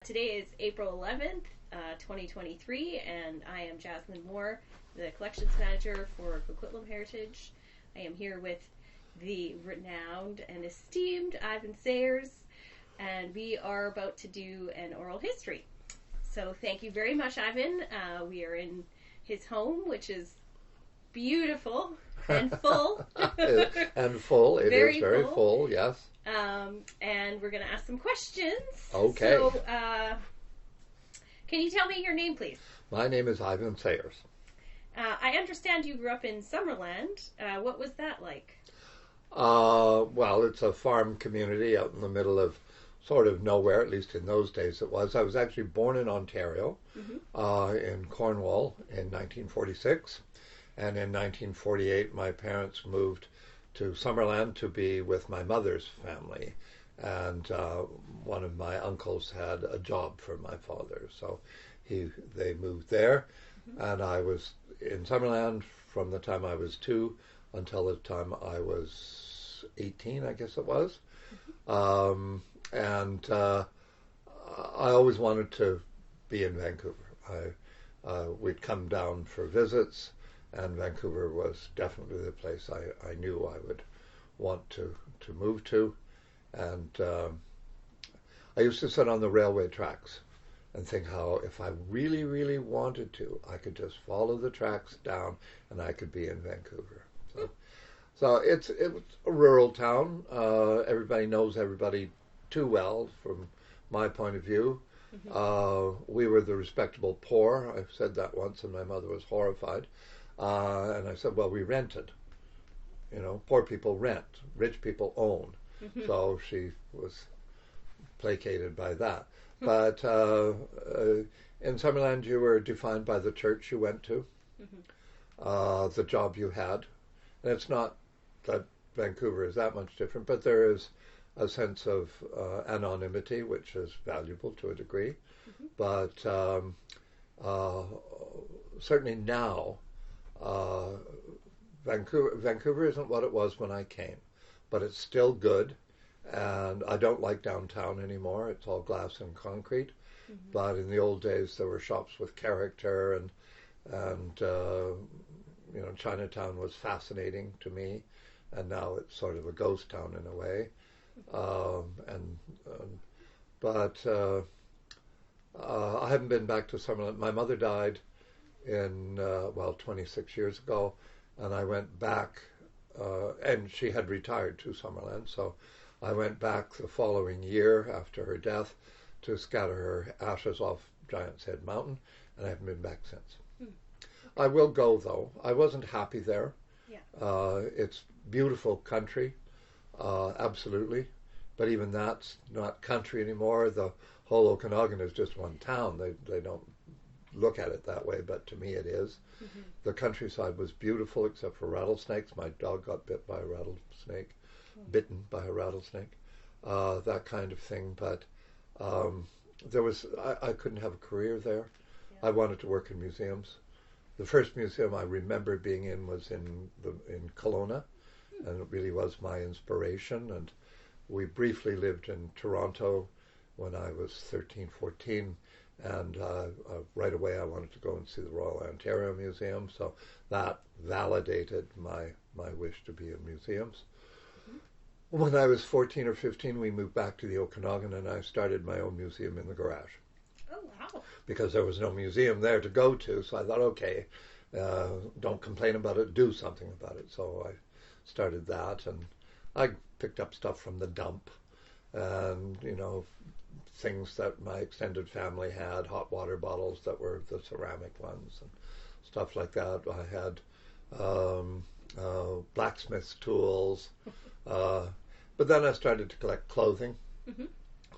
Today is April 11th, 2023, and I am Jasmine Moore, the Collections Manager for Coquitlam Heritage. I am here with the renowned and esteemed Ivan Sayers, and we are about to do an oral history. So thank you very much, Ivan. We are in his home, which is beautiful and full. And full. It Very is very full. full, yes. And we're going to ask some questions. Okay. So, can you tell me your name, please? My name is Ivan Sayers. I understand you grew up in Summerland. What was that like? Well, it's a farm community out in the middle of sort of nowhere, at least in those days it was. I was actually born in Ontario, in Cornwall in 1946. And in 1948, my parents moved to Summerland to be with my mother's family. And one of my uncles had a job for my father. So they moved there. And I was in Summerland from the time I was 2 until the time I was 18, I guess it was. And I always wanted to be in Vancouver. We'd come down for visits, and Vancouver was definitely the place I knew I would want to move to. And I used to sit on the railway tracks and think how if I really, really wanted to, I could just follow the tracks down and I could be in Vancouver. So it was a rural town. Everybody knows everybody too well from my point of view. We were the respectable poor. I've said that once and my mother was horrified. And I said, well, we rented. You know, poor people rent, rich people own. So she was placated by that. But in Summerland, you were defined by the church you went to, the job you had. And it's not that Vancouver is that much different, but there is a sense of anonymity, which is valuable to a degree. But certainly now, Vancouver isn't what it was when I came, but it's still good. And I don't like downtown anymore. It's all glass and concrete. But in the old days, there were shops with character, and you know, Chinatown was fascinating to me. And now it's sort of a ghost town in a way. But I haven't been back to Summerland. My mother died in 26 years ago, and I went back, and she had retired to Summerland, so I went back the following year after her death to scatter her ashes off Giant's Head Mountain, and I haven't been back since. I will go, though. I wasn't happy there. It's beautiful country, absolutely, but even that's not country anymore. The whole Okanagan is just one town. They don't look at it that way, but to me it is. The countryside was beautiful except for rattlesnakes. My dog got bitten by a rattlesnake, that kind of thing. But I couldn't have a career there. I wanted to work in museums. The first museum I remember being in was in Kelowna, and it really was my inspiration. And we briefly lived in Toronto when I was 13, 14, and right away I wanted to go and see the Royal Ontario Museum, so that validated my wish to be in museums. When I was 14 or 15, we moved back to the Okanagan, and I started my own museum in the garage. Oh, wow. Because there was no museum there to go to, so I thought, okay, don't complain about it, do something about it. So I started that, and I picked up stuff from the dump, and, you know, things that my extended family had, hot water bottles that were the ceramic ones, and stuff like that. I had blacksmith's tools, but then I started to collect clothing.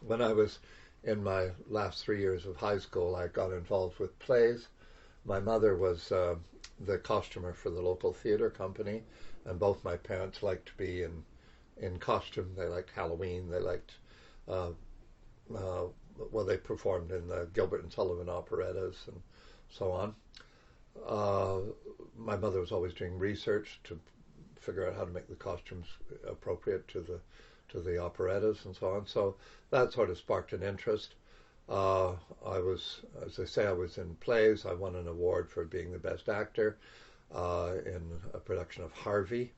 When I was in my last 3 years of high school, I got involved with plays. My mother was the costumer for the local theater company, and both my parents liked to be in costume. They liked Halloween. They liked, they performed in the Gilbert and Sullivan operettas and so on. My mother was always doing research to figure out how to make the costumes appropriate to the operettas and so on. So that sort of sparked an interest. I was, as I say, I was in plays. I won an award for being the best actor in a production of Harvey,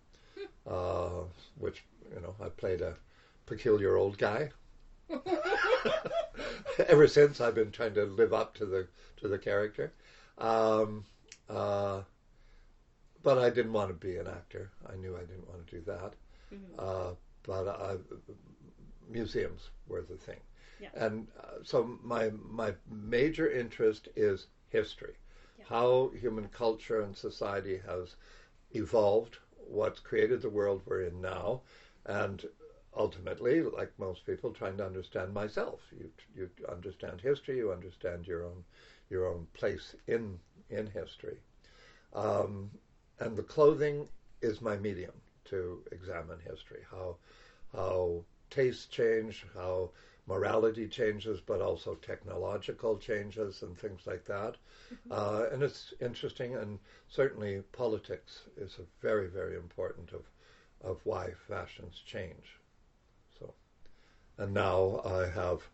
uh, which, I played a peculiar old guy. Ever since, I've been trying to live up to the character. Um, uh, but I didn't want to be an actor. I knew I didn't want to do that. Mm-hmm. But museums were the thing. Yeah. And so my major interest is history, Yeah. how human culture and society has evolved, what's created the world we're in now, and ultimately, like most people, trying to understand myself. You understand history, you understand your own place in history, and the clothing is my medium to examine history, how tastes change, how morality changes, but also technological changes and things like that. Mm-hmm. And it's interesting, and certainly politics is a very, very important of why fashions change. So, and now I have,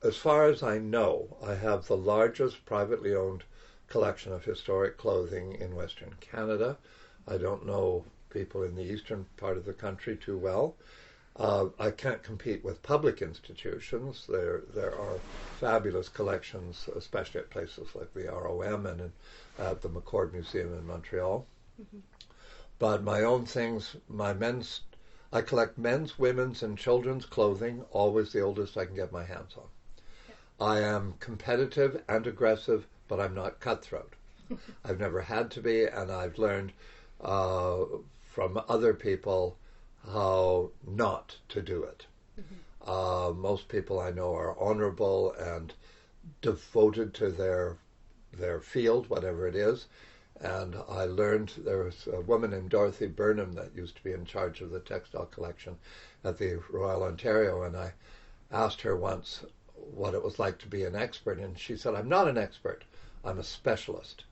as far as I know, I have the largest privately owned collection of historic clothing in Western Canada. I don't know people in the eastern part of the country too well. I can't compete with public institutions. There are fabulous collections, especially at places like the ROM and at the McCord Museum in Montreal. Mm-hmm. But my own things, I collect men's, women's, and children's clothing, always the oldest I can get my hands on. Yeah. I am competitive and aggressive, but I'm not cutthroat. I've never had to be, and I've learned from other people how not to do it. Mm-hmm. Most people I know are honorable and devoted to their field, whatever it is. And I learned there was a woman named Dorothy Burnham that used to be in charge of the textile collection at the Royal Ontario, and I asked her once what it was like to be an expert, and she said, "I'm not an expert, I'm a specialist."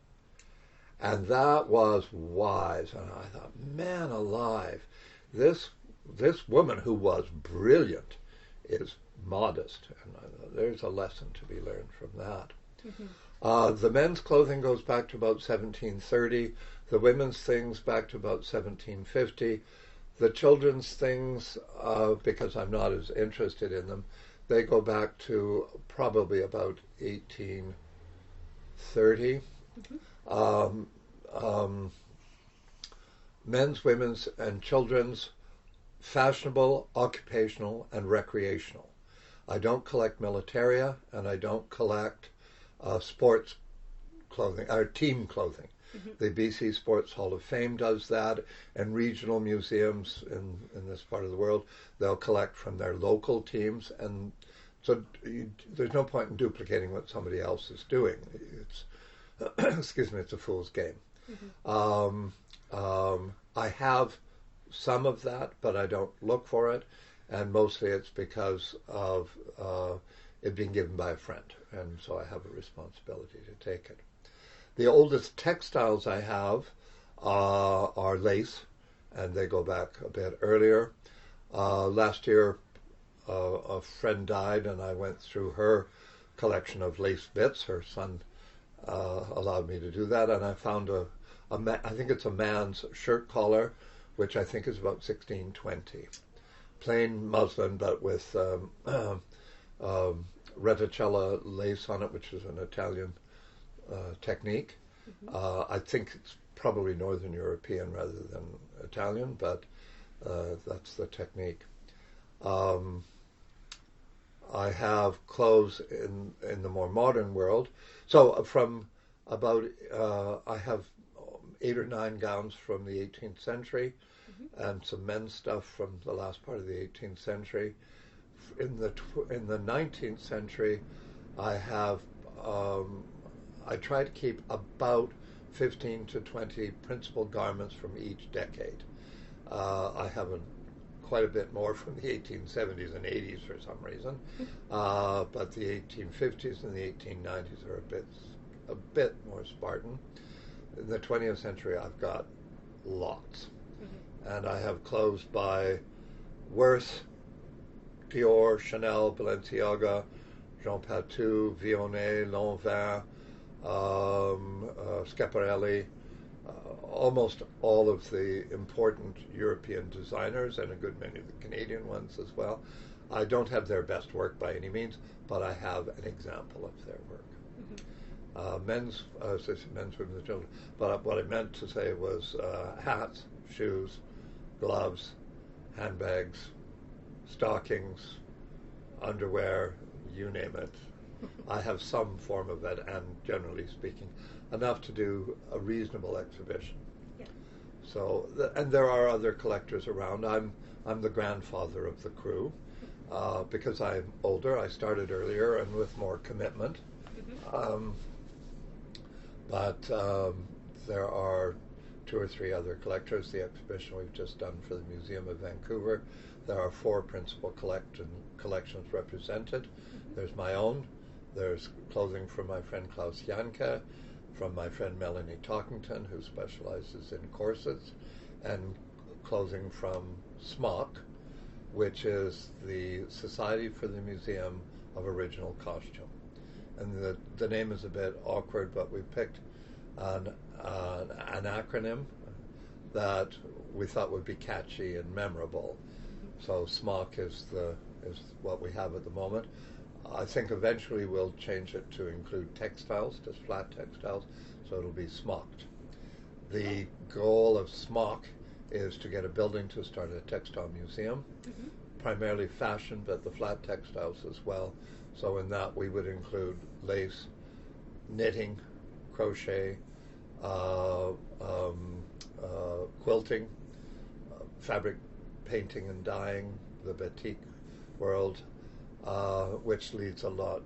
And that was wise, and I thought, man alive, this woman who was brilliant is modest, and there's a lesson to be learned from that. Mm-hmm. The men's clothing goes back to about 1730, the women's things back to about 1750, the children's things, because I'm not as interested in them, they go back to probably about 1830. Mm-hmm. Men's, women's, and children's, fashionable, occupational, and recreational. I don't collect militaria, and I don't collect sports clothing, or team clothing. Mm-hmm. The BC Sports Hall of Fame does that, and regional museums in this part of the world, they'll collect from their local teams, and so there's no point in duplicating what somebody else is doing. It's excuse me, it's a fool's game. Mm-hmm. I have some of that, but I don't look for it, and mostly it's because of it being given by a friend, and so I have a responsibility to take it. The oldest textiles I have are lace, and they go back a bit earlier. Last year, a friend died, and I went through her collection of lace bits. Her son allowed me to do that, and I found I think it's a man's shirt collar, which I think is about 1620. Plain muslin, but with reticella lace on it, which is an Italian technique. Mm-hmm. I think it's probably Northern European rather than Italian, but that's the technique. I have clothes in the more modern world. So from about, I have 8 or 9 gowns from the 18th century, Mm-hmm. and some men's stuff from the last part of the 18th century. In the 19th century, I have I try to keep about 15 to 20 principal garments from each decade. I have quite a bit more from the 1870s and 80s for some reason, but the 1850s and the 1890s are a bit more Spartan. In the 20th century, I've got lots. Mm-hmm. And I have clothes by Worth, Dior, Chanel, Balenciaga, Jean Patou, Vionnet, Lanvin, Schiaparelli, almost all of the important European designers and a good many of the Canadian ones as well. I don't have their best work by any means, but I have an example of their work. Men's, women's, and children. But what I meant to say was hats, shoes, gloves, handbags, stockings, underwear, you name it. I have some form of it, and generally speaking, enough to do a reasonable exhibition. Yeah. So, and there are other collectors around. I'm the grandfather of the crew because I'm older. I started earlier and with more commitment. But there are 2 or 3 other collectors. The exhibition we've just done for the Museum of Vancouver, there are 4 principal collections represented. There's my own. There's clothing from my friend Klaus Janke, from my friend Melanie Talkington, who specializes in corsets, and clothing from SMOC, which is the Society for the Museum of Original Costume. And the name is a bit awkward, but we picked an acronym that we thought would be catchy and memorable. So SMOC is what we have at the moment. I think eventually we'll change it to include textiles, just flat textiles, so it'll be SMOC'd. The goal of SMOC is to get a building to start a textile museum, primarily fashion, but the flat textiles as well. So in that we would include lace, knitting, crochet, quilting, fabric painting and dyeing, the batik world, which leads a lot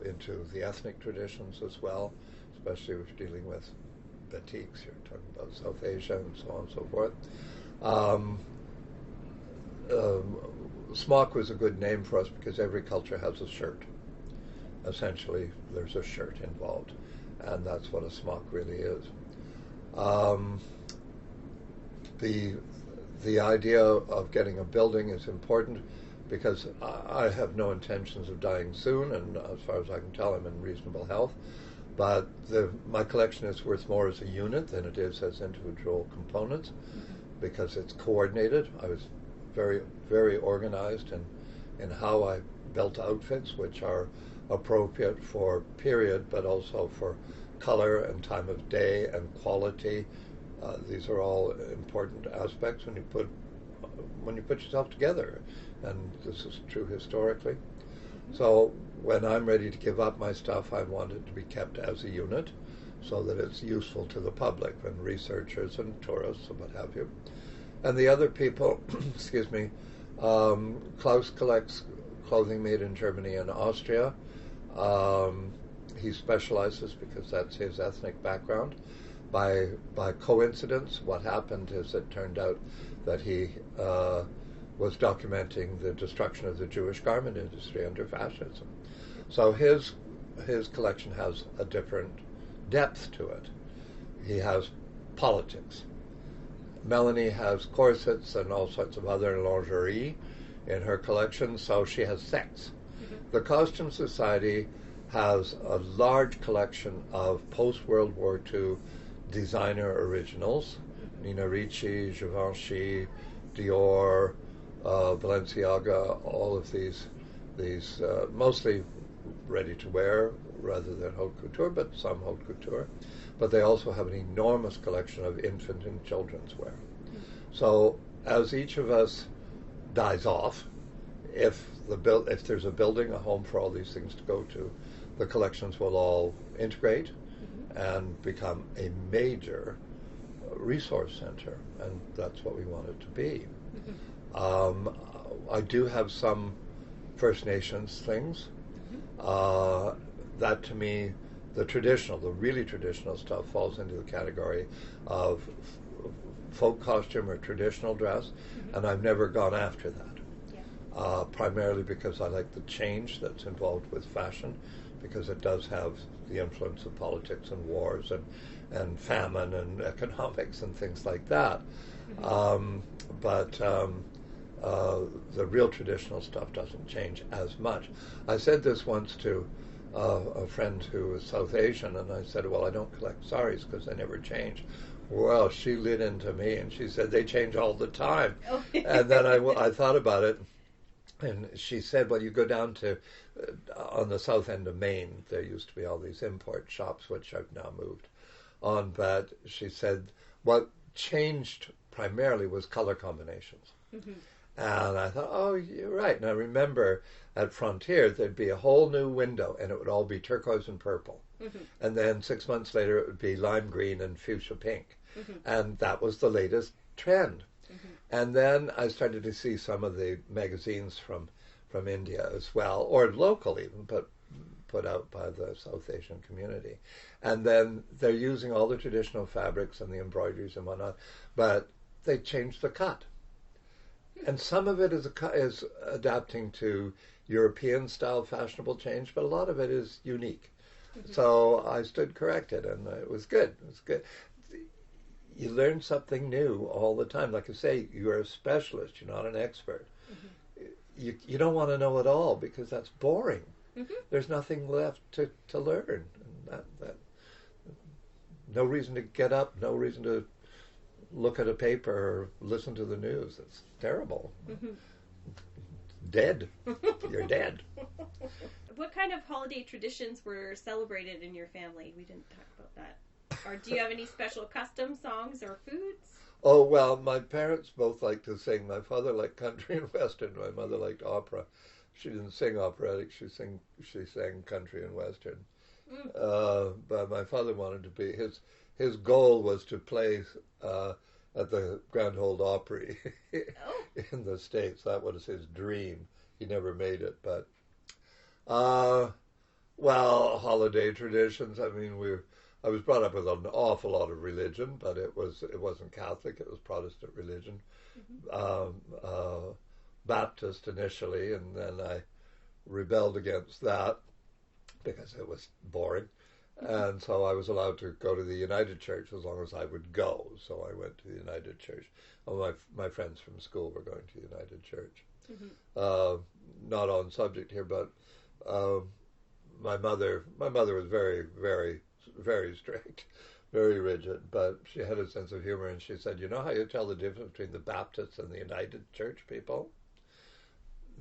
into the ethnic traditions as well, especially if you're dealing with batiks. You're talking about South Asia and so on and so forth. SMOC was a good name for us because every culture has a shirt. Essentially, there's a shirt involved, and that's what a SMOC really is. The idea of getting a building is important because I have no intentions of dying soon, and as far as I can tell, I'm in reasonable health. But my collection is worth more as a unit than it is as individual components because it's coordinated. I was very, very organized in how I built outfits, which are appropriate for period, but also for color and time of day and quality. These are all important aspects when you put yourself together, and this is true historically. So when I'm ready to give up my stuff, I want it to be kept as a unit so that it's useful to the public and researchers and tourists and what have you. And the other people, excuse me, Klaus collects clothing made in Germany and Austria. He specializes because that's his ethnic background. By coincidence, what happened is it turned out that he was documenting the destruction of the Jewish garment industry under fascism. So his collection has a different depth to it. He has politics. Melanie has corsets and all sorts of other lingerie in her collection, so she has sex. The Costume Society has a large collection of post-World War II designer originals, Nina Ricci, Givenchy, Dior, Balenciaga, all of these mostly ready-to-wear rather than haute couture, but some haute couture. But they also have an enormous collection of infant and children's wear. So as each of us dies off, if there's a building, a home for all these things to go to, the collections will all integrate and become a major resource center, and that's what we want it to be. I do have some First Nations things. That to me, the really traditional stuff falls into the category of folk costume or traditional dress, and I've never gone after that. Primarily because I like the change that's involved with fashion, because it does have the influence of politics and wars and famine and economics and things like that. the real traditional stuff doesn't change as much. I said this once to a friend who was South Asian, and I said, well, I don't collect saris because they never change. Well, she lit into me, and she said, they change all the time. Oh. And then I thought about it, and she said, well, you go down to, on the south end of Maine, there used to be all these import shops, which I've now moved on, but she said what changed primarily was color combinations. Mm-hmm. And I thought, oh, you're right. And I remember at Frontier, there'd be a whole new window, and it would all be turquoise and purple. Mm-hmm. And then 6 months later, it would be lime green and fuchsia pink. Mm-hmm. And that was the latest trend. Mm-hmm. And then I started to see some of the magazines from India as well, or local even, but put out by the South Asian community. And then they're using all the traditional fabrics and the embroideries and whatnot, but they changed the cut. And some of it is adapting to European style fashionable change, but a lot of it is unique. Mm-hmm. So I stood corrected, and it was good. It was good. You learn something new all the time. Like I say, you're a specialist. You're not an expert. Mm-hmm. You don't want to know it all because that's boring. Mm-hmm. There's nothing left to learn. And that no reason to get up. No reason to look at a paper or listen to the news. It's terrible. Mm-hmm. Dead. You're dead. What kind of holiday traditions were celebrated in your family? We didn't talk about that. Or do you have any special custom songs or foods? Oh, well, my parents both liked to sing. My father liked country and western. My mother liked opera. She didn't sing operatic. She sang country and western. Mm. But my father wanted to be, his goal was to play at the Grand Ole Opry in the States. That was his dream. He never made it, but well, holiday traditions. I mean, I was brought up with an awful lot of religion, but it wasn't Catholic. It was Protestant religion, mm-hmm. Baptist initially, and then I rebelled against that because it was boring. And so I was allowed to go to the United Church as long as I would go. So I went to the United Church. Well, my friends from school were going to the United Church. Mm-hmm. Not on subject here, but my mother was very, very, very strict, very rigid, but she had a sense of humor, and she said, you know how you tell the difference between the Baptists and the United Church people?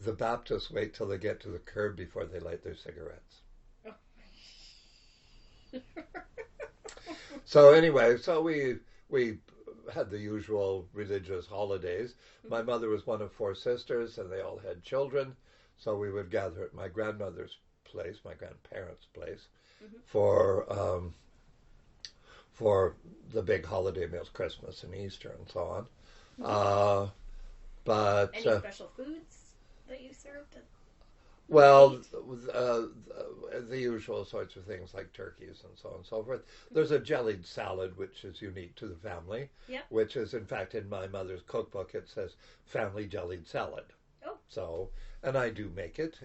The Baptists wait till they get to the curb before they light their cigarettes. So anyway, we had the usual religious holidays. My mother was one of 4 sisters, and they all had children, so we would gather at my grandmother's place, my grandparents' place, mm-hmm. for the big holiday meals, Christmas and Easter and so on. Mm-hmm. But any special foods that you served? Well, the usual sorts of things like turkeys and so on and so forth. There's a jellied salad, which is unique to the family, yep. which is, in fact, in my mother's cookbook, it says family jellied salad. Oh. So, and I do make it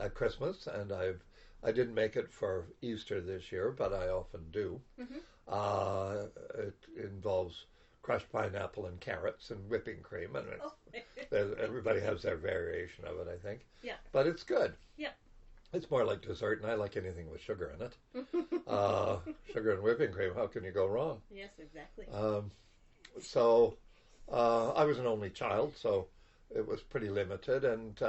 at Christmas, and I didn't make it for Easter this year, but I often do. Mm-hmm. It involves crushed pineapple and carrots and whipping cream, and everybody has their variation of it, I think. Yeah. But it's good. Yeah. It's more like dessert, and I like anything with sugar in it. Sugar and whipping cream, how can you go wrong? Yes, exactly. So I was an only child, so it was pretty limited, and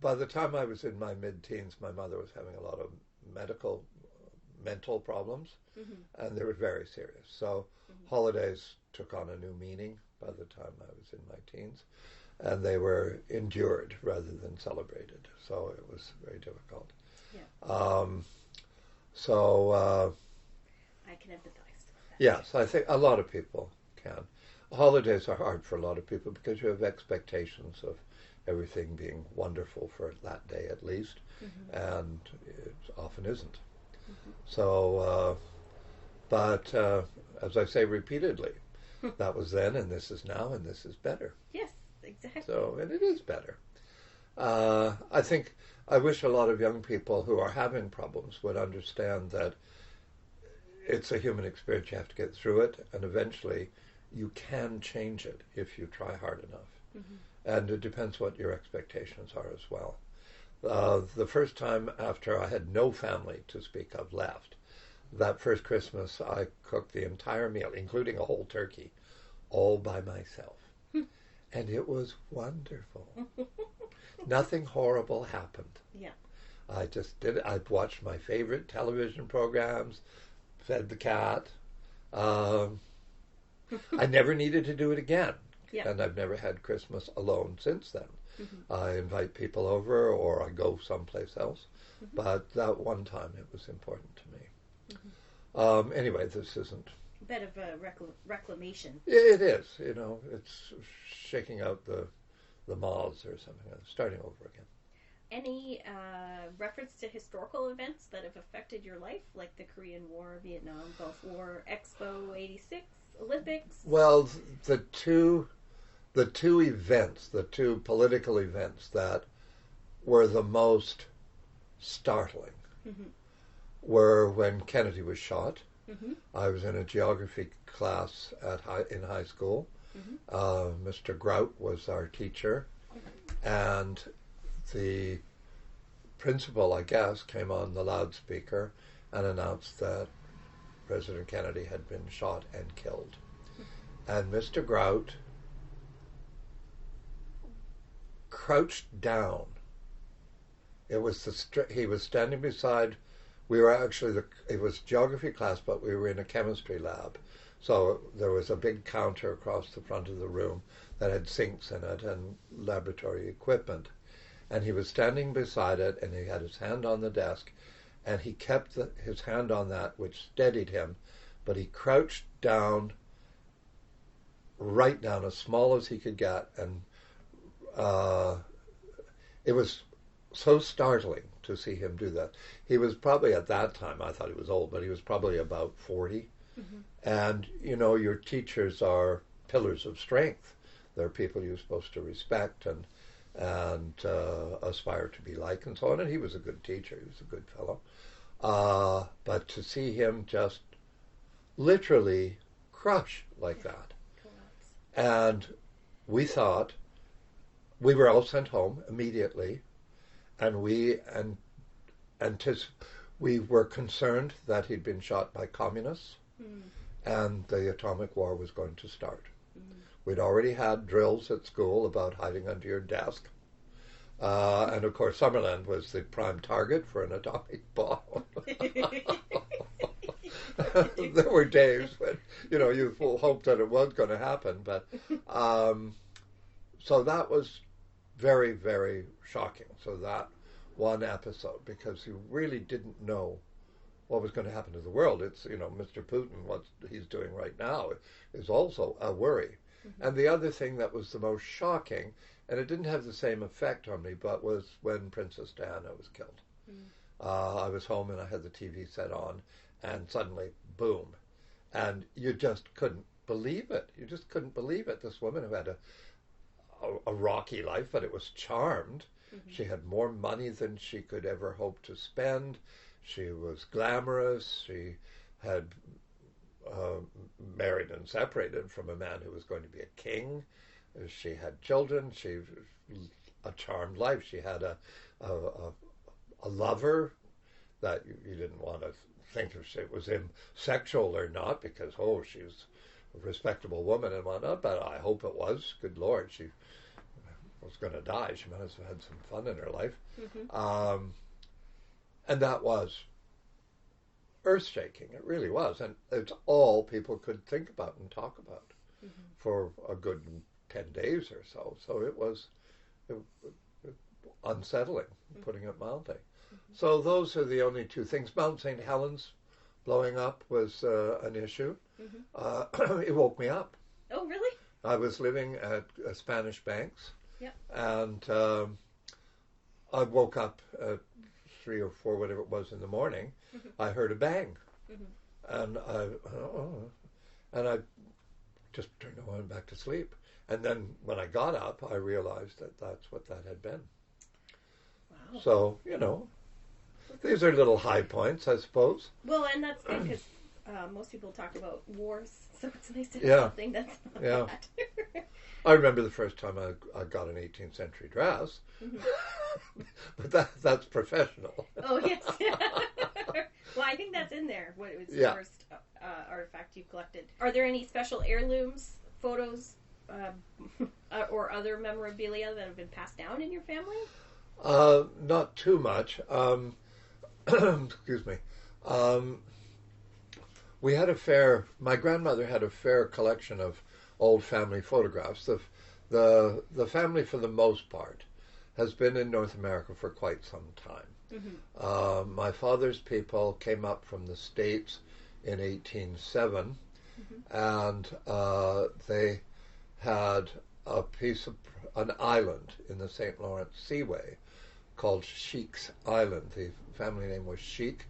by the time I was in my mid-teens, my mother was having a lot of mental problems, mm-hmm. and they were very serious. So holidays took on a new meaning by the time I was in my teens, and they were endured rather than celebrated. So it was very difficult. Yeah. I can empathize with that. Yes, I think a lot of people can. Holidays are hard for a lot of people because you have expectations of everything being wonderful for that day at least, mm-hmm. and it often isn't. Mm-hmm. So, but as I say repeatedly, that was then, and this is now, and this is better. Yes, exactly. So, and it is better. I think I wish a lot of young people who are having problems would understand that it's a human experience. You have to get through it, and eventually you can change it if you try hard enough. Mm-hmm. And it depends what your expectations are as well. The first time after I had no family to speak of left, that first Christmas I cooked the entire meal, including a whole turkey, all by myself. And it was wonderful. Nothing horrible happened. Yeah. I just did it. I watched my favorite television programs, fed the cat. I never needed to do it again. Yeah. And I've never had Christmas alone since then. Mm-hmm. I invite people over or I go someplace else. Mm-hmm. But that one time it was important to me. Mm-hmm. Anyway, this isn't... A bit of a reclamation. It is, it's shaking out the moths or something, starting over again. Any reference to historical events that have affected your life, like the Korean War, Vietnam, Gulf War, Expo 86, Olympics? Well, the two events, the two political events that were the most startling Mm-hmm. were when Kennedy was shot. Mm-hmm. I was in a geography class in high school. Mm-hmm. Mr. Grout was our teacher, and the principal, I guess, came on the loudspeaker and announced that President Kennedy had been shot and killed. And Mr. Grout crouched down. It was he was standing beside. We were actually it was geography class, but we were in a chemistry lab. So there was a big counter across the front of the room that had sinks in it and laboratory equipment. And he was standing beside it, and he had his hand on the desk, and he kept his hand on that, which steadied him, but he crouched down, right down, as small as he could get, and it was so startling to see him do that. He was probably, at that time, I thought he was old, but he was probably about 40. Mm-hmm. And, your teachers are pillars of strength. They're people you're supposed to respect and aspire to be like and so on. And he was a good teacher. He was a good fellow. But to see him just literally crush like that. Collapse. And we thought, we were all sent home immediately, and we were concerned that he'd been shot by communists, and the atomic war was going to start. We'd already had drills at school about hiding under your desk. And of course, Summerland was the prime target for an atomic bomb. There were days when, you hoped that it was going to happen. But so that was very, very shocking. So that one episode, because you really didn't know what was going to happen to the world. It's, Mr. Putin, what he's doing right now is also a worry. Mm-hmm. And the other thing that was the most shocking, and it didn't have the same effect on me, but was when Princess Diana was killed. I was home and I had the TV set on, and suddenly, boom. And you just couldn't believe it. You just couldn't believe it. This woman who had a rocky life, but it was charmed. Mm-hmm. She had more money than she could ever hope to spend. She was glamorous. She had married and separated from a man who was going to be a king. She had children. She a charmed life. She had a lover that you didn't want to think if it was him sexual or not, because she was a respectable woman and whatnot. But I hope it was. Good Lord, she was going to die. She might have had some fun in her life. Mm-hmm. And that was earth-shaking. It really was. And it's all people could think about and talk about for a good 10 days or so. So it was unsettling, putting it mildly. So those are the only two things. Mount St. Helens blowing up was an issue. It woke me up. Oh, really? I was living at Spanish Banks. Yep. And I woke up at 3 or 4, whatever it was, in the morning. I heard a bang. And I just turned on and went back to sleep. And then when I got up, I realized that that's what that had been. Wow. So, these are little high points, I suppose. Well, and that's good because most people talk about wars, so it's nice to have Yeah. something that's not Yeah. that. I remember the first time I got an 18th century dress, but that's professional. Oh, yes. Well, I think that's in there. What was the Yeah. first artifact you collected? Are there any special heirlooms, photos, or other memorabilia that have been passed down in your family? Not too much. Excuse me. We had my grandmother had a fair collection of old family photographs. The family, for the most part, has been in North America for quite some time. Mm-hmm. My father's people came up from the States in 1807, and they had an island in the St. Lawrence Seaway called Sheik's Island. The family name was Sheik,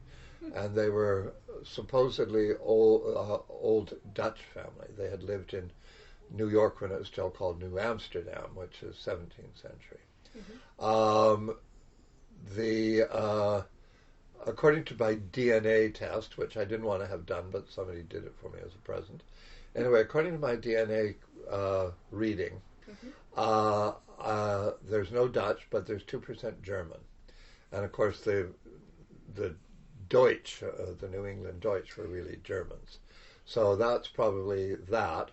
and they were supposedly old Dutch family. They had lived in New York when it was still called New Amsterdam, which is 17th century. According to my DNA test, which I didn't want to have done, but somebody did it for me as a present. Anyway, according to my DNA reading, there's no Dutch, but there's 2% German. And of course, the Deutsch, the New England Deutsch, were really Germans. So that's probably that.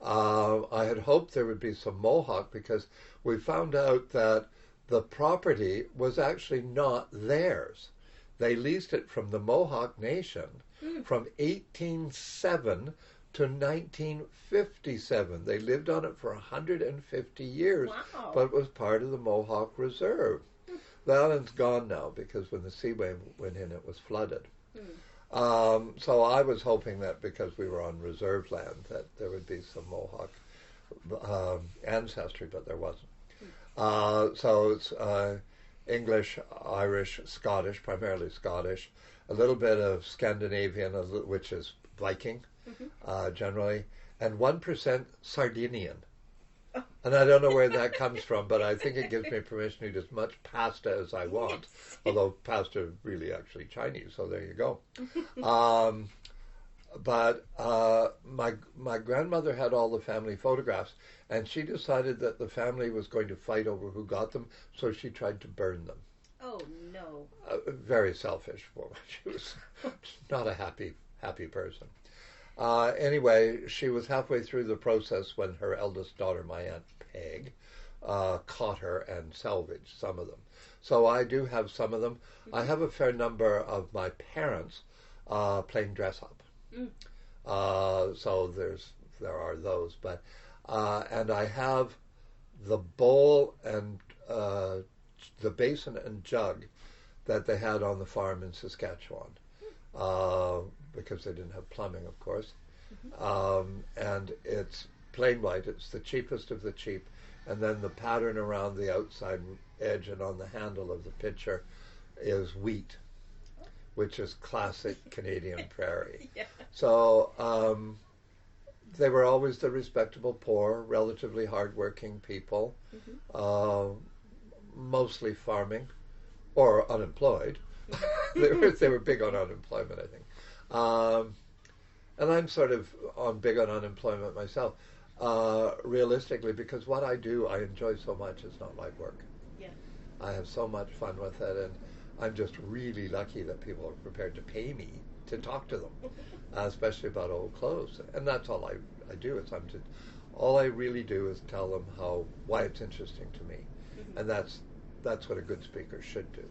I had hoped there would be some Mohawk, because we found out that the property was actually not theirs. They leased it from the Mohawk Nation from 1807 to 1957. They lived on it for 150 years, Wow. but it was part of the Mohawk Reserve. The island's gone now, because when the Seaway went in, it was flooded. So I was hoping that because we were on reserve land that there would be some Mohawk ancestry, but there wasn't. So it's English, Irish, Scottish, primarily Scottish, a little bit of Scandinavian, which is Viking, generally, and 1% Sardinian. And I don't know where that comes from, but I think it gives me permission to eat as much pasta as I want. Yes. Although pasta is really actually Chinese, so there you go. But my grandmother had all the family photographs, and she decided that the family was going to fight over who got them, so she tried to burn them. Oh, no. A very selfish woman. She was not a happy person. Anyway, she was halfway through the process when her eldest daughter, my Aunt Peg, caught her and salvaged some of them. So I do have some of them. I have a fair number of my parents playing dress up. So there are those, but and I have the bowl and the basin and jug that they had on the farm in Saskatchewan, because they didn't have plumbing, of course. And it's plain white. It's the cheapest of the cheap. And then the pattern around the outside edge and on the handle of the pitcher is wheat, which is classic Canadian prairie. Yeah. So they were always the respectable poor, relatively hardworking people, mostly farming or unemployed. They were big on unemployment, I think. And I'm sort of big on unemployment myself, realistically, because what I do, I enjoy so much. It's not like work. Yeah. I have so much fun with it, and I'm just really lucky that people are prepared to pay me to talk to them, especially about old clothes. And that's all I do. All I really do is tell them why it's interesting to me, and that's what a good speaker should do.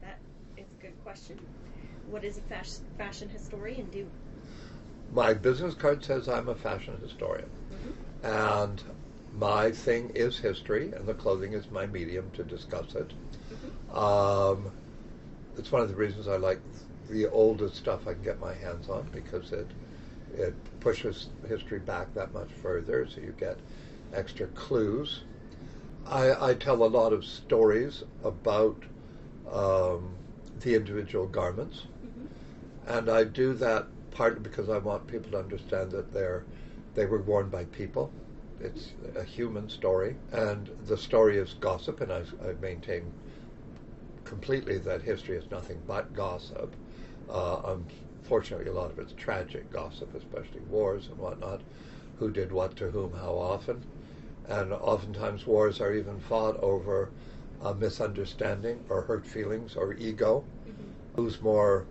That is a good question. What does a fashion historian do? My business card says I'm a fashion historian, and my thing is history, and the clothing is my medium to discuss it. It's one of the reasons I like the oldest stuff I can get my hands on, because it pushes history back that much further, so you get extra clues. I tell a lot of stories about the individual garments, and I do that partly because I want people to understand that they were worn by people. It's a human story, and the story is gossip, and I maintain completely that history is nothing but gossip. Fortunately, a lot of it's tragic gossip, especially wars and whatnot, who did what to whom, how often. And oftentimes wars are even fought over a misunderstanding or hurt feelings or ego. Who's more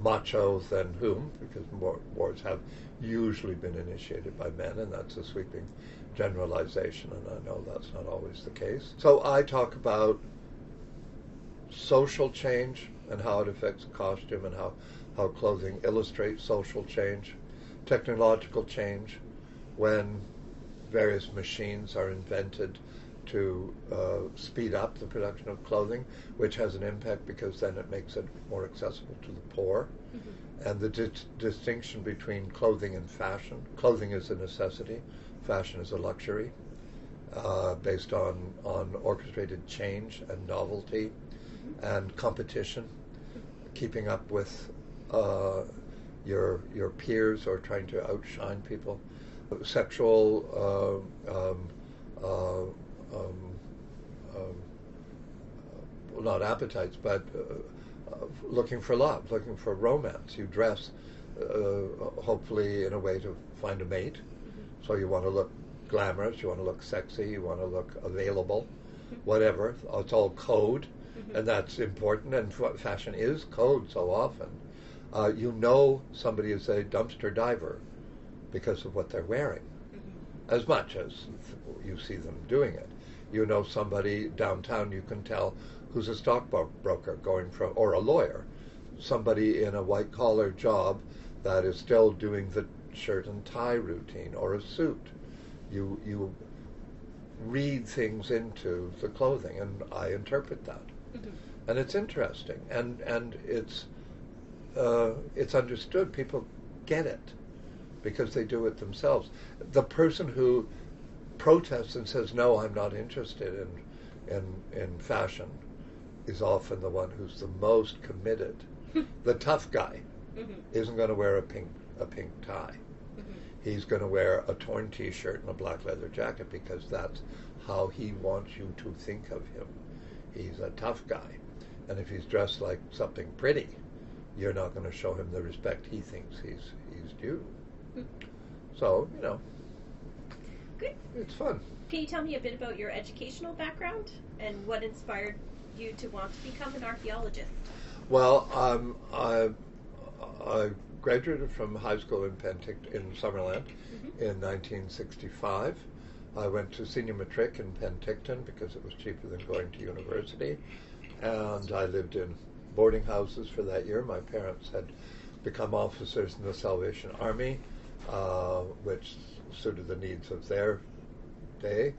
macho than whom, because wars have usually been initiated by men, and that's a sweeping generalization, and I know that's not always the case. So I talk about social change and how it affects costume and how clothing illustrates social change, technological change, when various machines are invented to speed up the production of clothing, which has an impact because then it makes it more accessible to the poor. And the distinction between clothing and fashion. Clothing is a necessity. Fashion is a luxury based on orchestrated change and novelty and competition, keeping up with your peers or trying to outshine people. Sexual not appetites, but looking for love, looking for romance. You dress hopefully in a way to find a mate. So you want to look glamorous, you want to look sexy, you want to look available, whatever. It's all code, and that's important, and fashion is code so often. You know somebody is a dumpster diver because of what they're wearing, as much as you see them doing it. You know somebody downtown, you can tell who's a stockbroker going from, or a lawyer, somebody in a white-collar job that is still doing the shirt and tie routine, or a suit. You read things into the clothing, and I interpret that. And it's interesting, and it's understood. People get it because they do it themselves. The person who protests and says, no, I'm not interested in fashion, is often the one who's the most committed. The tough guy isn't going to wear a pink tie. He's going to wear a torn T-shirt and a black leather jacket because that's how he wants you to think of him. He's a tough guy. And if he's dressed like something pretty, you're not going to show him the respect he thinks he's due. So, Good. It's fun. Can you tell me a bit about your educational background and what inspired you to want to become an archaeologist? Well, I graduated from high school in Summerland in 1965. I went to senior matric in Penticton because it was cheaper than going to university, and I lived in boarding houses for that year. My parents had become officers in the Salvation Army, which suited the needs of their day,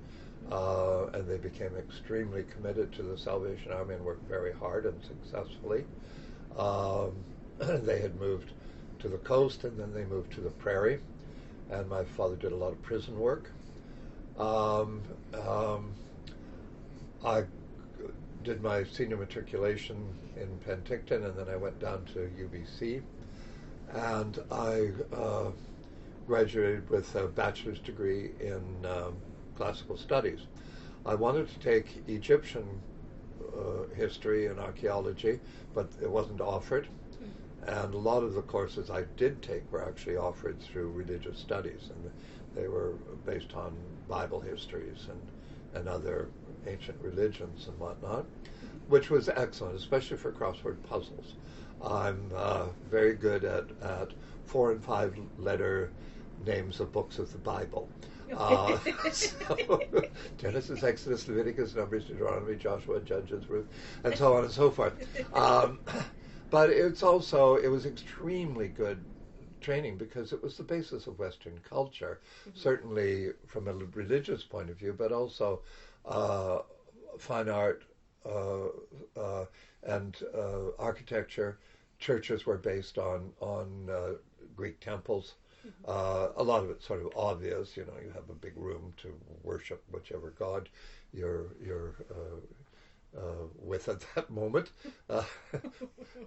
and they became extremely committed to the Salvation Army and worked very hard and successfully. They had moved to the coast, and then they moved to the prairie, and my father did a lot of prison work. I did my senior matriculation in Penticton, and then I went down to UBC, and I graduated with a bachelor's degree in classical studies. I wanted to take Egyptian history and archaeology, but it wasn't offered. And a lot of the courses I did take were actually offered through religious studies, and they were based on Bible histories and other ancient religions and whatnot, which was excellent, especially for crossword puzzles. I'm very good at 4 and 5 letter names of books of the Bible. So, Genesis, Exodus, Leviticus, Numbers, Deuteronomy, Joshua, Judges, Ruth, and so on and so forth. But it was extremely good training because it was the basis of Western culture, certainly from a religious point of view, but also fine art and architecture. Churches were based on Greek temples. A lot of it's sort of obvious, you have a big room to worship whichever god you're with at that moment.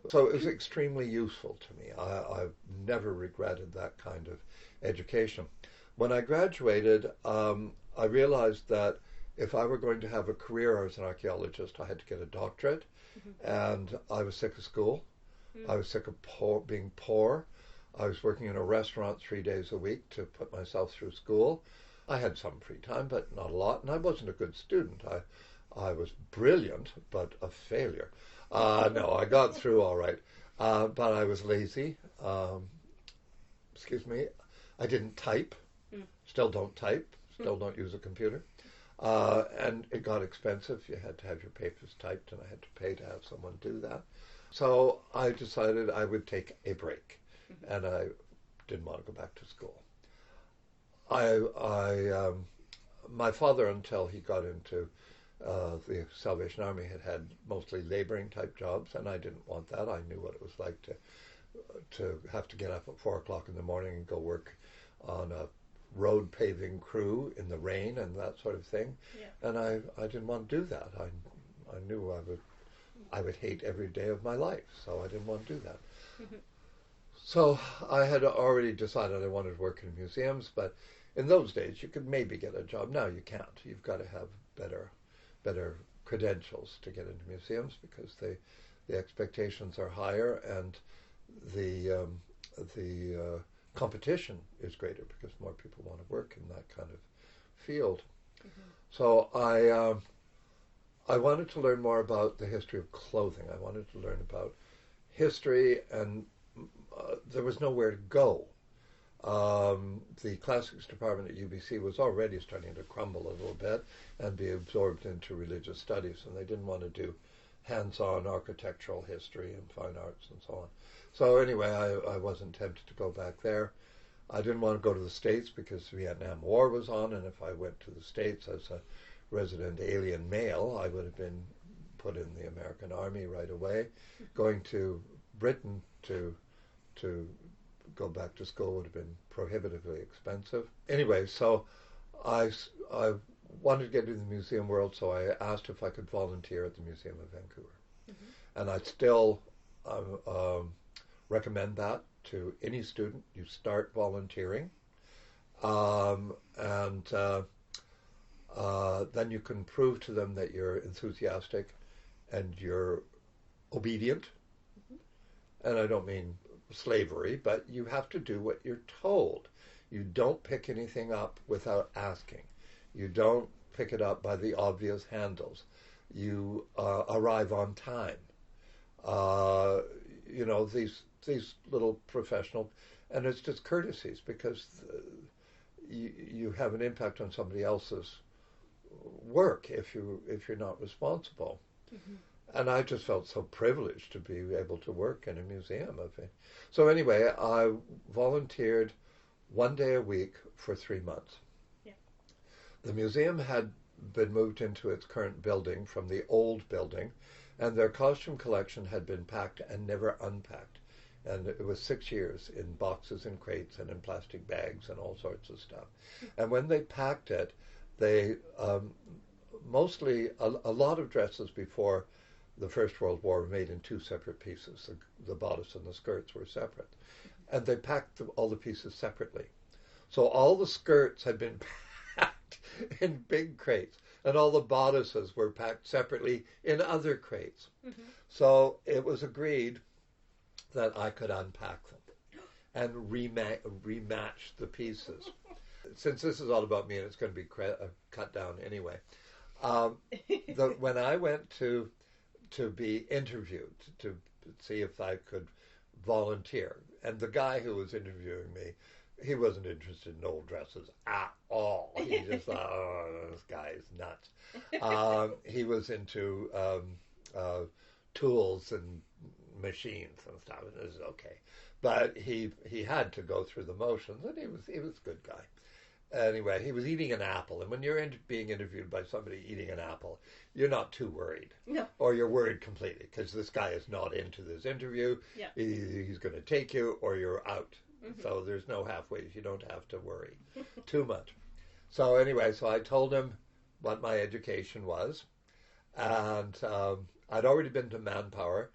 So it was extremely useful to me. I've never regretted that kind of education. When I graduated, I realized that if I were going to have a career as an archaeologist, I had to get a doctorate, and I was sick of school. I was sick of being poor. I was working in a restaurant 3 days a week to put myself through school. I had some free time, but not a lot, and I wasn't a good student. I was brilliant, but a failure. No, I got through all right, but I was lazy. Excuse me. I didn't type. Still don't type. Still don't use a computer. And it got expensive. You had to have your papers typed, and I had to pay to have someone do that. So I decided I would take a break, and I didn't want to go back to school. My father, until he got into the Salvation Army, had mostly laboring type jobs, and I didn't want that. I knew what it was like to have to get up at 4 o'clock in the morning and go work on a road paving crew in the rain and that sort of thing. Yeah. And I didn't want to do that. I knew I would hate every day of my life, so I didn't want to do that. So I had already decided I wanted to work in museums, but in those days you could maybe get a job. Now you can't. You've got to have better credentials to get into museums because the expectations are higher and the competition is greater because more people want to work in that kind of field. So I wanted to learn more about the history of clothing. I wanted to learn about history, and there was nowhere to go. The classics department at UBC was already starting to crumble a little bit and be absorbed into religious studies, and they didn't want to do hands-on architectural history and fine arts and so on. So anyway, I wasn't tempted to go back there. I didn't want to go to the States because the Vietnam War was on, and if I went to the States as a resident alien male, I would have been put in the American Army right away. Going to Britain to go back to school would have been prohibitively expensive. Anyway, so I wanted to get into the museum world, so I asked if I could volunteer at the Museum of Vancouver. And I still recommend that to any student. You start volunteering, and then you can prove to them that you're enthusiastic and you're obedient. And I don't mean slavery, but you have to do what you're told. You don't pick anything up without asking. You don't pick it up by the obvious handles. You arrive on time. These little professional, and it's just courtesies because you have an impact on somebody else's work if you're not responsible. And I just felt so privileged to be able to work in a museum of it. So anyway, I volunteered 1 day a week for 3 months. Yeah. The museum had been moved into its current building from the old building, and their costume collection had been packed and never unpacked. And it was 6 years in boxes and crates and in plastic bags and all sorts of stuff. And when they packed it, they mostly, a lot of dresses before the First World War were made in 2 separate pieces. The bodice and the skirts were separate. And they packed all the pieces separately. So all the skirts had been packed in big crates, and all the bodices were packed separately in other crates. So it was agreed that I could unpack them and rematch the pieces. Since this is all about me and it's going to be cut down anyway, when I went to be interviewed to see if I could volunteer, and the guy who was interviewing me, he wasn't interested in old dresses at all. He just thought, oh, this guy is nuts. He was into tools and machines and stuff. It was okay, but he had to go through the motions, and he was a good guy. Anyway, he was eating an apple, and when you're being interviewed by somebody eating an apple, you're not too worried. No. Or you're worried completely, because this guy is not into this interview. Yeah. He's going to take you, or you're out. So there's no halfways. You don't have to worry too much. So anyway, so I told him what my education was, and I'd already been to Manpower,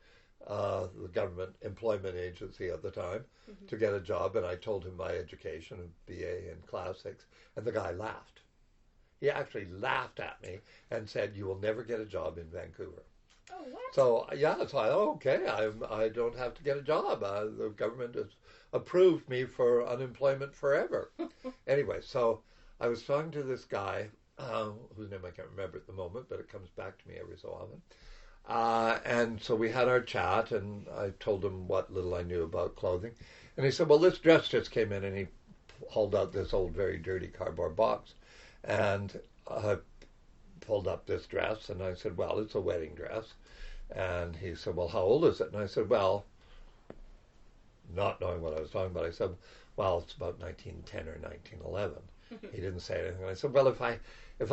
the government employment agency at the time, to get a job, and I told him my education, BA in classics, and the guy laughed. He actually laughed at me and said, "You will never get a job in Vancouver." Oh, what? So yeah, so okay, I don't have to get a job. The government has approved me for unemployment forever. Anyway, so I was talking to this guy whose name I can't remember at the moment, but it comes back to me every so often. And so we had our chat, and I told him what little I knew about clothing. And he said, well, this dress just came in, and he hauled out this old, very dirty cardboard box. And I pulled up this dress, and I said, well, it's a wedding dress. And he said, well, how old is it? And I said, well, not knowing what I was talking about, I said, well, it's about 1910 or 1911. He didn't say anything. I said, well, if I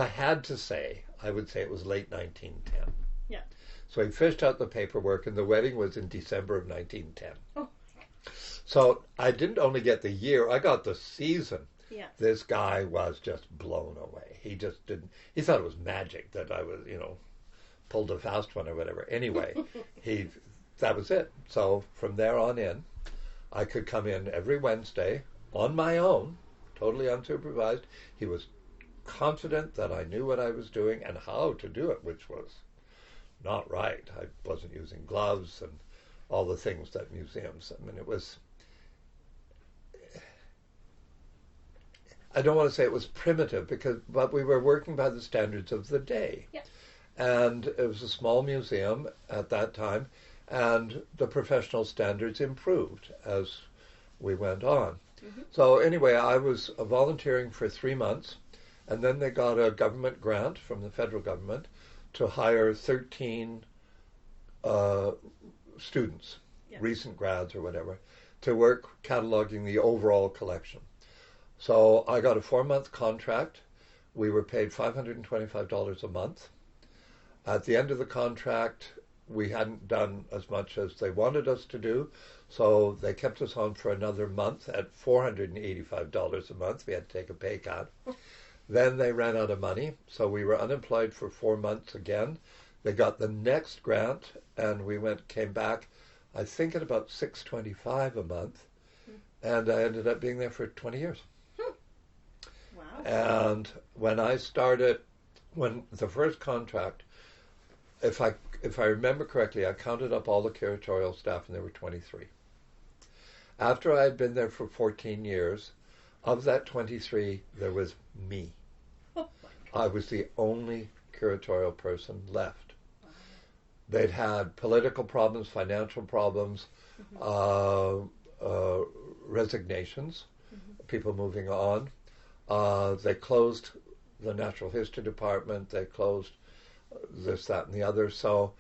had to say, I would say it was late 1910. Yeah. So he fished out the paperwork, and the wedding was in December of 1910. Oh. So I didn't only get the year, I got the season. Yeah. This guy was just blown away. He just didn't, he thought it was magic that I was, pulled a fast one or whatever. Anyway, that was it. So from there on in, I could come in every Wednesday on my own, totally unsupervised. He was confident that I knew what I was doing and how to do it, which was not right. I wasn't using gloves and all the things that museums, I mean, it was, I don't want to say it was primitive, but we were working by the standards of the day. Yeah. And it was a small museum at that time, and the professional standards improved as we went on. Mm-hmm. So anyway, I was volunteering for 3 months, and then they got a government grant from the federal government to hire 13 students, recent grads or whatever, to work cataloging the overall collection. So I got a 4-month contract. We were paid $525 a month. At the end of the contract, we hadn't done as much as they wanted us to do, so they kept us on for another month at $485 a month. We had to take a pay cut. Then they ran out of money, so we were unemployed for 4 months again. They got the next grant, and we came back, I think, at about $625 a month, and I ended up being there for 20 years. Wow. And when the first contract, if I remember correctly, I counted up all the curatorial staff, and there were 23. After I had been there for 14 years, of that 23, there was me. Oh, I was the only curatorial person left. Wow. They'd had political problems, financial problems, resignations, people moving on. They closed the Natural History Department. They closed this, that, and the other. So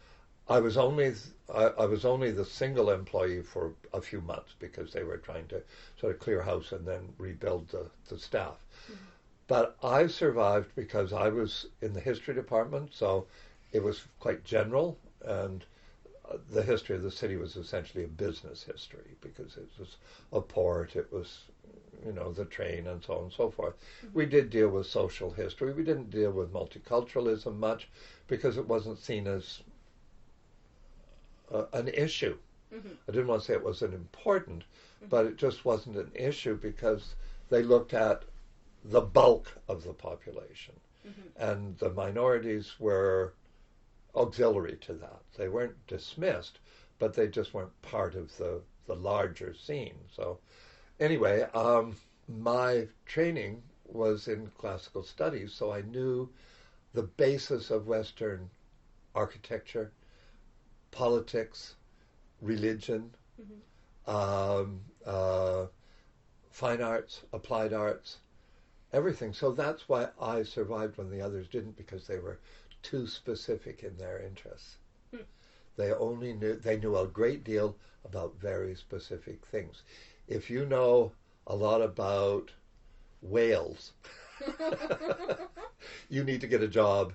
I was only the single employee for a few months because they were trying to sort of clear house and then rebuild the staff. Mm-hmm. But I survived because I was in the history department, so it was quite general, and the history of the city was essentially a business history because it was a port, it was, the train and so on and so forth. Mm-hmm. We did deal with social history. We didn't deal with multiculturalism much because it wasn't seen as an issue. Mm-hmm. I didn't want to say it wasn't important, but it just wasn't an issue because they looked at the bulk of the population, and the minorities were auxiliary to that. They weren't dismissed, but they just weren't part of the larger scene. So anyway, my training was in classical studies, so I knew the basis of Western architecture, politics, religion, fine arts, applied arts, everything. So that's why I survived when the others didn't, because they were too specific in their interests. They knew a great deal about very specific things. If you know a lot about whales, you need to get a job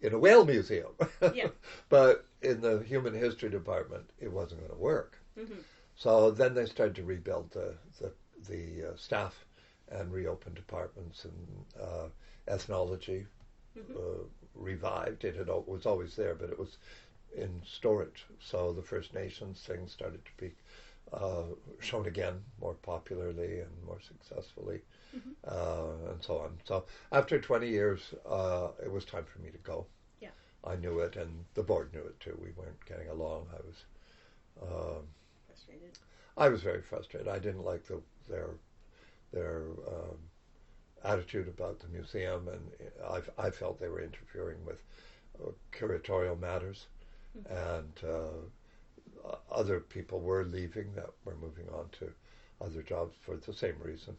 in a whale museum. Yeah. But in the human history department, it wasn't going to work. Mm-hmm. So then they started to rebuild the staff and reopen departments, and ethnology revived. It was always there, but it was in storage. So the First Nations thing started to be shown again more popularly and more successfully, and so on. So after 20 years, it was time for me to go. Yeah. I knew it, and the board knew it too. We weren't getting along. Frustrated. I was very frustrated. I didn't like their attitude about the museum, and I felt they were interfering with curatorial matters, and other people were leaving that were moving on to other jobs for the same reason.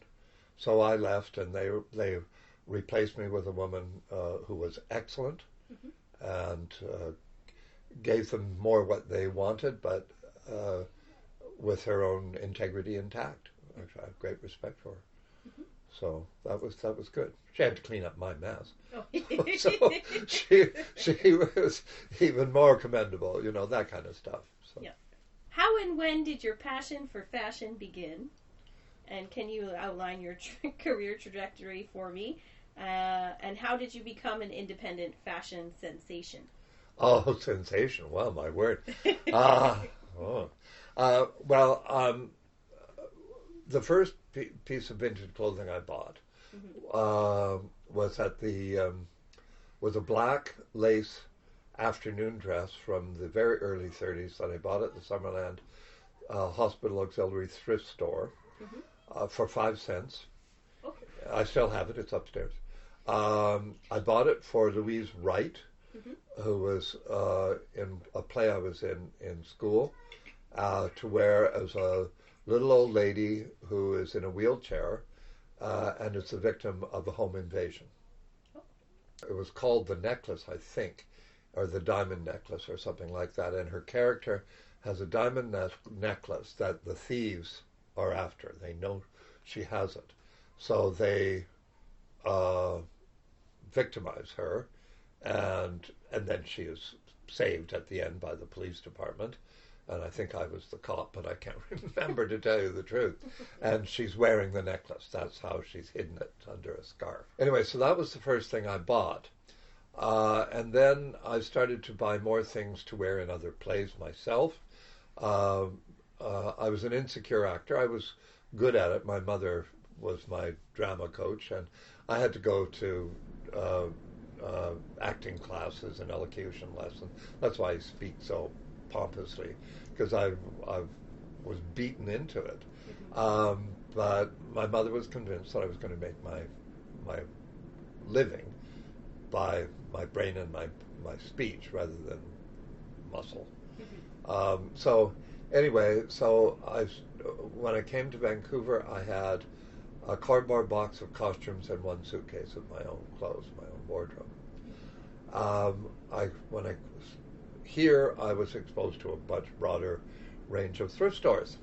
So I left, and they replaced me with a woman who was excellent, and gave them more what they wanted, but with her own integrity intact, which I have great respect for. So that was good. She had to clean up my mess. Oh. So she was even more commendable, that kind of stuff. So. Yeah. How and when did your passion for fashion begin? And can you outline your career trajectory for me? And how did you become an independent fashion sensation? Oh, sensation! Wow, my word. The first piece of vintage clothing I bought was was a black lace afternoon dress from the very early 30s that I bought at the Summerland Hospital Auxiliary thrift store for 5 cents. Okay. I still have it. It's upstairs. I bought it for Louise Wright, who was in a play I was in school, to wear as a little old lady who is in a wheelchair and is the victim of a home invasion. It was called The Necklace, I think, or The Diamond Necklace or something like that, and her character has a diamond necklace that the thieves are after. They know she has it. So they victimize her, and then she is saved at the end by the police department. And I think I was the cop, but I can't remember, to tell you the truth. And she's wearing the necklace. That's how she's hidden it under a scarf. Anyway, so that was the first thing I bought. And then I started to buy more things to wear in other plays myself. I was an insecure actor. I was good at it. My mother was my drama coach, and I had to go to acting classes and elocution lessons. That's why I speak so pompously, because I was beaten into it. But my mother was convinced that I was going to make my living by my brain and my speech rather than muscle. So anyway, when I came to Vancouver, I had a cardboard box of costumes and one suitcase of my own clothes, my own wardrobe. When I was here, I was exposed to a much broader range of thrift stores.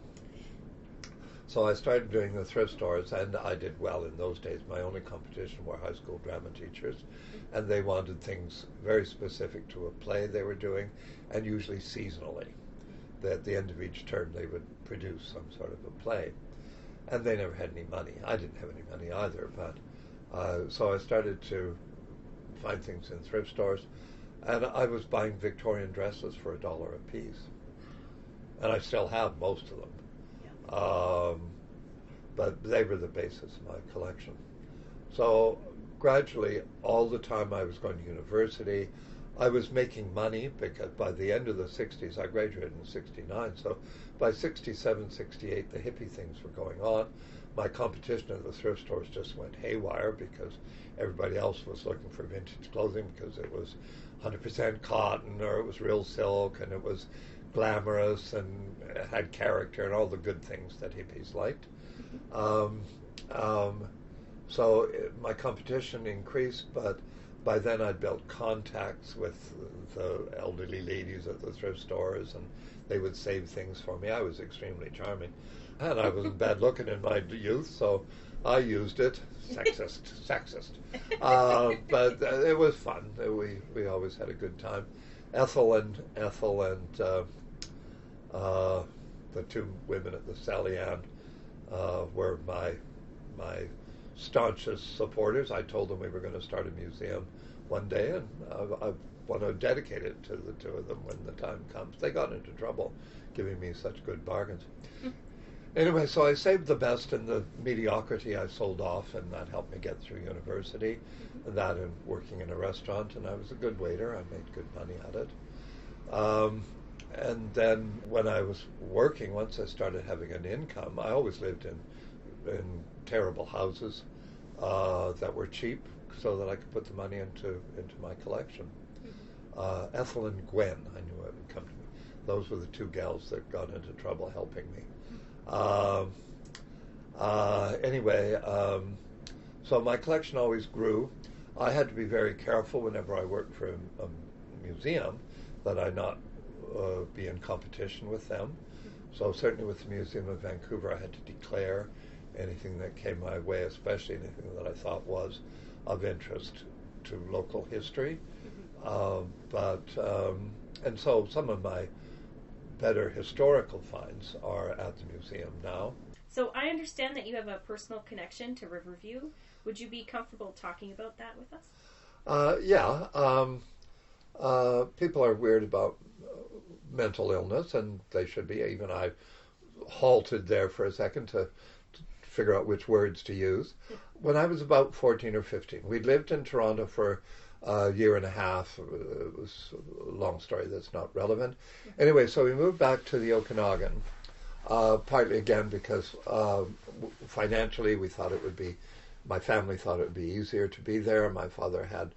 So I started doing the thrift stores, and I did well in those days. My only competition were high school drama teachers, and they wanted things very specific to a play they were doing, and usually seasonally. At the end of each term, they would produce some sort of a play. And they never had any money. I didn't have any money either, but so I started to find things in thrift stores, and I was buying Victorian dresses for $1 a piece, and I still have most of them. But they were the basis of my collection. So gradually, all the time I was going to university, I was making money, because by the end of the 60s, I graduated in 69, so by 67, 68, the hippie things were going on. My competition at the thrift stores just went haywire, because everybody else was looking for vintage clothing because it was 100% cotton, or it was real silk, and it was glamorous, and it had character, and all the good things that hippies liked. So my competition increased, but by then I'd built contacts with the elderly ladies at the thrift stores, and they would save things for me. I was extremely charming, and I wasn't bad looking in my youth, so I used it. Sexist. But it was fun. We always had a good time. Ethel and the two women at the Sally Ann were my staunchest supporters. I told them we were going to start a museum one day, and I want to dedicate it to the two of them when the time comes. They got into trouble giving me such good bargains. Anyway, so I saved the best in the mediocrity. I sold off, and that helped me get through university. Mm-hmm. And that and working in a restaurant, and I was a good waiter. I made good money at it. Um, and then when I was working, once I started having an income, I always lived in terrible houses that were cheap, so that I could put the money into my collection. Ethel and Gwen, I knew it would come to me. Those were the two gals that got into trouble helping me. Um, anyway, so my collection always grew. I had to be very careful whenever I worked for a museum that I not be in competition with them. So certainly with the Museum of Vancouver, I had to declare anything that came my way, especially anything that I thought was of interest to local history. And so some of my better historical finds are at the museum now. So I understand that you have a personal connection to Riverview. Would you be comfortable talking about that with us? Yeah. People are weird about mental illness, and they should be. Even I halted there for a second to figure out which words to use. When I was about 14 or 15, we'd lived in Toronto for a year and a half. It was a long story that's not relevant. Anyway, so we moved back to the Okanagan, partly again because financially we thought it would be, my family thought it would be easier to be there. My father had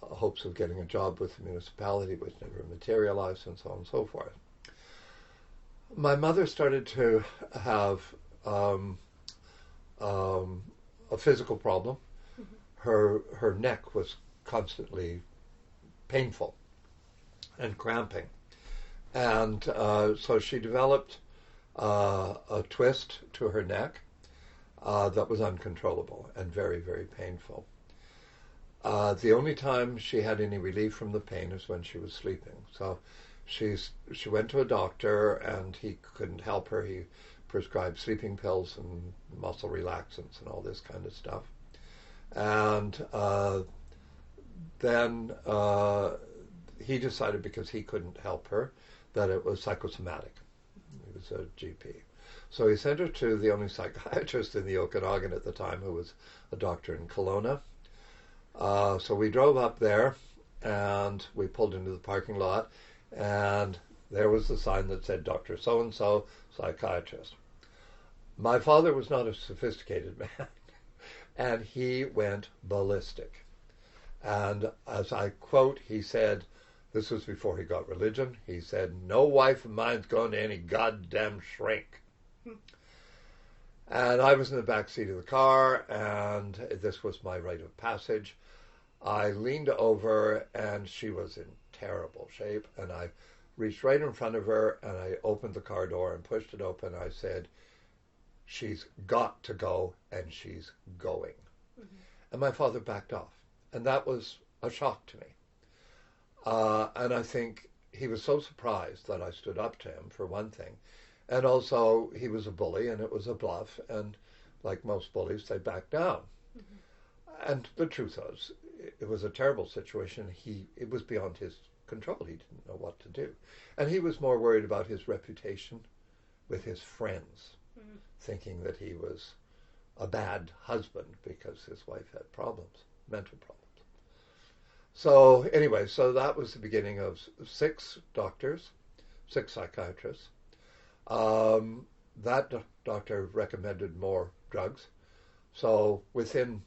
hopes of getting a job with the municipality, which never materialized, and so on and so forth. My mother started to have a physical problem. Her neck was constantly painful and cramping, and so she developed a twist to her neck that was uncontrollable and very, very painful. The only time she had any relief from the pain is when she was sleeping. So she went to a doctor, and he couldn't help her. He prescribed sleeping pills and muscle relaxants and all this kind of stuff. And then he decided, because he couldn't help her, that it was psychosomatic. He was a GP. So he sent her to the only psychiatrist in the Okanagan at the time, who was a doctor in Kelowna. So we drove up there, and we pulled into the parking lot, and there was the sign that said Dr. So-and-so, psychiatrist. My father was not a sophisticated man, and he went ballistic. And as I quote, he said, this was before he got religion, he said, "No wife of mine's going to any goddamn shrink." And I was in the back seat of the car, and this was my rite of passage. I leaned over, and she was in terrible shape, and I reached right in front of her, and I opened the car door and pushed it open. I said, "She's got to go, and she's going." And my father backed off, and that was a shock to me. And I think he was so surprised that I stood up to him, for one thing. And also, he was a bully, and it was a bluff, and like most bullies, they back down. And the truth was, it was a terrible situation. It was beyond his control. He didn't know what to do. And he was more worried about his reputation with his friends, thinking that he was a bad husband because his wife had problems, mental problems. So anyway, so that was the beginning of 6 doctors, 6 psychiatrists. That doctor recommended more drugs. So within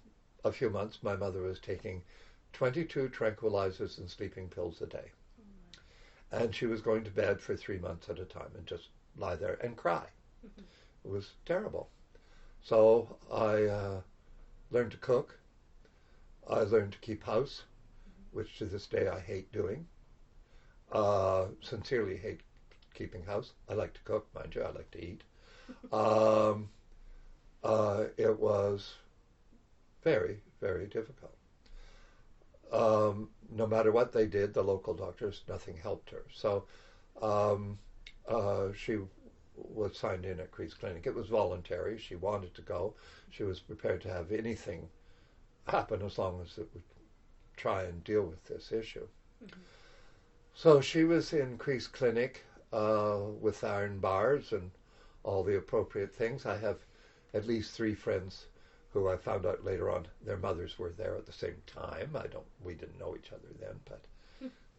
a few months, my mother was taking 22 tranquilizers and sleeping pills a day. And she was going to bed for 3 months at a time and just lie there and cry. It was terrible. So I learned to cook. I learned to keep house, which to this day I hate doing. Sincerely hate keeping house. I like to cook, mind you. I like to eat. It was very, very difficult. No matter what they did, the local doctors, nothing helped her. So she was signed in at Crease Clinic. It was voluntary. She wanted to go. She was prepared to have anything happen as long as it would try and deal with this issue. So she was in Crease Clinic with iron bars and all the appropriate things. I have at least 3 friends who I found out later on their mothers were there at the same time. We didn't know each other then, but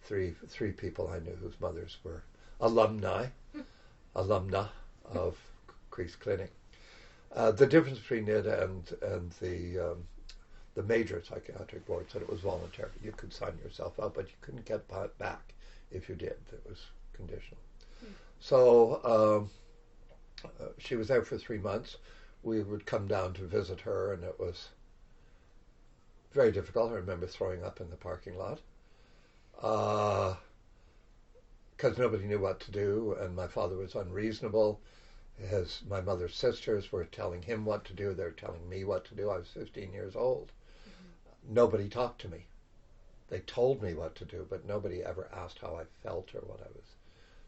three people I knew whose mothers were alumna of Crease Clinic. The difference between it and the major psychiatric board said it was voluntary. You could sign yourself up, but you couldn't get back if you did. It was conditional. So she was there for 3 months. We would come down to visit her, and it was very difficult. I remember throwing up in the parking lot because nobody knew what to do, and my father was unreasonable. My mother's sisters were telling him what to do. They were telling me what to do. I was 15 years old. Nobody talked to me. They told me what to do, but nobody ever asked how I felt or what I was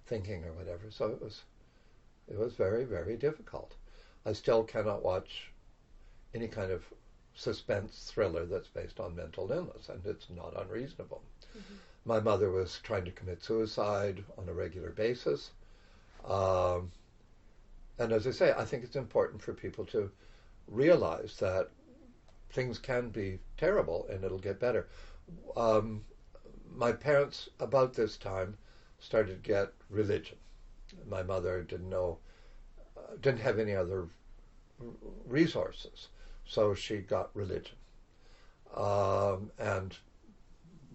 thinking or whatever. So it was very, very difficult. I still cannot watch any kind of suspense thriller that's based on mental illness, and it's not unreasonable. My mother was trying to commit suicide on a regular basis. And as I say, I think it's important for people to realize that things can be terrible and it'll get better. My parents, about this time, started to get religion. My mother didn't have any other resources, so she got religion. And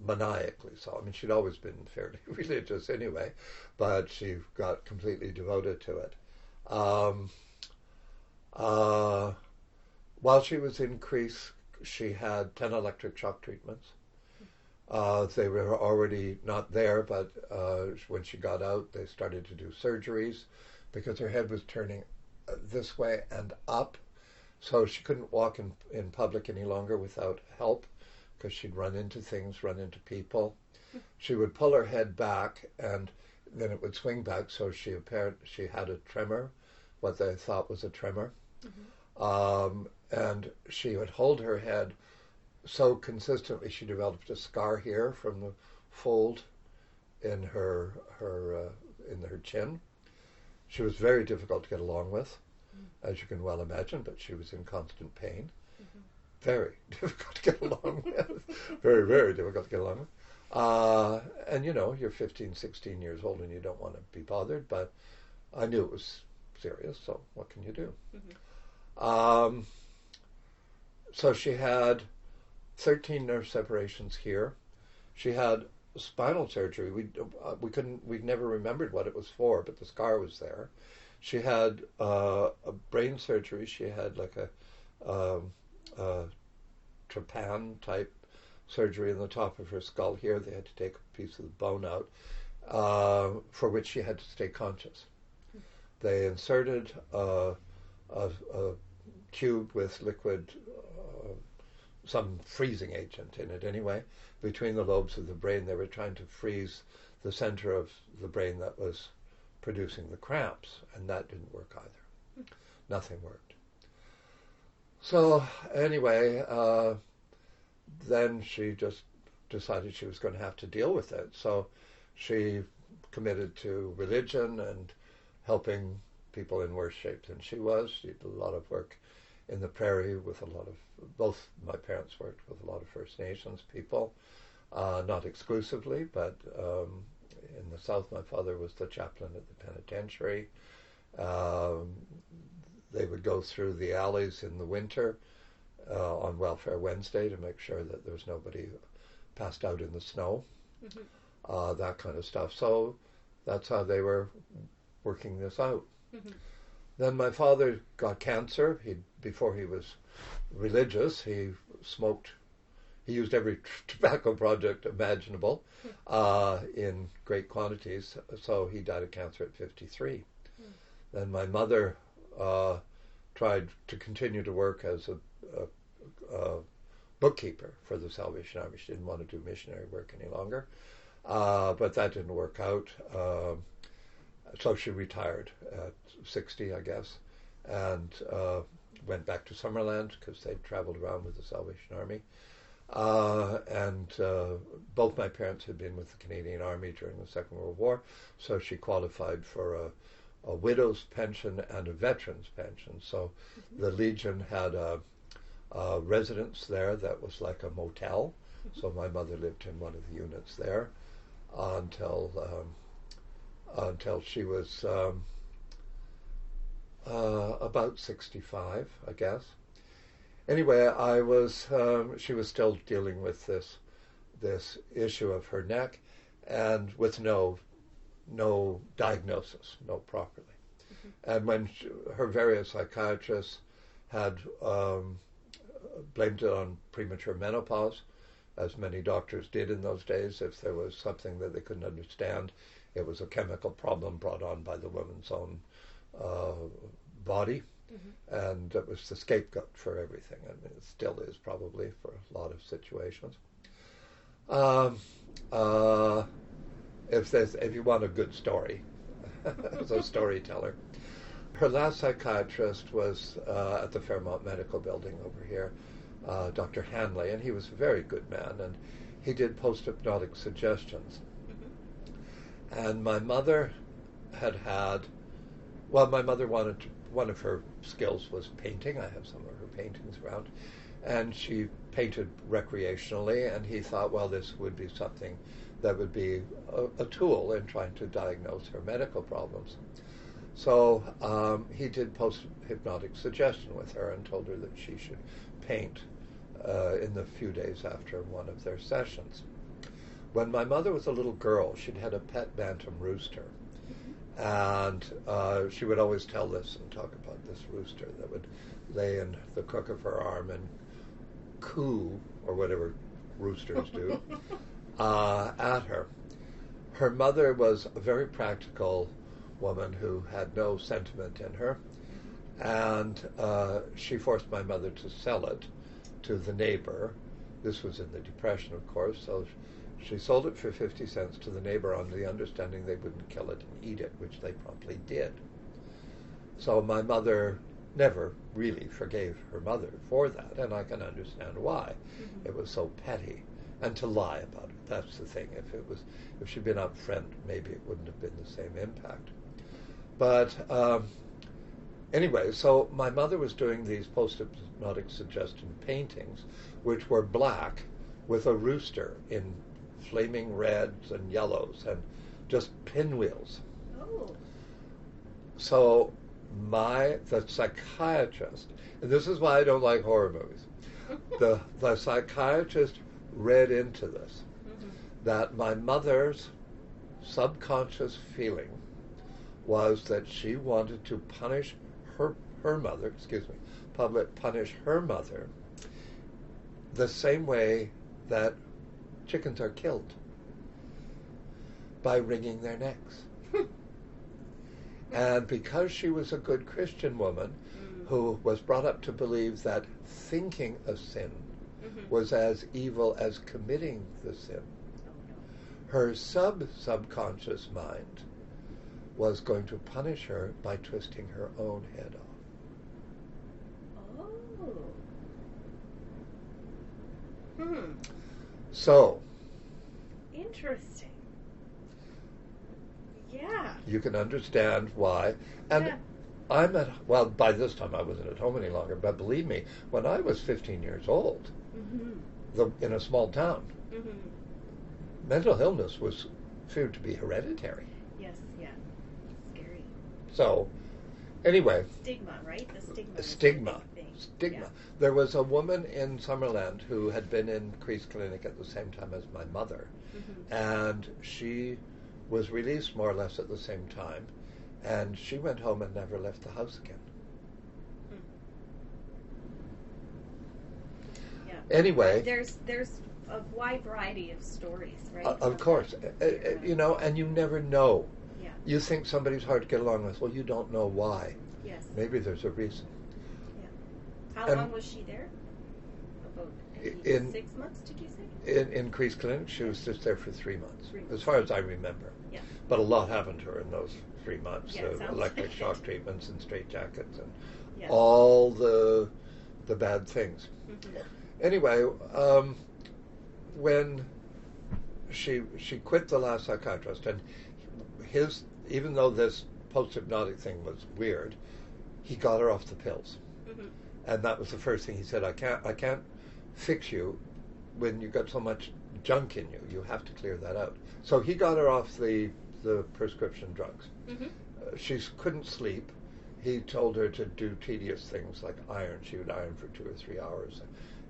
maniacally so. I mean, she'd always been fairly religious anyway, but she got completely devoted to it. While she was in Crease, she had 10 electric shock treatments. They were already not there, but when she got out, they started to do surgeries because her head was turning this way and up, so she couldn't walk in public any longer without help because she'd run into things, run into people. She would pull her head back, and then it would swing back, so she had a tremor, what they thought was a tremor. And she would hold her head so consistently she developed a scar here from the fold in her chin. She was very difficult to get along with, as you can well imagine, but she was in constant pain. Very difficult to get along with. Very, very difficult to get along with. And you're 15, 16 years old and you don't want to be bothered, but I knew it was serious, so what can you do? So she had 13 nerve separations here. She had spinal surgery. We never remembered what it was for, but the scar was there. She had a brain surgery. She had like a trypan type surgery in the top of her skull here. They had to take a piece of the bone out, for which she had to stay conscious. They inserted a tube with liquid, some freezing agent in it anyway, between the lobes of the brain. They were trying to freeze the center of the brain that was producing the cramps, and that didn't work either. Nothing worked. So anyway, then she just decided she was going to have to deal with it. So she committed to religion and helping people in worse shape than she was. She did a lot of work in the prairie with both my parents worked with a lot of First Nations people, not exclusively, but in the South my father was the chaplain at the penitentiary. They would go through the alleys in the winter on Welfare Wednesday to make sure that there was nobody passed out in the snow, that kind of stuff. So that's how they were working this out. Then my father got cancer. Before he was religious, he smoked. He used every tobacco product imaginable in great quantities. So he died of cancer at 53. Then my mother tried to continue to work as a bookkeeper for the Salvation Army. She didn't want to do missionary work any longer, but that didn't work out. So she retired at 60, I guess, and went back to Summerland because they'd traveled around with the Salvation Army. And both my parents had been with the Canadian Army during the Second World War, so she qualified for a widow's pension and a veteran's pension. So the Legion had a residence there that was like a motel. So my mother lived in one of the units there until she was about 65, I guess. Anyway, she was still dealing with this issue of her neck, and with no diagnosis, no properly. And when her various psychiatrists had blamed it on premature menopause, as many doctors did in those days, if there was something that they couldn't understand, it was a chemical problem brought on by the woman's own body, and it was the scapegoat for everything. I mean, it still is probably for a lot of situations. If you want a good story, as a storyteller, her last psychiatrist was at the Fairmont Medical Building over here, Dr. Hanley, and he was a very good man, and he did post-hypnotic suggestions. And my mother my mother one of her skills was painting. I have some of her paintings around, and she painted recreationally, and he thought, well, this would be something that would be a tool in trying to diagnose her medical problems. So he did post-hypnotic suggestion with her and told her that she should paint in the few days after one of their sessions. When my mother was a little girl, she'd had a pet bantam rooster. And she would always tell this and talk about this rooster that would lay in the crook of her arm and coo, or whatever roosters do, at her. Her mother was a very practical woman who had no sentiment in her, and she forced my mother to sell it to the neighbor. This was in the Depression, of course, so she sold it for 50 cents to the neighbor on the understanding they wouldn't kill it and eat it, which they promptly did. So my mother never really forgave her mother for that, and I can understand why. It was so petty. And to lie about it, that's the thing. If she'd been upfront, maybe it wouldn't have been the same impact. But anyway, so my mother was doing these post-hypnotic suggestion paintings, which were black with a rooster in flaming reds and yellows and just pinwheels. Oh. So the psychiatrist, and this is why I don't like horror movies, the psychiatrist read into this that my mother's subconscious feeling was that she wanted to punish her mother, punish her mother the same way that chickens are killed, by wringing their necks. And because she was a good Christian woman who was brought up to believe that thinking a sin was as evil as committing the sin, her subconscious mind was going to punish her by twisting her own head off. Oh. So, interesting. Yeah. You can understand why. And by this time I wasn't at home any longer, but believe me, when I was 15 years old, in a small town, mental illness was feared to be hereditary. Yes, yeah. Scary. So, anyway. Stigma, right? The Stigma. Yeah. There was a woman in Summerland who had been in Crease Clinic at the same time as my mother, and she was released more or less at the same time, and she went home and never left the house again. Yeah. Anyway, there's a wide variety of stories, right? Of course, and you never know. Yeah. You think somebody's hard to get along with. Well, you don't know why. Yes. Maybe there's a reason. How long was she there? About 6 months, did you say? In Crease Clinic, she was just there for 3 months, 3 months. as far as I remember. Yeah. But a lot happened to her in those 3 months. Yeah, Electric like shock treatments and straitjackets and Yes. all the bad things. Anyway, when she quit the last psychiatrist, and even though this post-hypnotic thing was weird, he got her off the pills. Mm-hmm. And that was the first thing he said, I can't fix you when you've got so much junk in you. You have to clear that out. So he got her off the prescription drugs. Mm-hmm. She couldn't sleep. He told her to do tedious things like iron. She would iron for 2 or 3 hours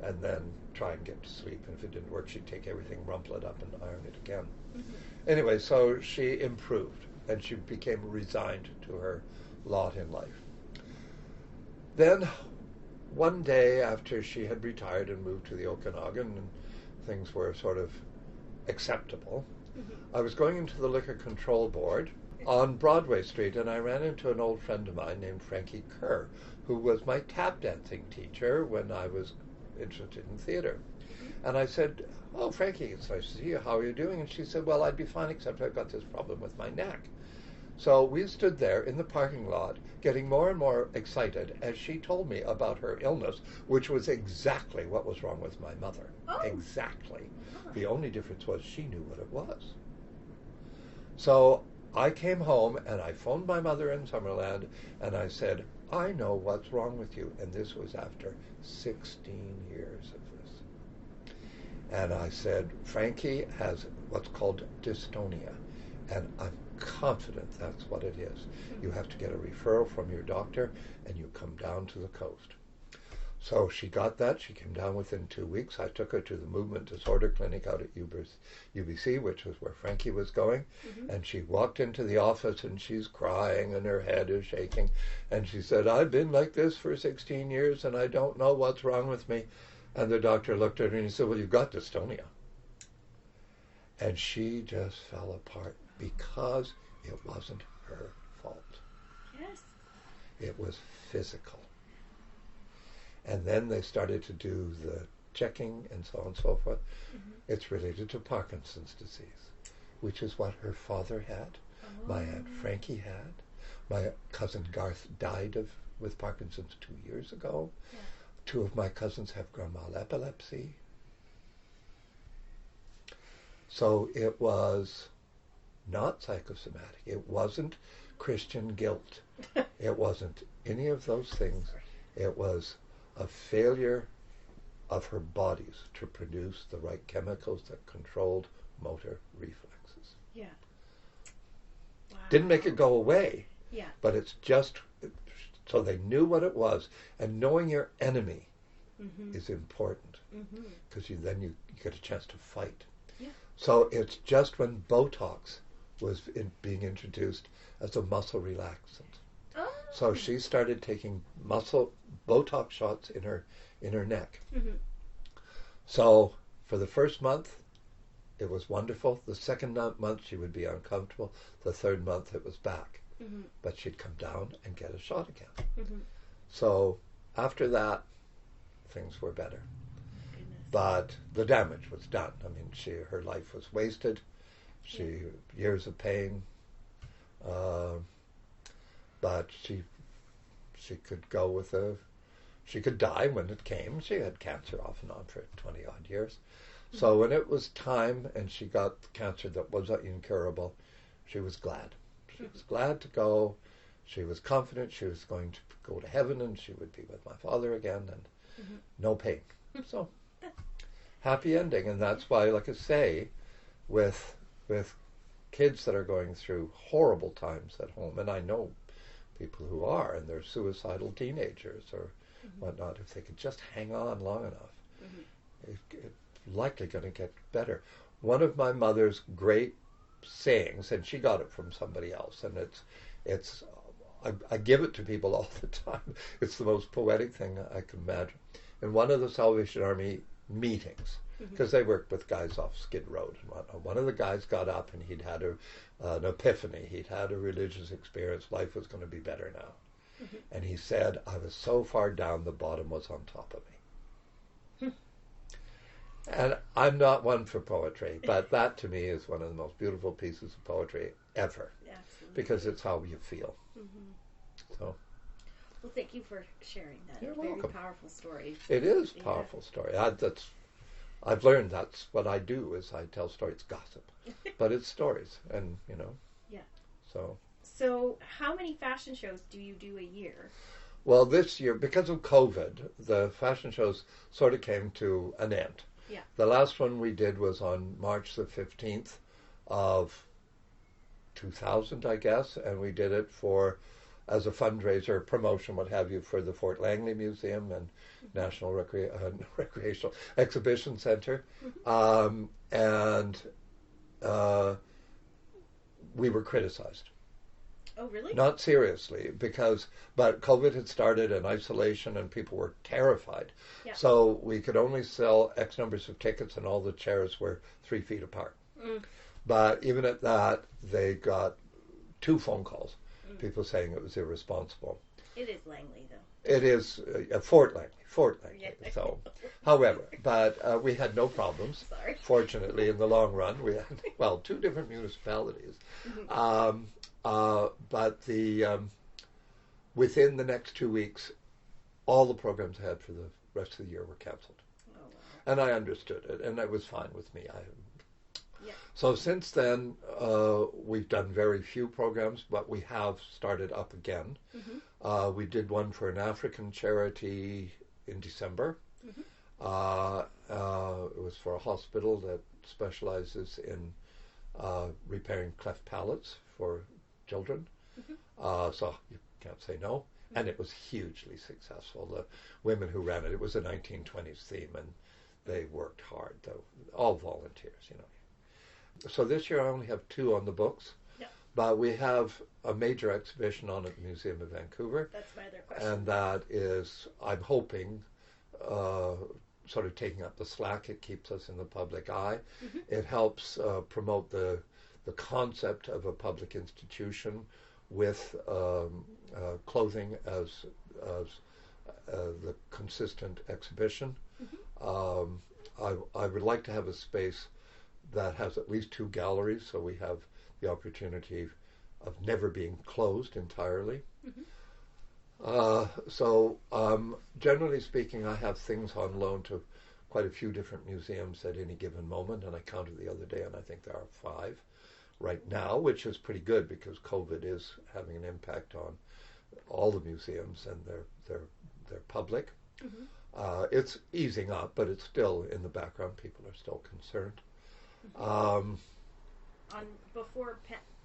and then try and get to sleep. And if it didn't work, she'd take everything, rumple it up, and iron it again. Mm-hmm. Anyway, so she improved, and she became resigned to her lot in life. Then, one day after she had retired and moved to the Okanagan, and things were sort of acceptable, Mm-hmm. I was going into the Liquor Control Board on Broadway Street, and I ran into an old friend of mine named Frankie Kerr, who was my tap dancing teacher when I was interested in theater. Mm-hmm. And I said, "Oh, Frankie, it's nice to see you. How are you doing?" And she said, "Well, I'd be fine, except I've got this problem with my neck." So we stood there in the parking lot, getting more and more excited as she told me about her illness, which was exactly what was wrong with my mother. Oh. Exactly. Oh. The only difference was she knew what it was. So I came home and I phoned my mother in Summerland and I said, "I know what's wrong with you." And this was after 16 years of this. And I said, "Frankie has what's called dystonia, and I'm confident that's what it is. You have to get a referral from your doctor and you come down to the coast." So she got that. She came down within 2 weeks. I took her to the Movement Disorder Clinic out at UBC, which was where Frankie was going. Mm-hmm. And she walked into the office and she's crying and her head is shaking. And she said, "I've been like this for 16 years and I don't know what's wrong with me." And the doctor looked at her and he said, "Well, you've got dystonia." And she just fell apart because it wasn't her fault. Yes. It was physical. And then they started to do the checking and so on and so forth. Mm-hmm. It's related to Parkinson's disease, which is what her father had, my Aunt Frankie had. My cousin Garth died with Parkinson's 2 years ago. Yeah. 2 of my cousins have grand mal epilepsy. So it was not psychosomatic. It wasn't Christian guilt. It wasn't any of those things. It was a failure of her bodies to produce the right chemicals that controlled motor reflexes. Yeah. Wow. Didn't make it go away, Yeah. but it's just so they knew what it was. And knowing your enemy Mm-hmm. is important because then you get a chance to fight. Yeah. So it's just when Botox was being introduced as a muscle relaxant. Oh. So she started taking muscle Botox shots in her neck. Mm-hmm. So for the first month, it was wonderful. The second month, she would be uncomfortable. The third month, it was back. Mm-hmm. But she'd come down and get a shot again. Mm-hmm. So after that, things were better. Goodness. But the damage was done. I mean, her life was wasted. Years of pain. But she could go with she could die when it came. She had cancer off and on for 20 odd years. Mm-hmm. So when it was time and she got cancer that was incurable, she was glad. She was glad to go. She was confident she was going to go to heaven and she would be with my father again and no pain. So happy ending. And that's why, like I say, with kids that are going through horrible times at home, and I know people who are, and they're suicidal teenagers or whatnot, if they could just hang on long enough, it's likely going to get better. One of my mother's great sayings, and she got it from somebody else, and it's I give it to people all the time. It's the most poetic thing I can imagine. In one of the Salvation Army meetings, because they worked with guys off Skid Road and whatnot, one of the guys got up and he'd had an epiphany. He'd had a religious experience. Life was going to be better now. And he said, "I was so far down, the bottom was on top of me." And I'm not one for poetry, but that to me is one of the most beautiful pieces of poetry ever. Absolutely. Because it's how you feel. So, well, thank you for sharing that. You're very welcome. Powerful story. It is a powerful story. I've learned that's what I do is I tell stories, gossip, but it's stories, and Yeah. So So how many fashion shows do you do a year? Well, this year, because of COVID, the fashion shows sort of came to an end. Yeah. The last one we did was on March the 15th of 2000, I guess, and we did it as a fundraiser, promotion, what have you, for the Fort Langley Museum and National Recreational Exhibition Center. And we were criticized. Oh, really? Not seriously, but COVID had started and isolation and people were terrified. Yeah. So we could only sell X numbers of tickets and all the chairs were 3 feet apart. But even at that, they got 2 phone calls, people saying it was irresponsible. It is Langley, though. It is Fort Langley. Yeah. So, however, but we had no problems. Sorry. Fortunately, in the long run, we had 2 different municipalities. But within the next 2 weeks, all the programs I had for the rest of the year were canceled. Oh, wow. And I understood it, and it was fine with me. Yeah. So since then, we've done very few programs, but we have started up again. We did one for an African charity in December. It was for a hospital that specializes in repairing cleft palates for children. So you can't say no. And it was hugely successful. The women who ran it was a 1920s theme, and they worked hard, though, all volunteers, you know. So this year I only have 2 on the books. Yeah. But we have a major exhibition on at the Museum of Vancouver. That's my other question. And that is, I'm hoping, sort of taking up the slack. It keeps us in the public eye. It helps promote the concept of a public institution with clothing as the consistent exhibition. I would like to have a space that has at least 2 galleries, so we have the opportunity of never being closed entirely. So generally speaking, I have things on loan to quite a few different museums at any given moment, and I counted the other day, and I think there are 5 right now, which is pretty good because COVID is having an impact on all the museums and their public. It's easing up, but it's still in the background. People are still concerned. Before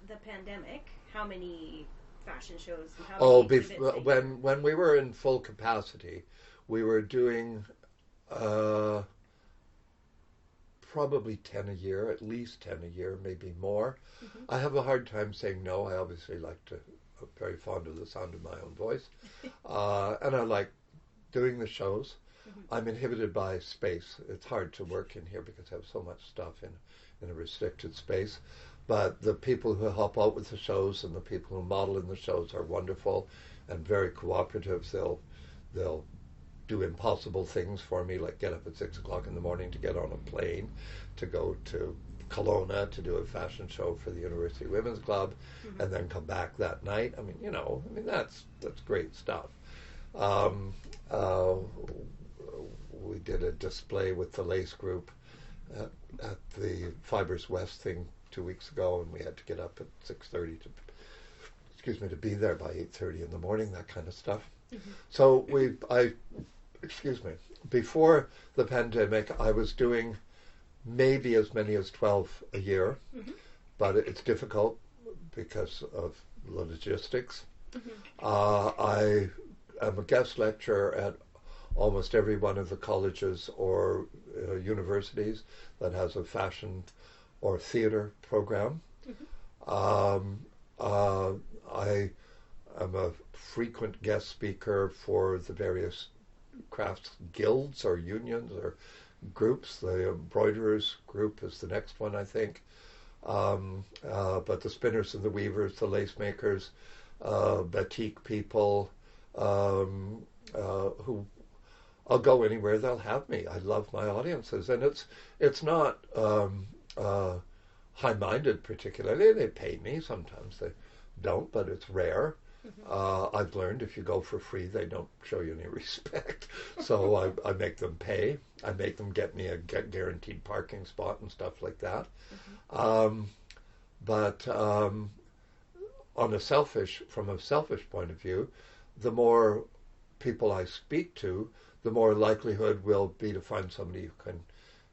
the pandemic, how many fashion shows and how many exhibits? When we were in full capacity, we were doing probably 10 a year, at least 10 a year, maybe more. I have a hard time saying no. I obviously I'm very fond of the sound of my own voice. And I like doing the shows. I'm inhibited by space. It's hard to work in here because I have so much stuff in a restricted space. But the people who help out with the shows and the people who model in the shows are wonderful and very cooperative. They'll do impossible things for me, like get up at 6 o'clock in the morning to get on a plane to go to Kelowna to do a fashion show for the University Women's Club, and then come back that night. That's great stuff. We did a display with the Lace Group at the Fibers West thing 2 weeks ago, and we had to get up at 6:30 to be there by 8:30 in the morning. That kind of stuff. So before the pandemic, I was doing maybe as many as 12 a year, but it's difficult because of the logistics. I am a guest lecturer at almost every one of the colleges or universities that has a fashion or theater program. I am a frequent guest speaker for the various crafts guilds or unions or groups. The embroiderers group is the next one, I think. But the spinners and the weavers, the lace makers, batik people, who I'll go anywhere they'll have me. I love my audiences, and it's not high-minded particularly. They pay me. Sometimes they don't, but it's rare. I've learned if you go for free, they don't show you any respect. So I make them pay. I make them get me a guaranteed parking spot and stuff like that. But from a selfish point of view, the more people I speak to, the more likelihood will be to find somebody who can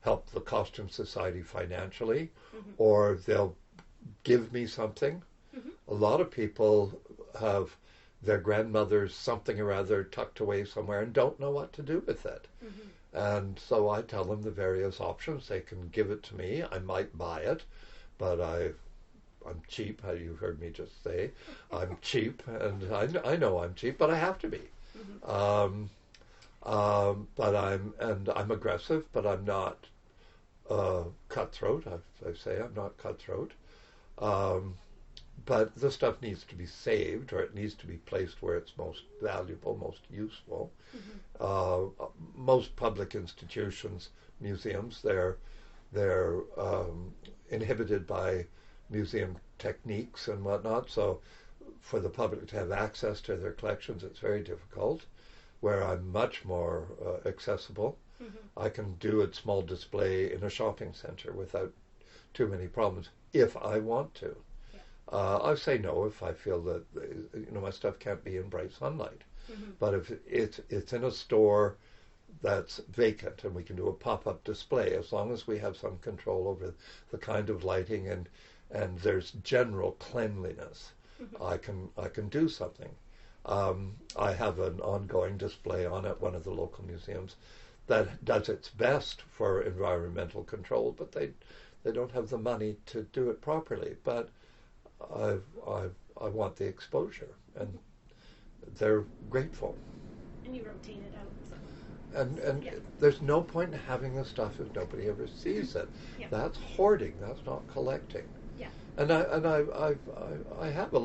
help the Costume Society financially, or they'll give me something. A lot of people have their grandmother's something or other tucked away somewhere and don't know what to do with it. And so I tell them the various options. They can give it to me. I might buy it, but I'm cheap, how you heard me just say. I'm cheap, and I know I'm cheap, but I have to be. But I'm aggressive, but I'm not cutthroat. I say I'm not cutthroat. But the stuff needs to be saved, or it needs to be placed where it's most valuable, most useful. Most public institutions, museums, they're inhibited by museum techniques and whatnot. So for the public to have access to their collections, it's very difficult. Where I'm much more accessible, I can do a small display in a shopping center without too many problems if I want to. I say no if I feel that my stuff can't be in bright sunlight. But if it's in a store that's vacant and we can do a pop-up display, as long as we have some control over the kind of lighting and there's general cleanliness, I can do something. I have an ongoing display on at one of the local museums that does its best for environmental control, but they don't have the money to do it properly. But I want the exposure, and they're grateful. And you rotate it out. So. And there's no point in having the stuff if nobody ever sees it. That's hoarding. That's not collecting. Yeah. And I have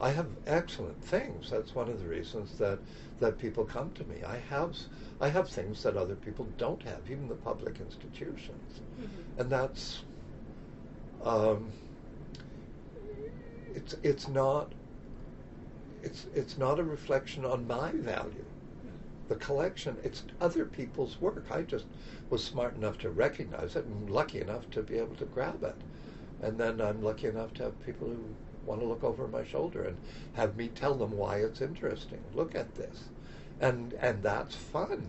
I have excellent things. That's one of the reasons that people come to me. I have things that other people don't have, even the public institutions, and that's it's not a reflection on my value. The collection, it's other people's work. I just was smart enough to recognize it and lucky enough to be able to grab it. And then I'm lucky enough to have people who want to look over my shoulder and have me tell them why it's interesting. Look at this. And that's fun.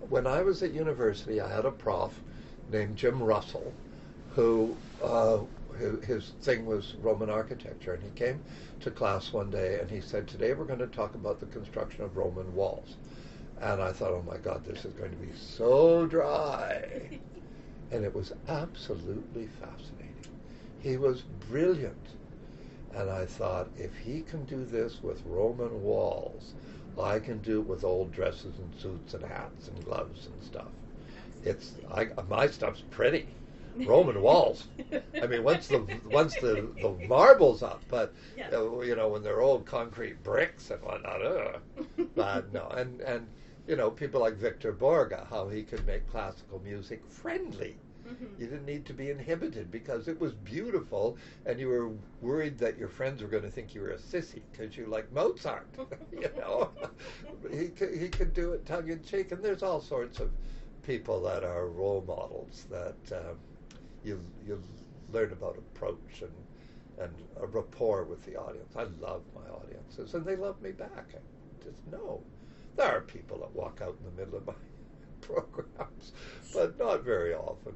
When I was at university, I had a prof named Jim Russell who his thing was Roman architecture, and he came to class one day and he said, "Today we're going to talk about the construction of Roman walls." And I thought, oh my God, this is going to be so dry. And it was absolutely fascinating. He was brilliant. And I thought, if he can do this with Roman walls, I can do it with old dresses and suits and hats and gloves and stuff. My stuff's pretty. Roman walls. I mean, once the marble's up, but when they're old concrete bricks and whatnot, but no. And people like Victor Borga, how he could make classical music friendly. You didn't need to be inhibited because it was beautiful, and you were worried that your friends were going to think you were a sissy because you like Mozart. He could do it tongue in cheek, and there's all sorts of people that are role models that you learn about approach and a rapport with the audience. I love my audiences, and they love me back. I just know there are people that walk out in the middle of my programs, but not very often.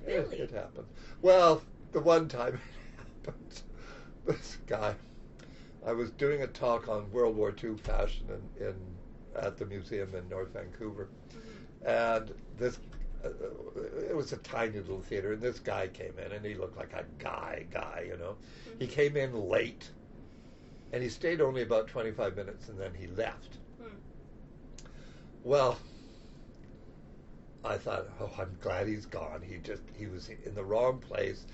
Really? It happens. Well, the one time it happened, this guy, I was doing a talk on World War II fashion at the museum in North Vancouver, and it was a tiny little theater, and this guy came in, and he looked like a guy, He came in late, and he stayed only about 25 minutes, and then he left. Well, I thought, I'm glad he's gone. He was in the wrong place.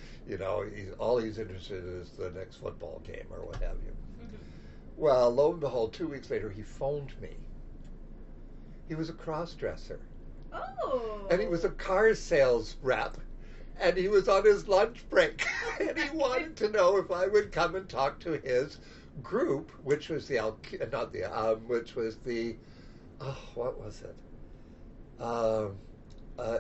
All he's interested in is the next football game or what have you. Well, lo and behold, 2 weeks later, he phoned me. He was a cross-dresser. Oh. And he was a car sales rep. And he was on his lunch break. And he wanted to know if I would come and talk to his group, which was what was it?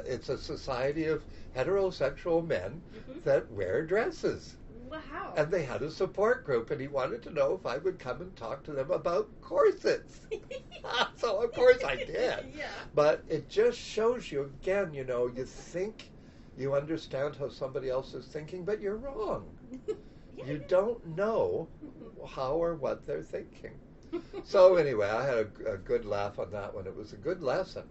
It's a society of heterosexual men that wear dresses. Wow. And they had a support group, and he wanted to know if I would come and talk to them about corsets. So, of course, I did. Yeah. But it just shows you, again, you know, you think you understand how somebody else is thinking, but you're wrong. Yeah. You don't know how or what they're thinking. So anyway, I had a good laugh on that one. It was a good lesson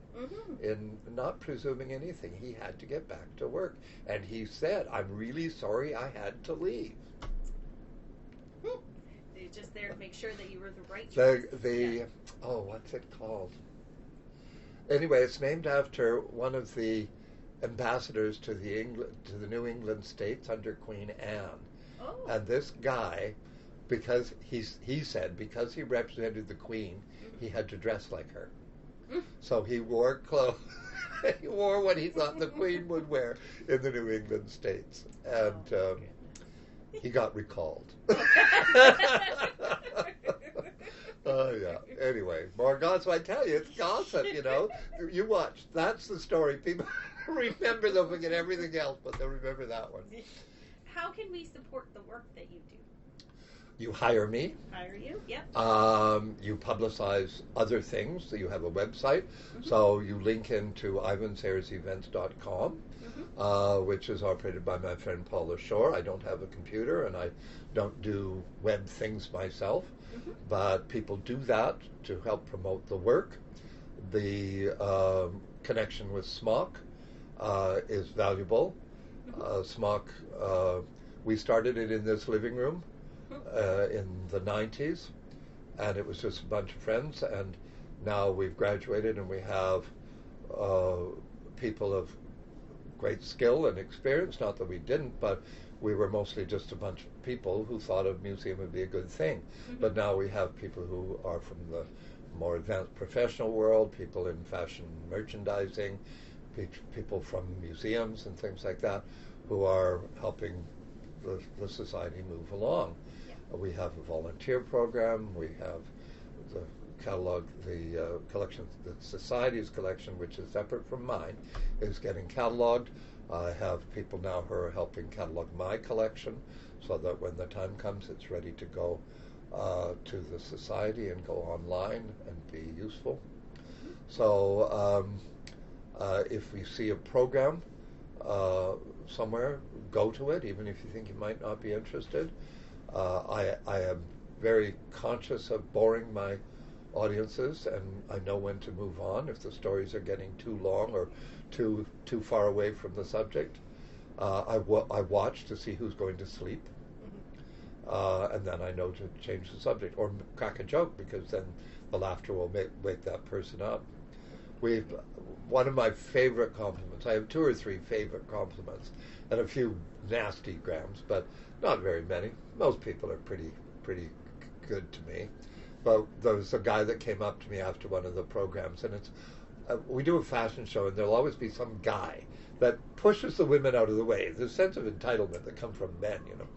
in not presuming anything. He had to get back to work. And he said, I'm really sorry I had to leave. They're just there to make sure that you were the right choice. Oh, what's it called? Anyway, it's named after one of the ambassadors to the New England states under Queen Anne. Oh. And this guy, because he said because he represented the Queen, he had to dress like her. So he wore clothes. He wore what he thought the Queen would wear in the New England states, and he got recalled. Oh yeah. Anyway, more gossip. I tell you, it's gossip. You know, you watch. That's the story. People remember. They'll forget everything else, but they'll remember that one. How can we support the work that you do? You hire me. Hire you? Yep. You publicize other things. So you have a website. So you link into ivansayersevents.com, which is operated by my friend Paula Shore. I don't have a computer, and I don't do web things myself. But people do that to help promote the work. The connection with SMOC is valuable. SMOC, we started it in this living room in the 90s, and it was just a bunch of friends, and now we've graduated and we have people of great skill and experience. Not that we didn't, but we were mostly just a bunch of people who thought a museum would be a good thing. But now we have people who are from the more advanced professional world, people in fashion merchandising, people from museums and things like that, who are helping the society move along. Yeah. We have a volunteer program. We have the catalog, the collection, the Society's collection, which is separate from mine, is getting cataloged. I have people now who are helping catalog my collection so that when the time comes, it's ready to go to the Society and go online and be useful. So if we see a program somewhere, go to it, even if you think you might not be interested. I am very conscious of boring my audiences, and I know when to move on if the stories are getting too long or too far away from the subject. I watch to see who's going to sleep, and then I know to change the subject or crack a joke, because then the laughter will wake that person up. One of my favorite compliments, I have 2 or 3 favorite compliments and a few nasty grams, but not very many. Most people are pretty good to me. But there was a guy that came up to me after one of the programs, and it's we do a fashion show, and there'll always be some guy that pushes the women out of the way. There's a sense of entitlement that comes from men, you know.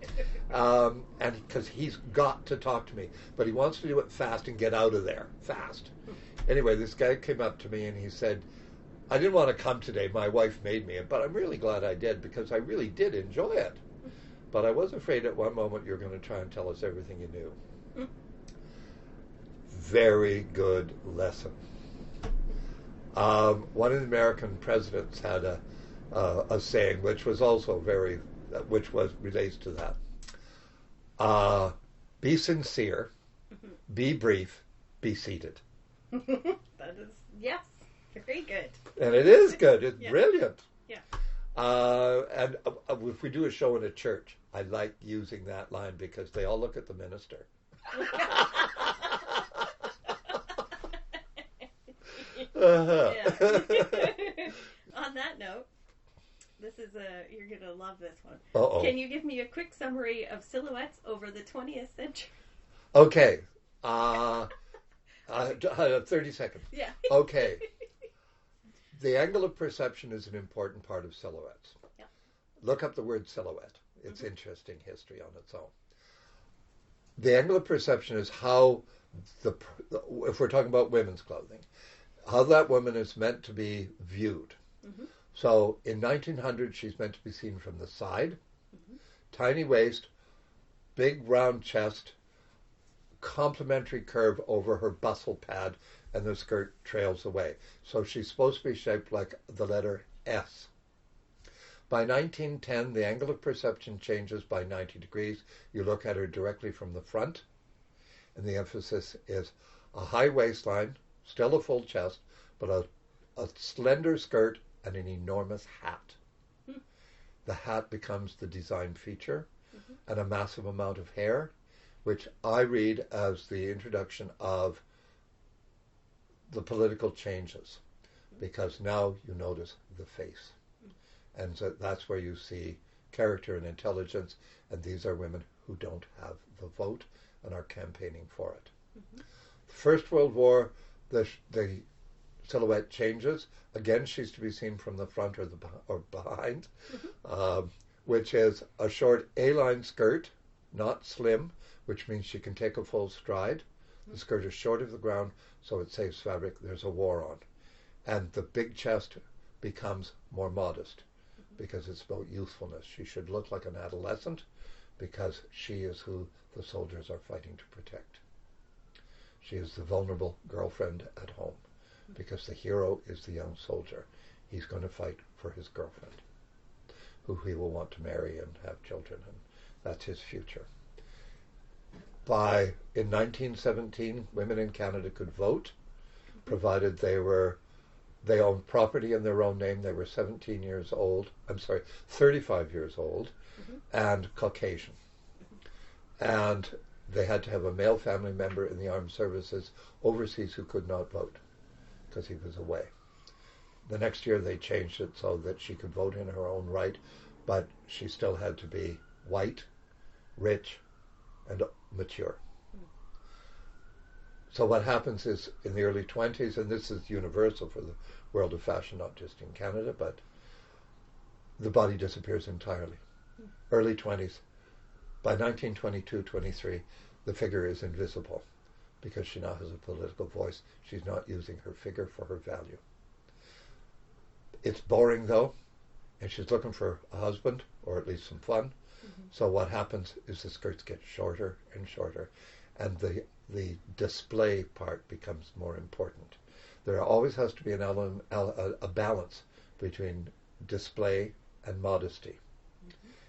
And because he's got to talk to me, but he wants to do it fast and get out of there fast. Anyway, this guy came up to me and he said, I didn't want to come today. My wife made me, but I'm really glad I did, because I really did enjoy it. But I was afraid at one moment you're going to try and tell us everything you knew. Very good lesson. One of the American presidents had a saying, which was also relates to that. Be sincere, be brief, be seated. That is, yes, very good. And it is good. It's brilliant. Yeah. And if we do a show in a church, I like using that line because they all look at the minister. On that note, this is you're going to love this one. Uh-oh. Can you give me a quick summary of silhouettes over the 20th century? Okay. 30 seconds. Yeah. Okay. The angle of perception is an important part of silhouettes. Yeah. Look up the word silhouette. It's interesting history on its own. The angle of perception is how, if we're talking about women's clothing, how that woman is meant to be viewed. So in 1900, she's meant to be seen from the side, tiny waist, big round chest, complementary curve over her bustle pad, and the skirt trails away. So she's supposed to be shaped like the letter S. By 1910, the angle of perception changes by 90 degrees. You look at her directly from the front, and the emphasis is a high waistline, still a full chest, but a slender skirt and an enormous hat. The hat becomes the design feature, and a massive amount of hair, which I read as the introduction of the political changes, because now you notice the face. And so that's where you see character and intelligence, and these are women who don't have the vote and are campaigning for it. The First World War, the silhouette changes. Again, she's to be seen from the front or behind, which is a short A-line skirt, not slim, which means she can take a full stride. The skirt is short of the ground, so it saves fabric. There's a war on. And the big chest becomes more modest because it's about youthfulness. She should look like an adolescent because she is who the soldiers are fighting to protect. She is the vulnerable girlfriend at home because the hero is the young soldier. He's going to fight for his girlfriend, who he will want to marry and have children, and that's his future. In 1917, women in Canada could vote, provided they owned property in their own name. They were 35 years old, and Caucasian. And they had to have a male family member in the armed services overseas who could not vote because he was away. The next year they changed it so that she could vote in her own right, but she still had to be white, rich, and mature. So what happens is in the early 20s, and this is universal for the world of fashion, not just in Canada, but the body disappears entirely. Early 20s. By 1922-23, the figure is invisible because she now has a political voice. She's not using her figure for her value. It's boring, though, and she's looking for a husband, or at least some fun. So what happens is the skirts get shorter and shorter, and the display part becomes more important. There always has to be a balance between display and modesty.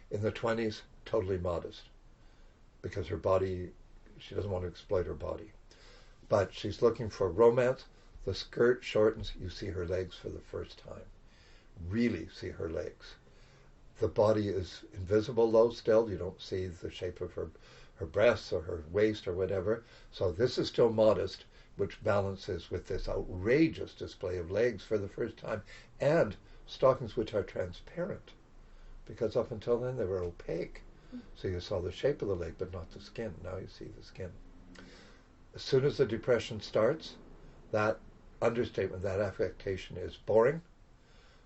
In the 20s, totally modest, because her body, she doesn't want to exploit her body. But she's looking for romance. The skirt shortens. You see her legs for the first time. Really see her legs. The body is invisible, though, still. You don't see the shape of her breasts or her waist or whatever. So this is still modest, which balances with this outrageous display of legs for the first time, and stockings which are transparent, because up until then they were opaque. So you saw the shape of the leg, but not the skin. Now you see the skin. As soon as the Depression starts, that understatement, that affectation is boring,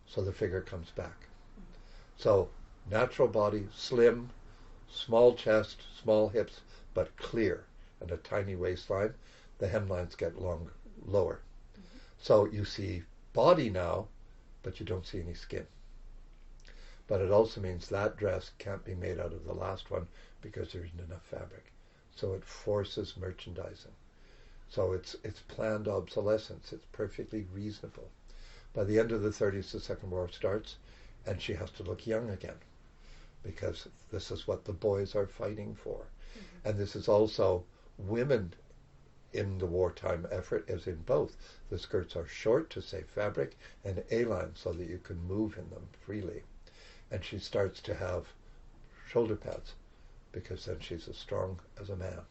so the figure comes back. So natural body, slim, small chest, small hips, but clear, and a tiny waistline. The hemlines get lower. So you see body now, but you don't see any skin. But it also means that dress can't be made out of the last one because there isn't enough fabric. So it forces merchandising. So it's planned obsolescence. It's perfectly reasonable. By the end of the 30s, the Second War starts, and she has to look young again because this is what the boys are fighting for. And this is also women in the wartime effort, as in both. The skirts are short to save fabric and A-line so that you can move in them freely. And she starts to have shoulder pads because then she's as strong as a man.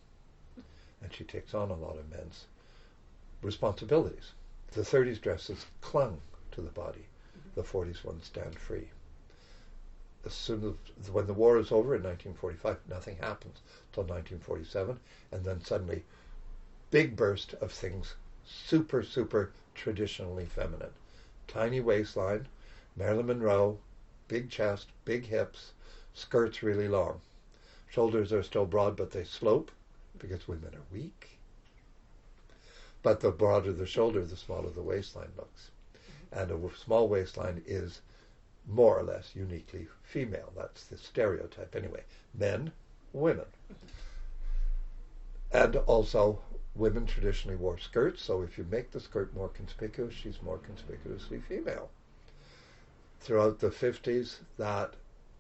And she takes on a lot of men's responsibilities. The 30s dresses clung to the body. The 40s ones stand free. As soon as when the war is over in 1945, nothing happens till 1947, and then suddenly, big burst of things, super traditionally feminine. Tiny waistline, Marilyn Monroe, big chest, big hips, skirts really long. Shoulders are still broad, but they slope because women are weak. But the broader the shoulder, the smaller the waistline looks. And a small waistline is more or less uniquely female. That's the stereotype. Anyway, men women. And also, women traditionally wore skirts, so if you make the skirt more conspicuous, she's more conspicuously female. Throughout the 50s, that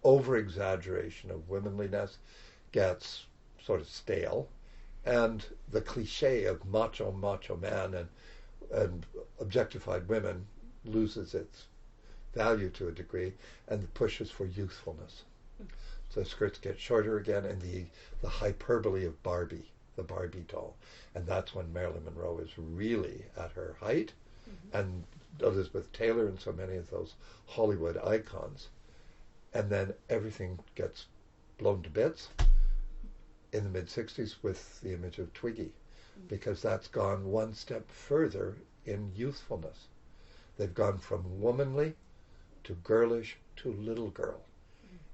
over-exaggeration of womanliness gets sort of stale, and the cliche of macho man and objectified women loses its value to a degree, and pushes for youthfulness. So skirts get shorter again, and the hyperbole of Barbie, the Barbie doll. And that's when Marilyn Monroe is really at her height, and Elizabeth Taylor and so many of those Hollywood icons. And then everything gets blown to bits in the mid-60s with the image of Twiggy, because that's gone one step further in youthfulness. They've gone from womanly to girlish to little girl.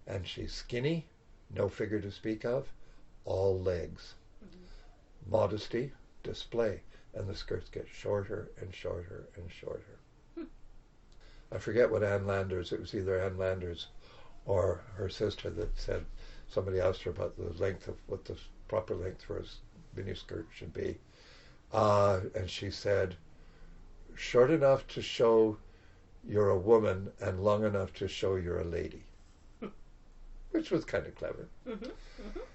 And she's skinny, no figure to speak of, all legs. Modesty, display, and the skirts get shorter and shorter and shorter. I forget what Ann Landers, it was either Ann Landers or her sister that said, somebody asked her about the length of what the proper length for a miniskirt should be. And she said, short enough to show you're a woman and long enough to show you're a lady. Which was kind of clever.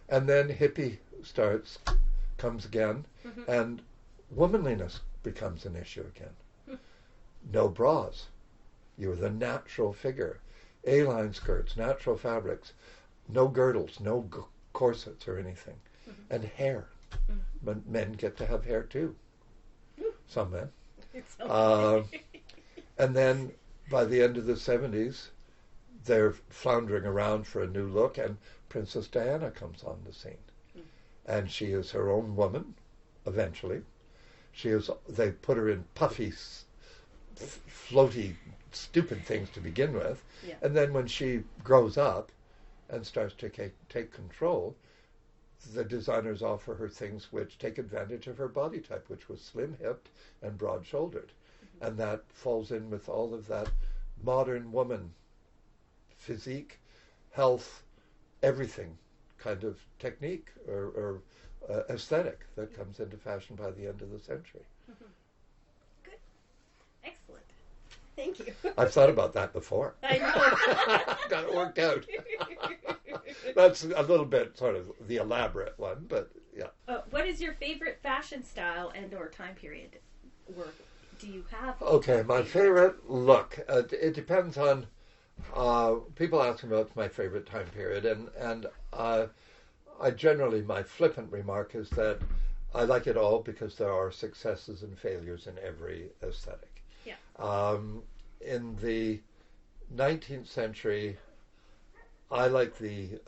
And then hippie comes again, and womanliness becomes an issue again. No bras. You were the natural figure. A-line skirts, natural fabrics, no girdles, no corsets or anything. And hair. Men get to have hair too. Some men. And then by the end of the 70s, they're floundering around for a new look, and Princess Diana comes on the scene. And she is her own woman, eventually. They put her in puffy, floaty, stupid things to begin with. Yeah. And then when she grows up and starts to take control, the designers offer her things which take advantage of her body type, which was slim-hipped and broad-shouldered. And that falls in with all of that modern woman physique, health, everything kind of technique or aesthetic that comes into fashion by the end of the century. Good. Excellent. Thank you. I've thought about that before. I know. Got it worked out. That's a little bit sort of the elaborate one, but yeah. What is your favorite fashion style and or time period? Or do you have? Okay, my favorite look. It depends on. People ask me about my favorite time period, and I generally, my flippant remark is that I like it all because there are successes and failures in every aesthetic. Yeah. In the 19th century, I like the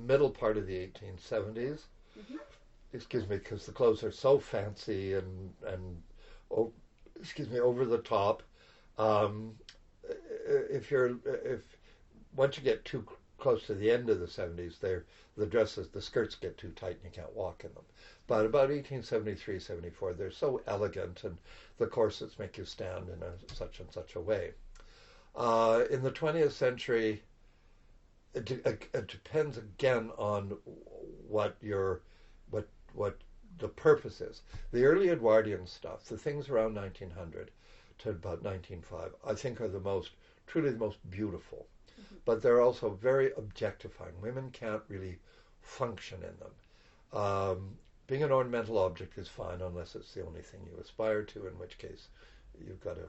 middle part of the 1870s. Excuse me, because the clothes are so fancy and over the top. If once you get too close to the end of the 70s, the skirts get too tight and you can't walk in them. But about 1873, 74, they're so elegant, and the corsets make you stand in such and such a way. In the 20th century, it depends again on what the purpose is. The early Edwardian stuff, the things around 1900 to about 1905, I think are truly the most beautiful. But they're also very objectifying. Women can't really function in them. Being an ornamental object is fine unless it's the only thing you aspire to, in which case you've got to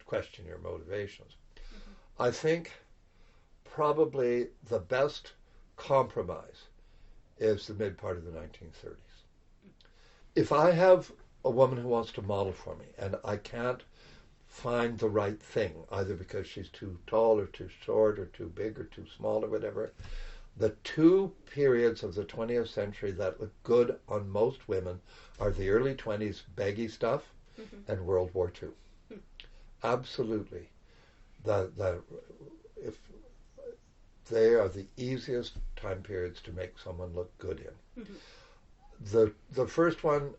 question your motivations. I think probably the best compromise is the mid part of the 1930s. If I have a woman who wants to model for me and I can't find the right thing, either because she's too tall or too short or too big or too small or whatever, the two periods of the 20th century that look good on most women are the early 20s baggy stuff and World War II. Absolutely. If they are the easiest time periods to make someone look good in. The first one,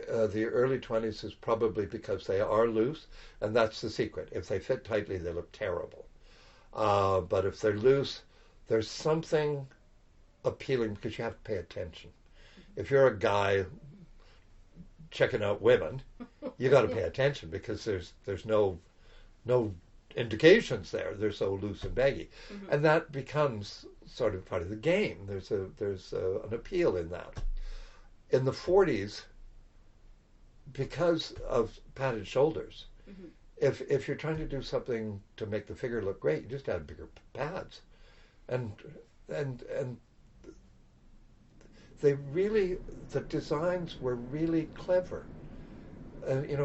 the early 20s, is probably because they are loose, and that's the secret. If they fit tightly, they look terrible. But if they're loose, there's something appealing because you have to pay attention. If you're a guy checking out women, you got to pay attention because there's no indications there. They're so loose and baggy, and that becomes sort of part of the game. There's an appeal in that. In the 40s, because of padded shoulders, if you're trying to do something to make the figure look great, you just add bigger pads, and the designs were really clever.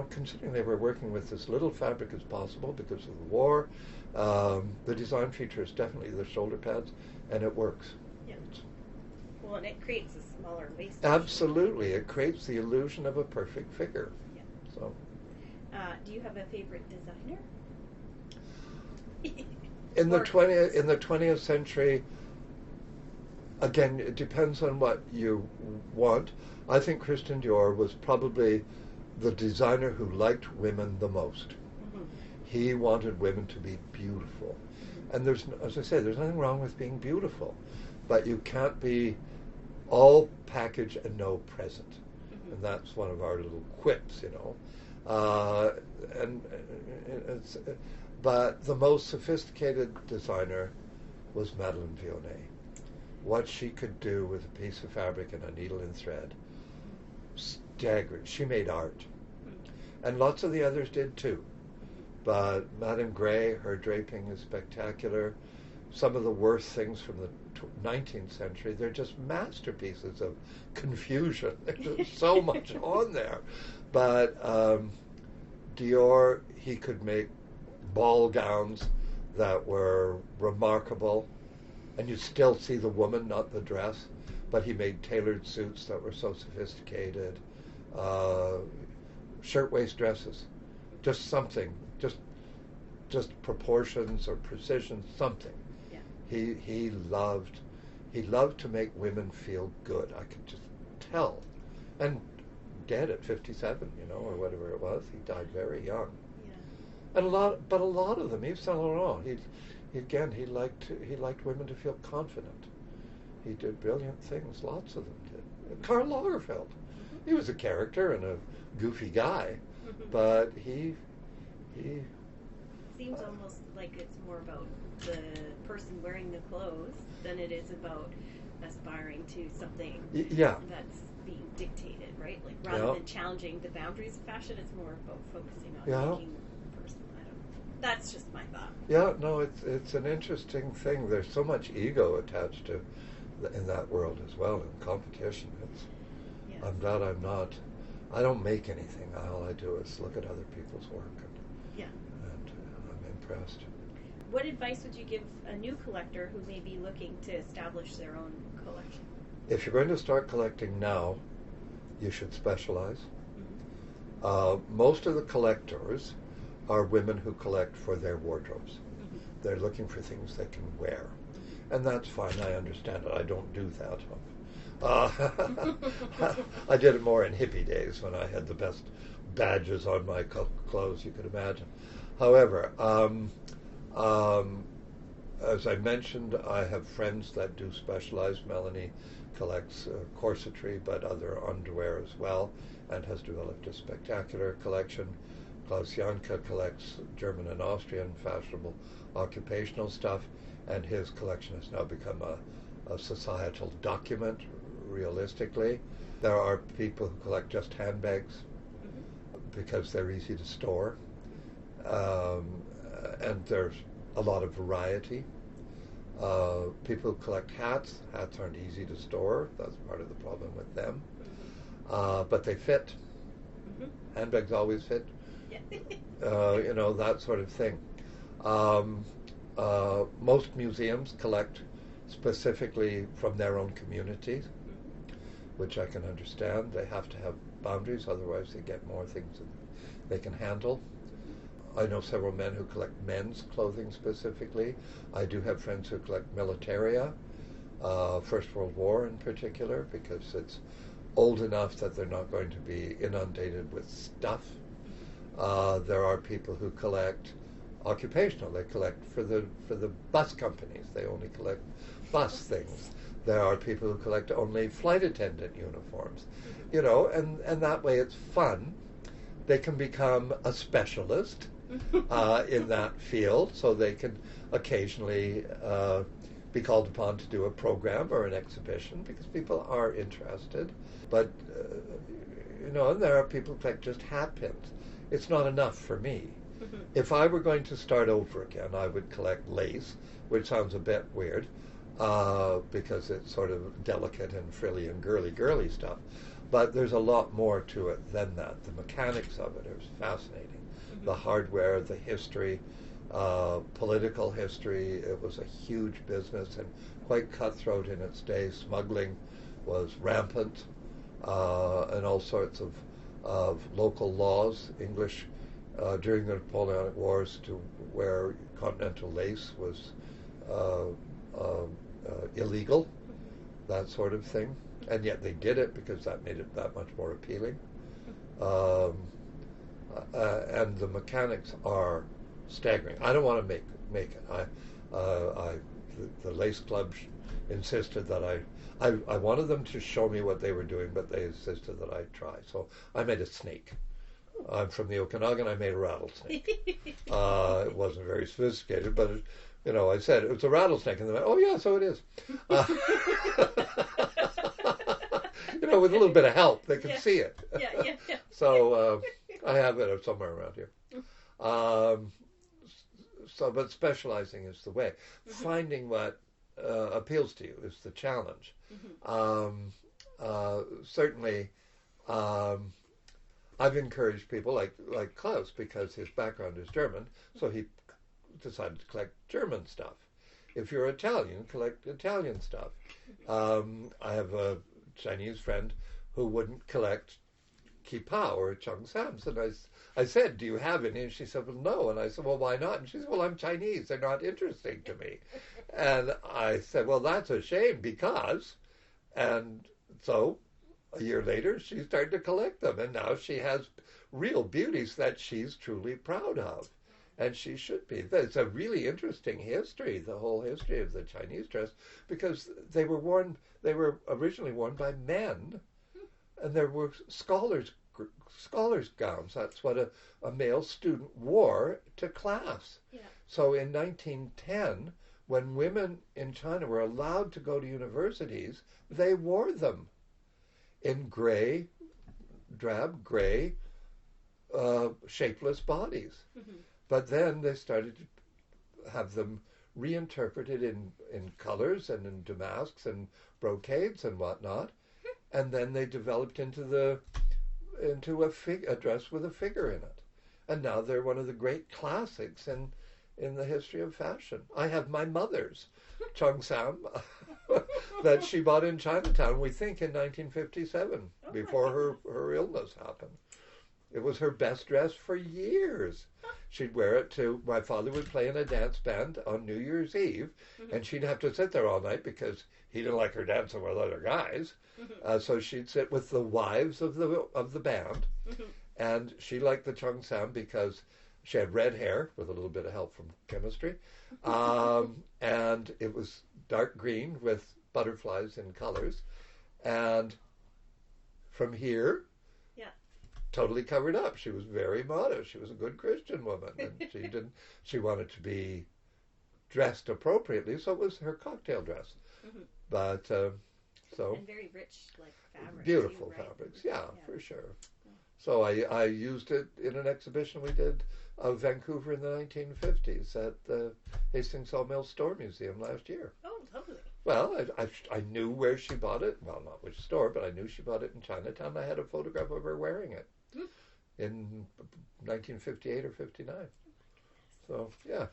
Considering they were working with as little fabric as possible because of the war, the design feature is definitely the shoulder pads, and it works. Yeah. Well, and it creates a smaller waist. Absolutely, it creates the illusion of a perfect figure. Yeah. So, do you have a favorite designer? in the 20th century, again, it depends on what you want. I think Christian Dior was probably the designer who liked women the most. He wanted women to be beautiful. And there's nothing wrong with being beautiful, but you can't be all package and no present. And that's one of our little quips, but the most sophisticated designer was Madeleine Vionnet. What she could do with a piece of fabric and a needle and thread, staggering. She made art. And lots of the others did too. But Madame Grey, her draping is spectacular. Some of the worst things from the 19th century, they're just masterpieces of confusion. There's so much on there. But Dior, he could make ball gowns that were remarkable. And you still see the woman, not the dress. But he made tailored suits that were so sophisticated. Shirtwaist dresses. Just something. Just proportions or precision, something. Yeah. He loved to make women feel good. I could just tell. And dead at 57, or whatever it was. He died very young. Yeah. And a lot of them, Yves Saint Laurent, he liked women to feel confident. He did brilliant things. Lots of them did. Karl Lagerfeld, he was a character and a goofy guy, but he seems almost like it's more about the person wearing the clothes than it is about aspiring to something that's being dictated, right? Like rather than challenging the boundaries of fashion, it's more about focusing on making the person. I don't know. That's just my thought. Yeah, no, it's an interesting thing. There's so much ego attached to in that world as well, in competition. I'm glad I don't make anything. All I do is look at other people's work and I'm impressed. What advice would you give a new collector who may be looking to establish their own collection? If you're going to start collecting now, you should specialize. Most of the collectors are women who collect for their wardrobes. They're looking for things they can wear. And that's fine. I understand it. I don't do that. I did it more in hippie days when I had the best badges on my clothes you could imagine. However, as I mentioned, I have friends that do specialize. Melanie collects corsetry, but other underwear as well, and has developed a spectacular collection. Klaus Janke collects German and Austrian fashionable occupational stuff, and his collection has now become a societal document, realistically. There are people who collect just handbags because they're easy to store, and there's a lot of variety. People who collect hats. Hats aren't easy to store. That's part of the problem with them. But they fit. Handbags always fit. That sort of thing. Most museums collect specifically from their own communities, which I can understand. They have to have boundaries, otherwise they get more things than they can handle. I know several men who collect men's clothing specifically. I do have friends who collect militaria, First World War in particular, because it's old enough that they're not going to be inundated with stuff. There are people who collect occupational. They collect for the bus companies. They only collect bus things. There are people who collect only flight attendant uniforms, you know, and that way it's fun. They can become a specialist in that field, so they can occasionally be called upon to do a program or an exhibition because people are interested. But, you know, and there are people who collect just hat pins. It's not enough for me. If I were going to start over again, I would collect lace, which sounds a bit weird because it's sort of delicate and frilly and girly stuff. But there's a lot more to it than that. The mechanics of it is fascinating. The hardware, the history, political history. It was a huge business and quite cutthroat in its day. Smuggling was rampant, and all sorts of local laws. English during the Napoleonic Wars, to where continental lace was illegal, that sort of thing. And yet they did it because that made it that much more appealing. And the mechanics are staggering. I don't want to make it. The Lace Club insisted that I wanted them to show me what they were doing, but they insisted that I try. So I made a snake. I'm from the Okanagan. I made a rattlesnake. It wasn't very sophisticated, but you know, I said it's a rattlesnake, and they went, "Oh yeah, so it is." You know, with a little bit of help, they can see it. Yeah. So I have it somewhere around here. But specializing is the way. Finding what appeals to you is the challenge. Certainly, I've encouraged people like Klaus, because his background is German, so he decided to collect German stuff. If you're Italian, collect Italian stuff. I have a Chinese friend who wouldn't collect Qipao or Cheongsams, and I said, "Do you have any?" And she said, "Well, no." And I said, "Well, why not?" And she said, "Well, I'm Chinese. They're not interesting to me." And I said, "Well, that's a shame because," and so a year later, she started to collect them, and now she has real beauties that she's truly proud of, and she should be. It's a really interesting history, the whole history of the Chinese dress, because they were originally worn by men, and there were scholars' gowns. That's what a male student wore to class. Yeah. So in 1910, when women in China were allowed to go to universities, they wore them in drab gray, shapeless bodies. But then they started to have them reinterpreted in colors and in damasks and brocades and whatnot, and then they developed into a dress with a figure in it, and now they're one of the great classics in the history of fashion. I have my mother's Cheongsam that she bought in Chinatown, we think in 1957, before her illness happened. It was her best dress for years. She'd wear it to, my father would play in a dance band on New Year's Eve, and she'd have to sit there all night because he didn't like her dancing with other guys. So she'd sit with the wives of the band, and she liked the Cheongsam because she had red hair with a little bit of help from chemistry, and it was dark green with butterflies in colors, and from here, totally covered up. She was very modest. She was a good Christian woman, and she wanted to be dressed appropriately, so it was her cocktail dress. But so and very rich, like fabrics. Beautiful too, right? fabrics, yeah, for sure. So I used it in an exhibition we did of Vancouver in the 1950s at the Hastings Sawmill Store Museum last year. Oh, lovely. Well, I knew where she bought it. Well, not which store, but I knew she bought it in Chinatown. I had a photograph of her wearing it in 1958 or 59. So, yeah.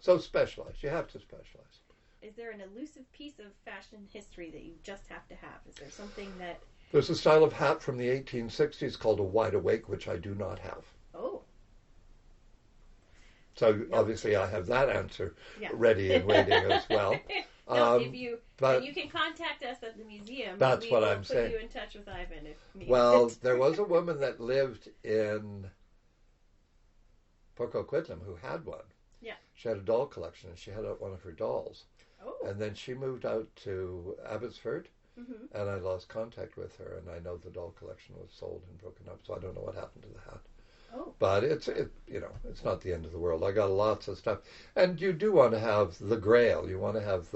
So specialized. You have to specialize. Is there an elusive piece of fashion history that you just have to have? Is there something that... There's a style of hat from the 1860s called a wide awake, which I do not have. Oh. So obviously I have that answer ready and waiting as well. And you can contact us at the museum. That's what I'm saying. We will put you in touch with Ivan if needed. Well, there was a woman that lived in Coquitlam who had one. Yeah. She had a doll collection, and she had one of her dolls. Oh. And then she moved out to Abbotsford, Mm-hmm. and I lost contact with her. And I know the doll collection was sold and broken up, so I don't know what happened to the hat. Oh. But it's not the end of the world. I got lots of stuff, and you do want to have the grail. You want to have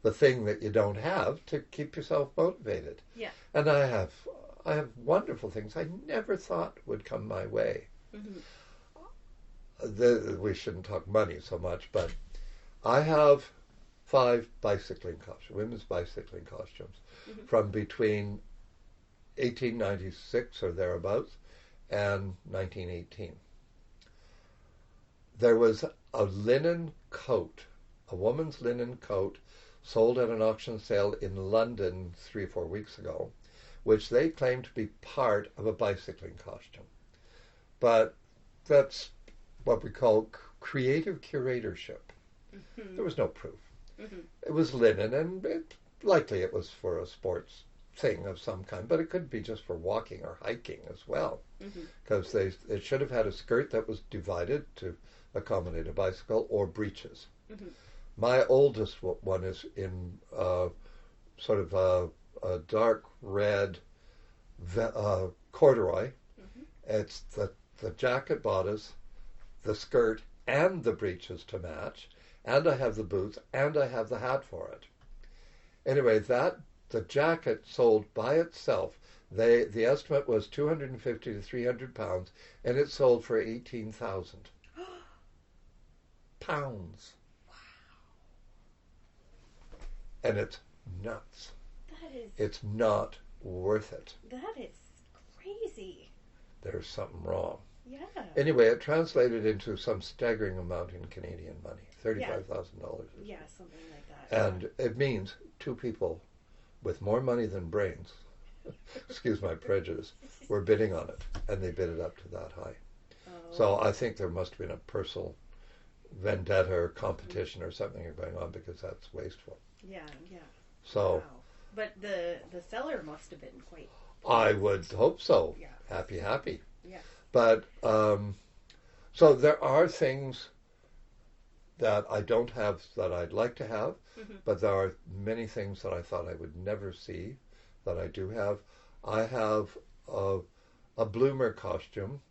the thing that you don't have to keep yourself motivated. Yeah. And I have wonderful things I never thought would come my way. Mm-hmm. We shouldn't talk money so much, but I have 5 bicycling costumes, women's bicycling costumes, Mm-hmm. from between 1896 or thereabouts and 1918. There was a linen coat, a woman's linen coat, sold at an auction sale in London 3 or 4 weeks ago, which they claimed to be part of a bicycling costume. But that's what we call creative curatorship. Mm-hmm. There was no proof. Mm-hmm. It was linen, and likely it was for a sports thing of some kind, but it could be just for walking or hiking as well, because they should have had a skirt that was divided to accommodate a bicycle, or breeches. Mm-hmm. My oldest one is in sort of a dark red corduroy. Mm-hmm. It's the jacket bodice, the skirt, and the breeches to match, and I have the boots, and I have the hat for it. Anyway, the jacket sold by itself. The estimate was 250 to 300 pounds, and it sold for 18,000 pounds. Wow. And it's nuts. That is. It's not worth it. That is crazy. There's something wrong. Yeah. Anyway, it translated into some staggering amount in Canadian money, $35,000. Yeah, something like that. And it means 2 people with more money than brains, excuse my prejudice, were bidding on it, and they bid it up to that high. Oh. So I think there must have been a personal vendetta or competition or something going on, because that's wasteful. Yeah, yeah. So Wow. But the seller must have been quite. I would hope so. Yeah. Happy. Yeah. But so there are things that I don't have that I'd like to have, but there are many things that I thought I would never see that I do have. I have a bloomer costume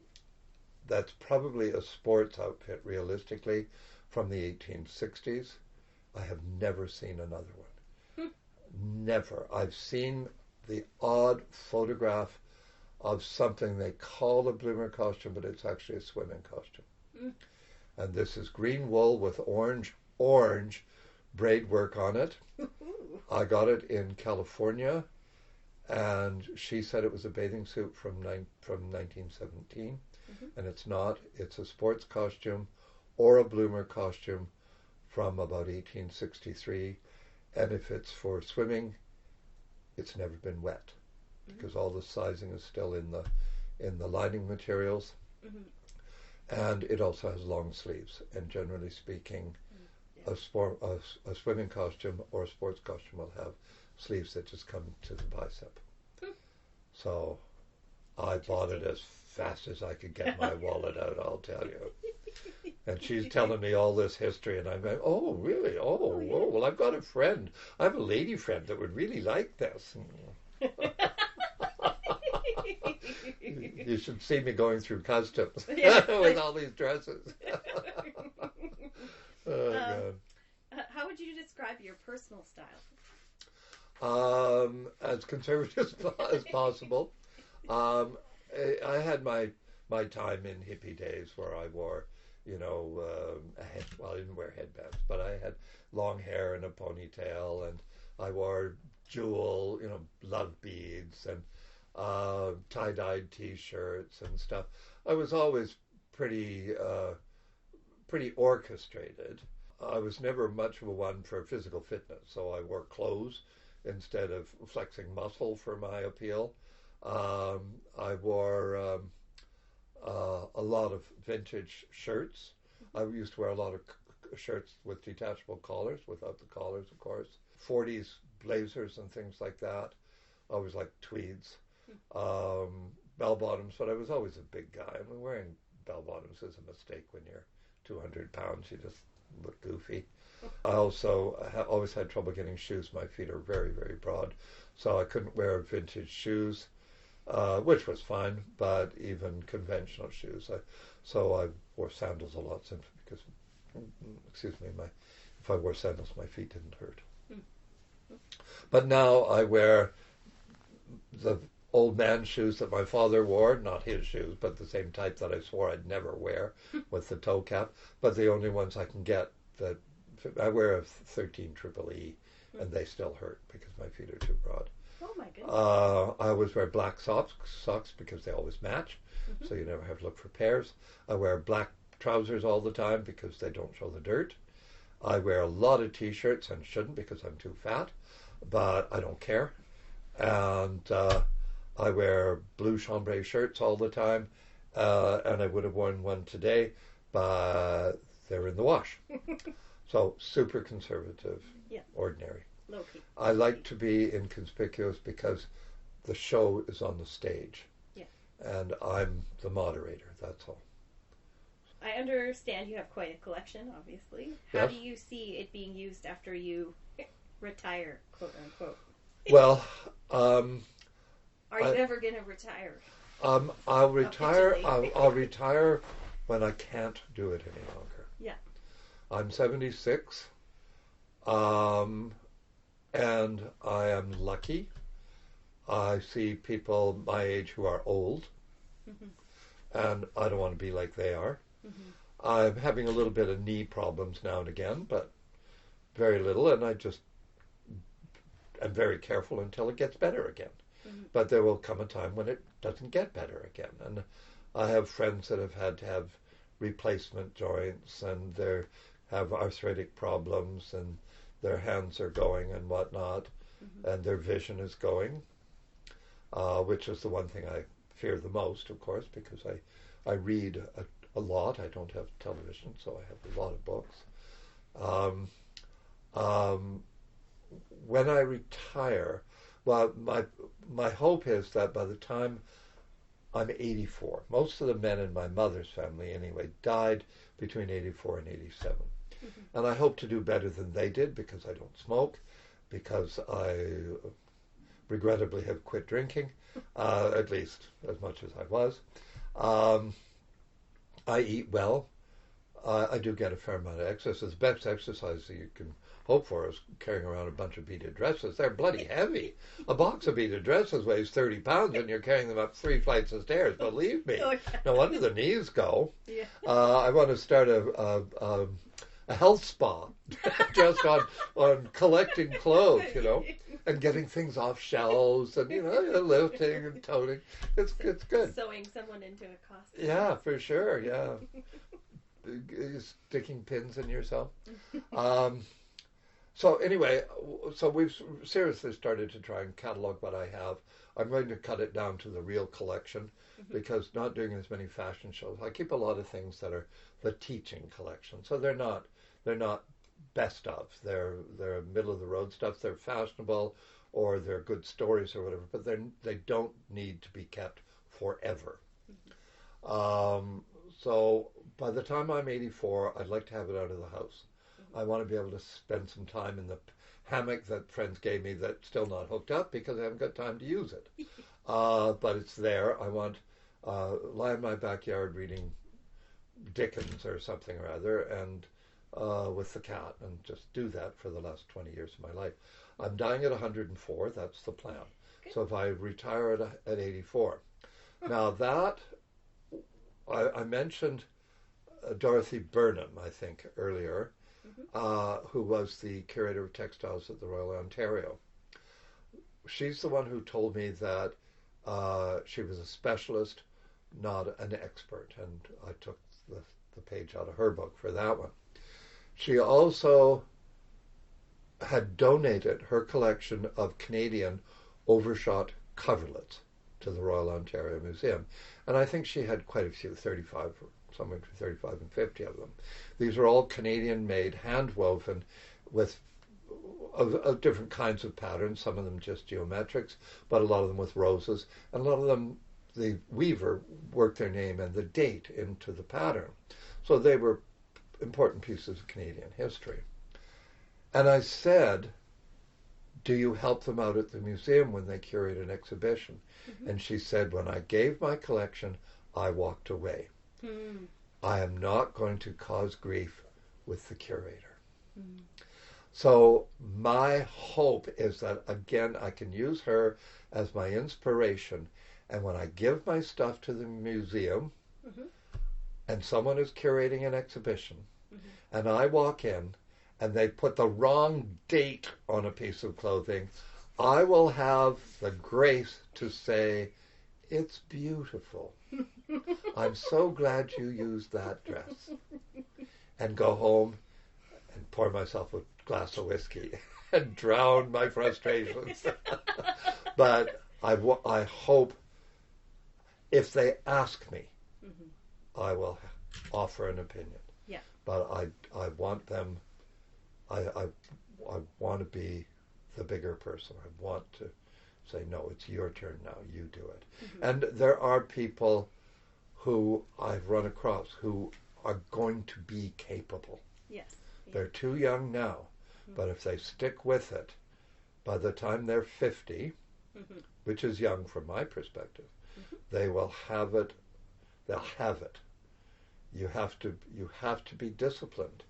that's probably a sports outfit, realistically, from the 1860s. I have never seen another one. Never. I've seen the odd photograph of something they call a bloomer costume, but it's actually a swimming costume. And this is green wool with orange braid work on it. I got it in California, and she said it was a bathing suit from 1917, and it's not. It's a sports costume or a bloomer costume from about 1863, and if it's for swimming, it's never been wet, because all the sizing is still in the lining materials. And it also has long sleeves, and generally speaking, a swimming costume or a sports costume will have sleeves that just come to the bicep. So I bought it as fast as I could get my wallet out, I'll tell you. And she's telling me all this history, and I'm going, oh, really? Oh, yeah. Well, I've got a friend. I have a lady friend that would really like this. You should see me going through customs with all these dresses. Oh, God. How would you describe your personal style? As conservative as possible. I had my time in hippie days where I wore, I didn't wear headbands, but I had long hair and a ponytail, and I wore jewel, love beads, and tie-dyed T-shirts and stuff. I was always pretty orchestrated. I was never much of a one for physical fitness, so I wore clothes instead of flexing muscle for my appeal. I wore a lot of vintage shirts. I used to wear a lot of shirts with detachable collars, without the collars, of course. 40s blazers and things like that. I always liked tweeds. Bell bottoms, but I was always a big guy. I mean, wearing bell bottoms is a mistake when you're 200 pounds. You just look goofy. I also always had trouble getting shoes. My feet are very, very broad, so I couldn't wear vintage shoes, which was fine, but even conventional shoes. So I wore sandals a lot simply because, excuse me, if I wore sandals, my feet didn't hurt. But now I wear the old man shoes that my father wore, not his shoes, but the same type that I swore I'd never wear with the toe cap, but the only ones I can get that I wear a 13 triple E, and they still hurt because my feet are too broad. Oh my goodness. I always wear black socks because they always match, so you never have to look for pairs. I wear black trousers all the time because they don't show the dirt. I wear a lot of t-shirts and shouldn't because I'm too fat, but I don't care. And I wear blue chambray shirts all the time, and I would have worn one today, but they're in the wash. So super conservative, Yeah. ordinary. Low-key. I like to be inconspicuous because the show is on the stage. Yeah. And I'm the moderator, that's all. I understand you have quite a collection, obviously. How Yes. do you see it being used after you retire, quote unquote? Well, Are you ever going to retire? I'll retire. Officially. I'll retire when I can't do it any longer. Yeah. I'm 76, and I am lucky. I see people my age who are old, and I don't want to be like they are. I'm having a little bit of knee problems now and again, but very little, and I just am very careful until it gets better again. But there will come a time when it doesn't get better again, and I have friends that have had to have replacement joints, and they have arthritic problems, and their hands are going and whatnot, and their vision is going, which is the one thing I fear the most, of course, because I read a lot. I don't have television, so I have a lot of books. When I retire, well, my hope is that by the time I'm 84, most of the men in my mother's family anyway died between 84 and 87. And I hope to do better than they did because I don't smoke, because I regrettably have quit drinking, at least as much as I was. I eat well. I do get a fair amount of exercise. The best exercise that you can hope for is carrying around a bunch of beaded dresses. They're bloody heavy. A box of beaded dresses weighs 30 pounds, and you're carrying them up 3 flights of stairs. Believe me. Oh, yeah. No wonder the knees go. Yeah. I want to start a health spa just on collecting clothes, and getting things off shelves, and lifting and toting. It's good. Sewing someone into a costume. Yeah, for sure. Yeah. Sticking pins in yourself. So anyway, so we've seriously started to try and catalog what I have. I'm going to cut it down to the real collection because not doing as many fashion shows. I keep a lot of things that are the teaching collection. So they're not best of. They're middle of the road stuff. They're fashionable or they're good stories or whatever, but they don't need to be kept forever. So by the time I'm 84, I'd like to have it out of the house. I want to be able to spend some time in the hammock that friends gave me that's still not hooked up because I haven't got time to use it. But it's there. I want lie in my backyard reading Dickens or something or other, and with the cat, and just do that for the last 20 years of my life. I'm dying at 104. That's the plan. Good. So if I retire at 84. Now that, I mentioned Dorothy Burnham, I think, earlier, who was the curator of textiles at the Royal Ontario. She's the one who told me that she was a specialist, not an expert, and I took the page out of her book for that one. She also had donated her collection of Canadian overshot coverlets to the Royal Ontario Museum, and I think she had quite a few, 35, somewhere between 35 and 50 of them. These are all Canadian-made, hand-woven, with of different kinds of patterns, some of them just geometrics, but a lot of them with roses, and a lot of them, the weaver worked their name and the date into the pattern. So they were important pieces of Canadian history. And I said, do you help them out at the museum when they curate an exhibition? Mm-hmm. And she said, when I gave my collection, I walked away. Mm. I am not going to cause grief with the curator. Mm. So my hope is that, again, I can use her as my inspiration. And when I give my stuff to the museum, Mm-hmm. and someone is curating an exhibition, Mm-hmm. and I walk in, and they put the wrong date on a piece of clothing, I will have the grace to say, it's beautiful. I'm so glad you used that dress. And go home and pour myself a glass of whiskey and drown my frustrations. But I hope if they ask me, Mm-hmm. I will offer an opinion. Yeah. But I want them, I want to be the bigger person. I want to say, no, it's your turn now, you do it. Mm-hmm. And there are people who I've run across who are going to be capable. Yes. Yeah. They're too young now, Mm-hmm. but if they stick with it, by the time they're 50, Mm-hmm. which is young from my perspective, Mm-hmm. they will have it. They'll have it. You have to be disciplined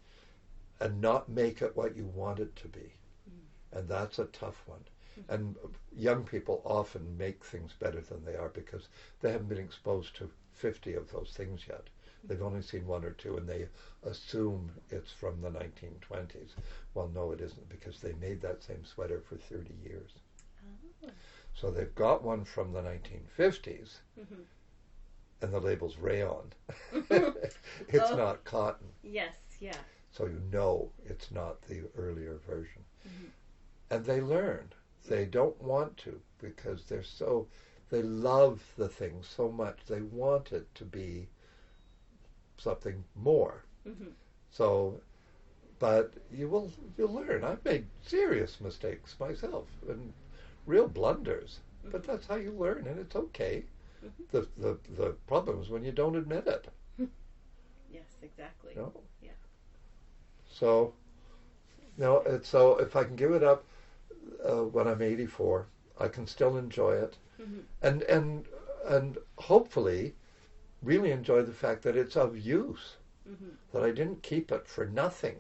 and not make it what you want it to be. Mm-hmm. And that's a tough one. Mm-hmm. And young people often make things better than they are because they haven't been exposed to 50 of those things yet. They've only seen one or two, and they assume it's from the 1920s. Well, no, it isn't, because they made that same sweater for 30 years. Oh. So they've got one from the 1950s, Mm-hmm. and the label's rayon. It's Oh. not cotton. Yes. Yeah. So you know it's not the earlier version. Mm-hmm. And they learn. They don't want to because they love the thing so much. They want it to be something more. Mm-hmm. So, but you'll learn. I've made serious mistakes myself and real blunders. Mm-hmm. But that's how you learn, and it's okay. Mm-hmm. The problem is when you don't admit it. Yes, exactly. No. Yeah. So, so if I can give it up when I'm 84, I can still enjoy it, Mm-hmm. and hopefully, really enjoy the fact that it's of use. Mm-hmm. That I didn't keep it for nothing.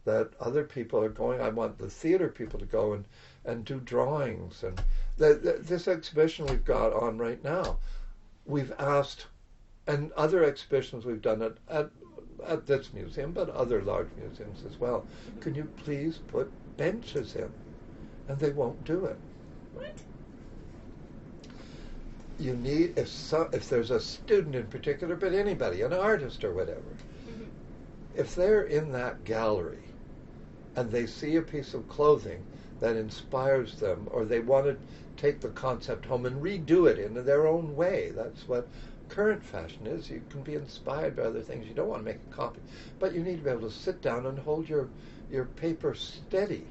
That other people are going. I want the theater people to go and do drawings, and this exhibition we've got on right now, we've asked, and other exhibitions we've done at this museum, but other large museums as well. Mm-hmm. Can you please put benches in? And they won't do it. What? You need, if there's a student in particular, but anybody, an artist or whatever, Mm-hmm. if they're in that gallery and they see a piece of clothing that inspires them, or they want to take the concept home and redo it in their own way, that's what current fashion is. You can be inspired by other things. You don't want to make a copy, but you need to be able to sit down and hold your paper steady.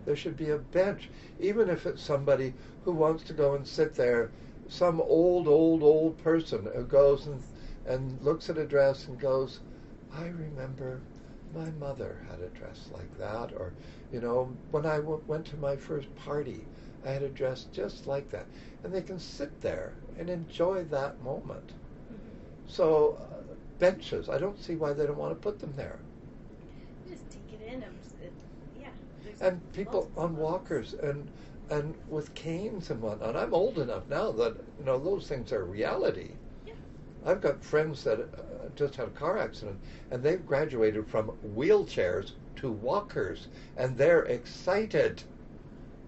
There should be a bench, even if it's somebody who wants to go and sit there, some old person who goes and looks at a dress and goes, I remember my mother had a dress like that, or, when I went to my first party, I had a dress just like that. And they can sit there and enjoy that moment. Mm-hmm. So, benches, I don't see why they don't want to put them there. Just take it in. Yeah. And people on walkers and with canes and whatnot. I'm old enough now that those things are reality. Yeah. I've got friends that just had a car accident, and they've graduated from wheelchairs to walkers, and they're excited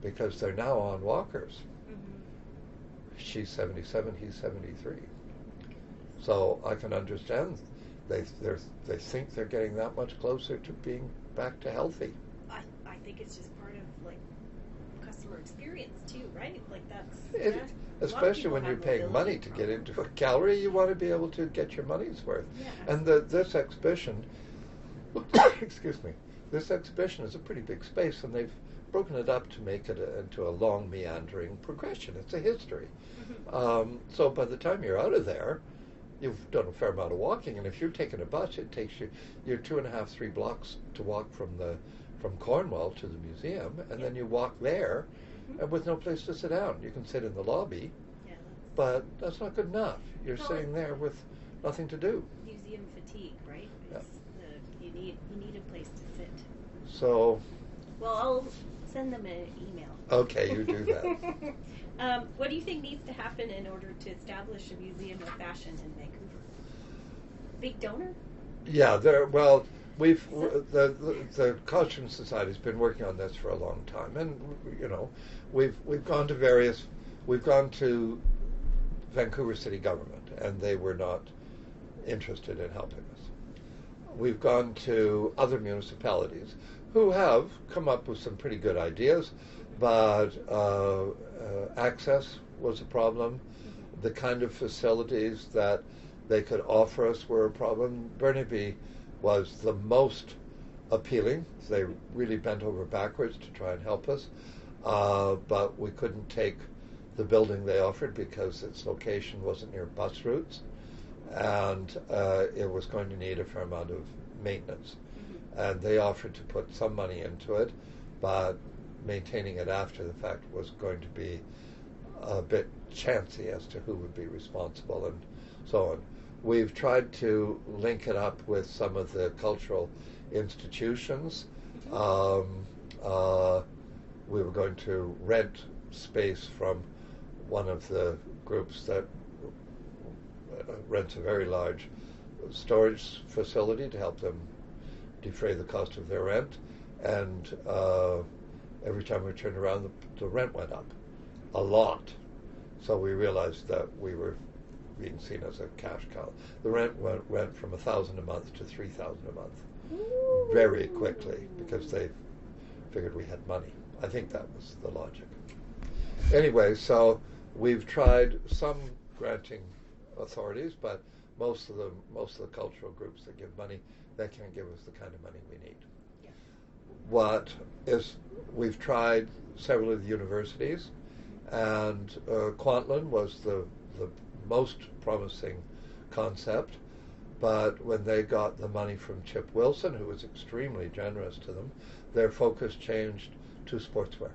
because they're now on walkers. Mm-hmm. She's 77, he's 73. So I can understand they think they're getting that much closer to being back to healthy. I think it's just part of customer experience too, right? Especially when you're paying money to get into a gallery, you want to be able to get your money's worth. Yeah. And this exhibition, excuse me, this exhibition is a pretty big space, and they've broken it up to make it into a long meandering progression. It's a history. Mm-hmm. So by the time you're out of there, you've done a fair amount of walking, and if you're taking a bus, it takes you 2.5, 3 blocks to walk from from Cornwall to the museum, and then you walk there, and with no place to sit down. You can sit in the lobby, Yeah, but that's not good enough. You're No, sitting there with nothing to do. museum fatigue, right? Yeah. You need a place to sit. So, Well, I'll send them an email. okay, you do that. What do you think needs to happen in order to establish a museum of fashion in Vancouver? Big donor? Yeah, the Costume Society's been working on this for a long time, and we've gone to Vancouver City Government, and they were not interested in helping us. We've gone to other municipalities who have come up with some pretty good ideas, but access was a problem. The kind of facilities that they could offer us were a problem. Burnaby was the most appealing. They really bent over backwards to try and help us, but we couldn't take the building they offered because its location wasn't near bus routes, and it was going to need a fair amount of maintenance. And they offered to put some money into it, but maintaining it after the fact was going to be a bit chancy as to who would be responsible and so on. We've tried to link it up with some of the cultural institutions. We were going to rent space from one of the groups that rents a very large storage facility to help them defray the cost of their rent. And every time we turned around, the rent went up a lot. So we realized that we were being seen as a cash cow. The rent went from $1,000 a month to $3,000 a month very quickly because they figured we had money. I think that was the logic. Anyway, so we've tried some granting authorities, but most of the cultural groups that give money, they can't give us the kind of money we need. Yeah. We've tried several of the universities, and Coquitlam was the most promising concept, but when they got the money from Chip Wilson, who was extremely generous to them, their focus changed to sportswear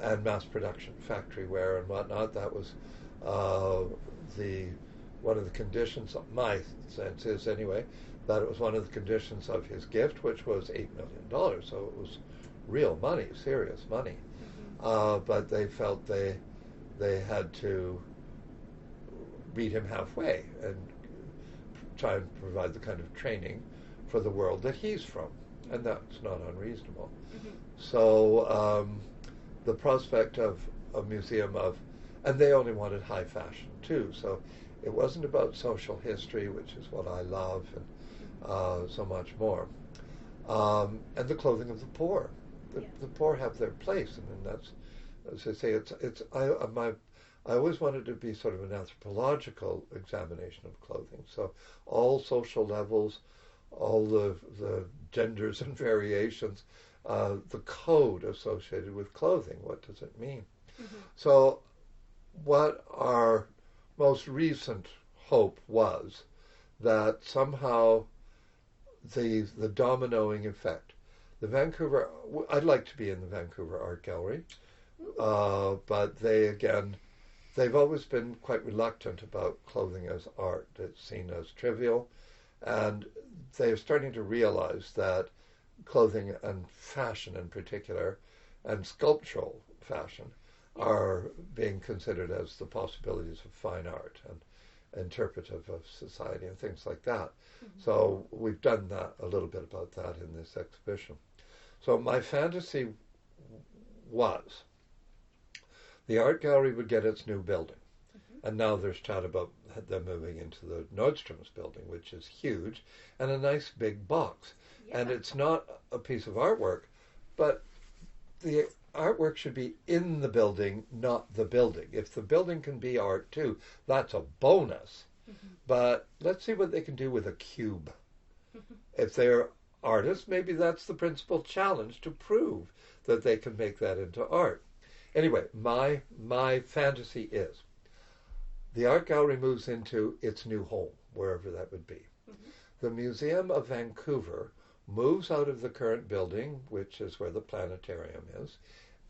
and mass production, factory wear and whatnot. That was one of the conditions, my sense is anyway, that it was one of the conditions of his gift, which was $8 million. So it was real money, serious money. But they felt they had to meet him halfway and try and provide the kind of training for the world that he's from, and that's not unreasonable. So the prospect of a museum and they only wanted high fashion too, so it wasn't about social history, which is what I love, and so much more, and the clothing of the poor. The poor have their place, and that's, as I say, I always wanted to be sort of an anthropological examination of clothing. So all social levels, all the genders and variations, the code associated with clothing. What does it mean? So what our most recent hope was that somehow the dominoing effect, I'd like to be in the Vancouver Art Gallery, but they've always been quite reluctant about clothing as art. It's seen as trivial, and they're starting to realize that clothing and fashion in particular, and sculptural fashion, are being considered as the possibilities of fine art and interpretive of society and things like that. So we've done that a little bit about that in this exhibition. So my fantasy was the art gallery would get its new building. And now there's chat about them moving into the Nordstrom's building, which is huge, and a nice big box. Yeah. And it's not a piece of artwork, but the artwork should be in the building, not the building. If the building can be art too, that's a bonus. But let's see what they can do with a cube. If they're artists, maybe that's the principal challenge, to prove that they can make that into art. Anyway, my fantasy is the art gallery moves into its new home, wherever that would be. The Museum of Vancouver moves out of the current building, which is where the planetarium is,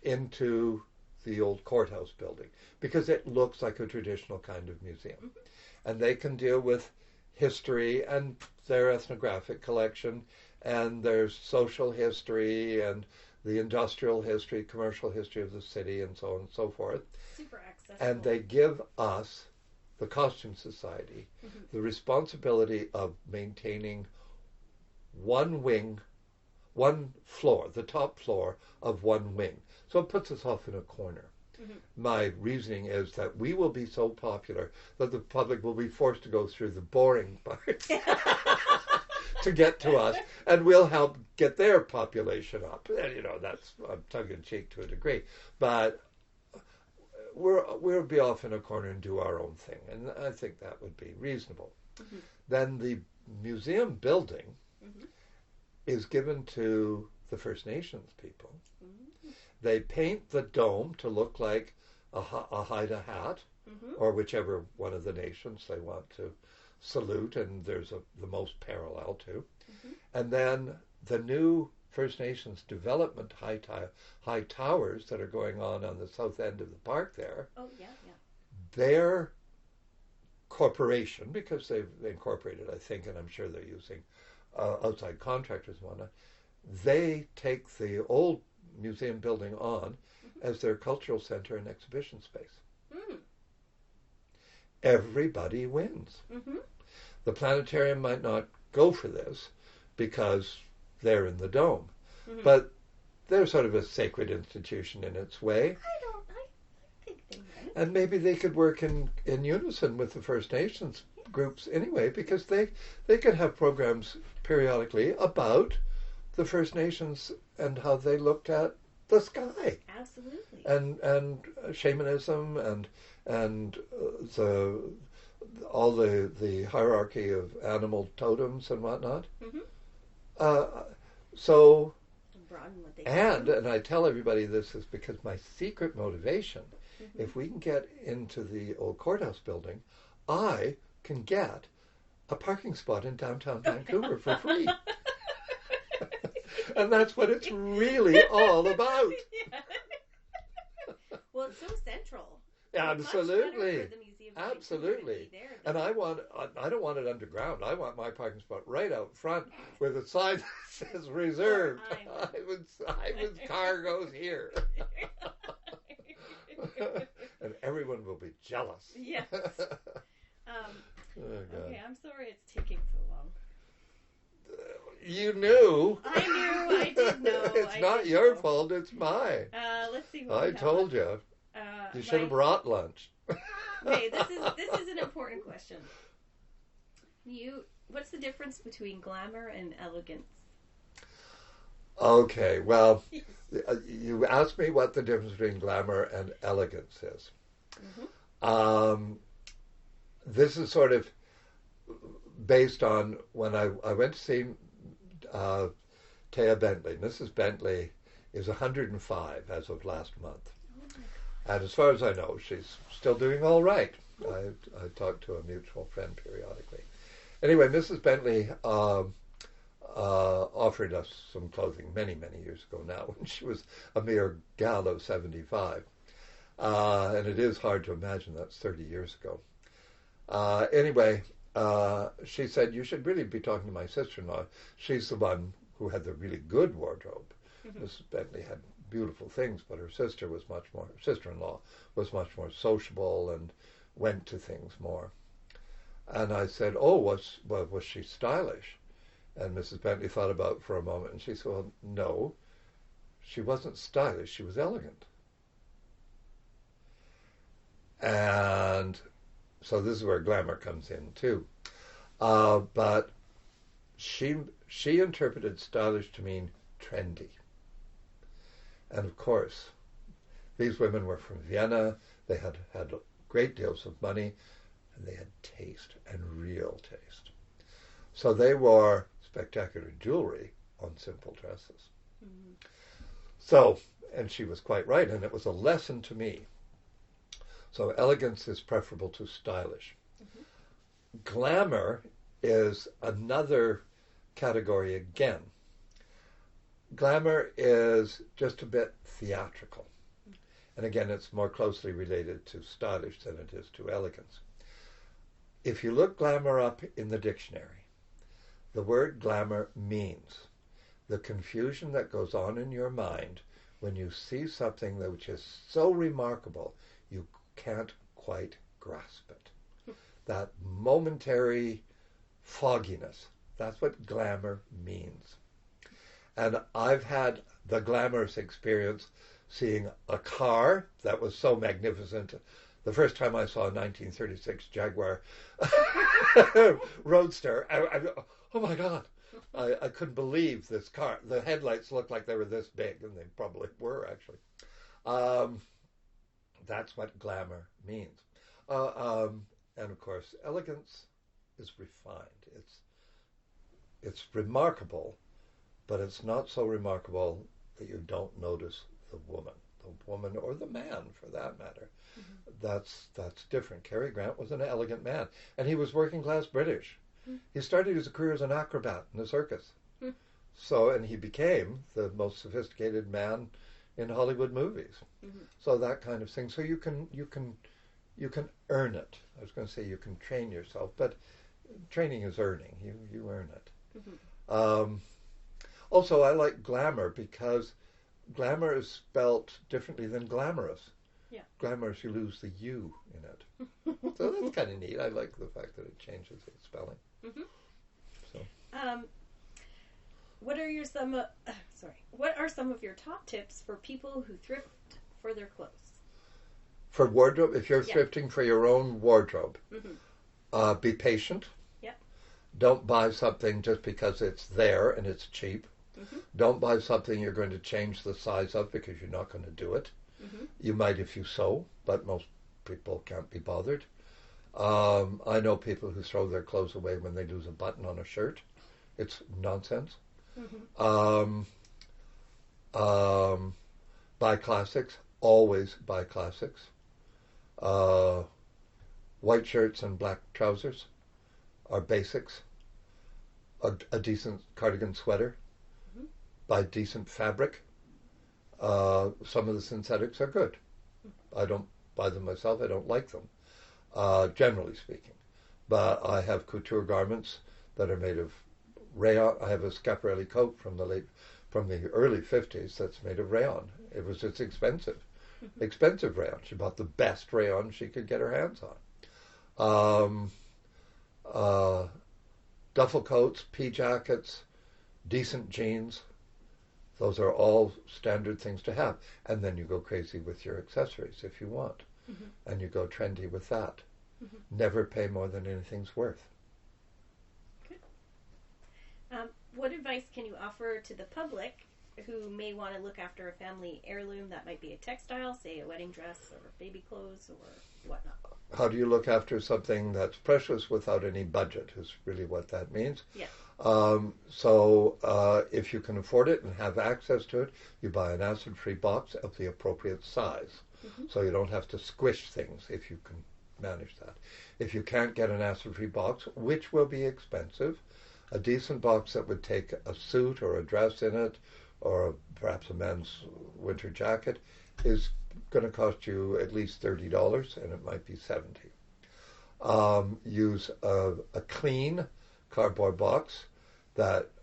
into the old courthouse building because it looks like a traditional kind of museum. And they can deal with history and their ethnographic collection and their social history and the industrial history, commercial history of the city and so on and so forth. Super accessible. And they give us, the Costume Society, the responsibility of maintaining one wing, one floor, the top floor of one wing. So it puts us off in a corner. My reasoning is that we will be so popular that the public will be forced to go through the boring parts to get to us, and we'll help get their population up. And, you know, that's tongue-in-cheek to a degree. But we'll be off in a corner and do our own thing, and I think that would be reasonable. Then the museum building is given to the First Nations people. They paint the dome to look like a Haida hat, or whichever one of the nations they want to salute, and there's the most parallel to. And then the new First Nations development high towers that are going on the south end of the park there. Oh, yeah. Their corporation, because they've incorporated, I think, and I'm sure they're using outside contractors and whatnot, they take the old museum building on as their cultural center and exhibition space. Everybody wins. The planetarium might not go for this because they're in the dome, but they're sort of a sacred institution in its way. I think they might. And maybe they could work in unison with the First Nations groups anyway, because they could have programs periodically about the First Nations and how they looked at the sky. Absolutely. And shamanism and all the hierarchy of animal totems and whatnot. So broaden what they and I tell everybody this is because my secret motivation, if we can get into the old courthouse building, I can get a parking spot in downtown Vancouver for free. And that's what it's really all about. Well, it's so central. Absolutely. For the museum to Absolutely. be there, And I don't want it underground. I want my parking spot right out front with a sign that says reserved. Ivan's car goes here. And everyone will be jealous. Yes. Oh, God. Okay, I'm sorry it's taking so long. You knew. I did know. It's not your fault, it's mine. Let's see what I told you. You should have brought lunch. Okay, this is an important question. What's the difference between glamour and elegance? Okay, well, you asked me what the difference between glamour and elegance is. This is sort of based on when I went to see Taya Bentley. Mrs. Bentley is 105 as of last month. And as far as I know, she's still doing all right. I talk to a mutual friend periodically. Anyway, Mrs. Bentley offered us some clothing many, many years ago now, when she was a mere gal of 75. And it is hard to imagine that's 30 years ago. Anyway, she said, you should really be talking to my sister-in-law. She's the one who had the really good wardrobe. Mrs. Bentley had beautiful things, but her sister-in-law was much more sociable and went to things more. And I said, was she stylish? And Mrs. Bentley thought about it for a moment, and she said, well, no, she wasn't stylish, she was elegant. And so this is where glamour comes in too. But she interpreted stylish to mean trendy. And of course, these women were from Vienna. They had great deals of money, and they had taste, and real taste. So they wore spectacular jewelry on simple dresses. So, and she was quite right, and it was a lesson to me. So elegance is preferable to stylish. Glamour is another category again. glamour is just a bit theatrical. And again, it's more closely related to stylish than it is to elegance. If you look glamour up in the dictionary, the word glamour means the confusion that goes on in your mind when you see something that which is so remarkable you can't quite grasp it. That momentary fogginess, that's what glamour means. And I've had the glamorous experience seeing a car that was so magnificent. The first time I saw a 1936 Jaguar Roadster, oh my God, I couldn't believe this car. The headlights looked like they were this big, and they probably were, actually. That's what glamour means. And of course, elegance is refined. It's remarkable, but it's not so remarkable that you don't notice the woman or the man, for that matter. Mm-hmm. That's different. Cary Grant was an elegant man, and he was working class British. Mm-hmm. He started his career as an acrobat in a circus. Mm-hmm. So, and he became the most sophisticated man in Hollywood movies. Mm-hmm. So that kind of thing. So you can earn it. I was going to say you can train yourself, but training is earning. You earn it. Mm-hmm. Also, I like glamour because glamour is spelt differently than glamorous. Yeah. Glamorous, you lose the U in it. So that's kind of neat. I like the fact that it changes its spelling. Mm-hmm. So. What are some of your top tips for people who thrift for their clothes? For wardrobe, if you're thrifting for your own wardrobe, be patient. Yep. Don't buy something just because it's there and it's cheap. Mm-hmm. Don't buy something you're going to change the size of because you're not going to do it. Mm-hmm. You might if you sew, but most people can't be bothered. I know people who throw their clothes away when they lose a button on a shirt. It's nonsense. Mm-hmm. Buy classics. Always buy classics. White shirts and black trousers are basics. A decent cardigan sweater. Mm-hmm. Buy decent fabric. Some of the synthetics are good. I don't buy them myself. I don't like them, generally speaking. But I have couture garments that are made of rayon. I have a Schiaparelli coat from the early 50s that's made of rayon. It's expensive. Mm-hmm. Expensive rayon. She bought the best rayon she could get her hands on. Duffel coats, pea jackets, decent jeans. Those are all standard things to have. And then you go crazy with your accessories if you want. Mm-hmm. And you go trendy with that. Mm-hmm. Never pay more than anything's worth. Good. What advice can you offer to the public who may want to look after a family heirloom that might be a textile, say a wedding dress or baby clothes or whatnot? How do you look after something that's precious without any budget is really what that means. Yeah. So if you can afford it and have access to it, you buy an acid-free box of the appropriate size. Mm-hmm. So you don't have to squish things if you can manage that. If you can't get an acid-free box, which will be expensive, a decent box that would take a suit or a dress in it or perhaps a man's winter jacket is going to cost you at least $30, and it might be $70. Use a clean cardboard box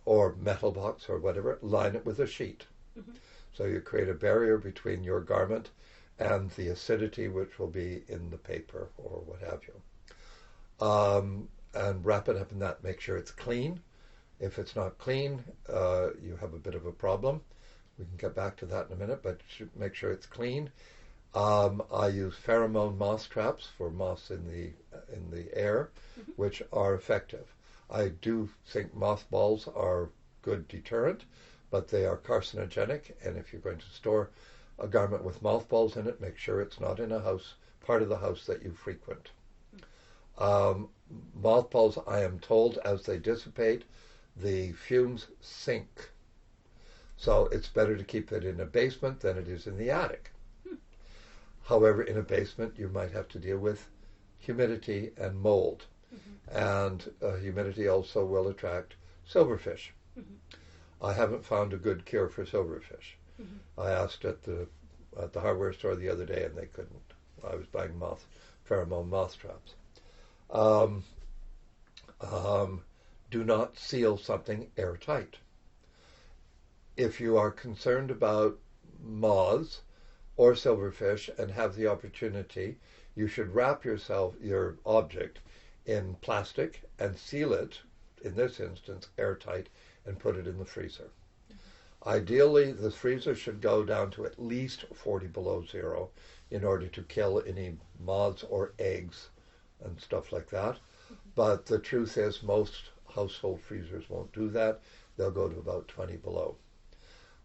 or metal box or whatever, line it with a sheet. Mm-hmm. So you create a barrier between your garment and the acidity which will be in the paper or what have you. And wrap it up in that. Make sure it's clean. If it's not clean, you have a bit of a problem. We can get back to that in a minute, but make sure it's clean. I use pheromone moth traps for moths in the air, mm-hmm. which are effective. I do think mothballs are good deterrent, but they are carcinogenic, and if you're going to store a garment with mothballs in it, make sure it's not in a house, part of the house that you frequent. Mothballs, I am told, as they dissipate, the fumes sink. So it's better to keep it in a basement than it is in the attic. However, in a basement, you might have to deal with humidity and mold. Mm-hmm. And humidity also will attract silverfish. I haven't found a good cure for silverfish. I asked at the hardware store the other day, and they couldn't. I was buying pheromone moth traps. Um, do not seal something airtight. If you are concerned about moths or silverfish and have the opportunity, you should wrap your object in plastic and seal it, in this instance, airtight, and put it in the freezer. Ideally, the freezer should go down to at least 40 below zero in order to kill any moths or eggs and stuff like that. But the truth is most household freezers won't do that. They'll go to about 20 below.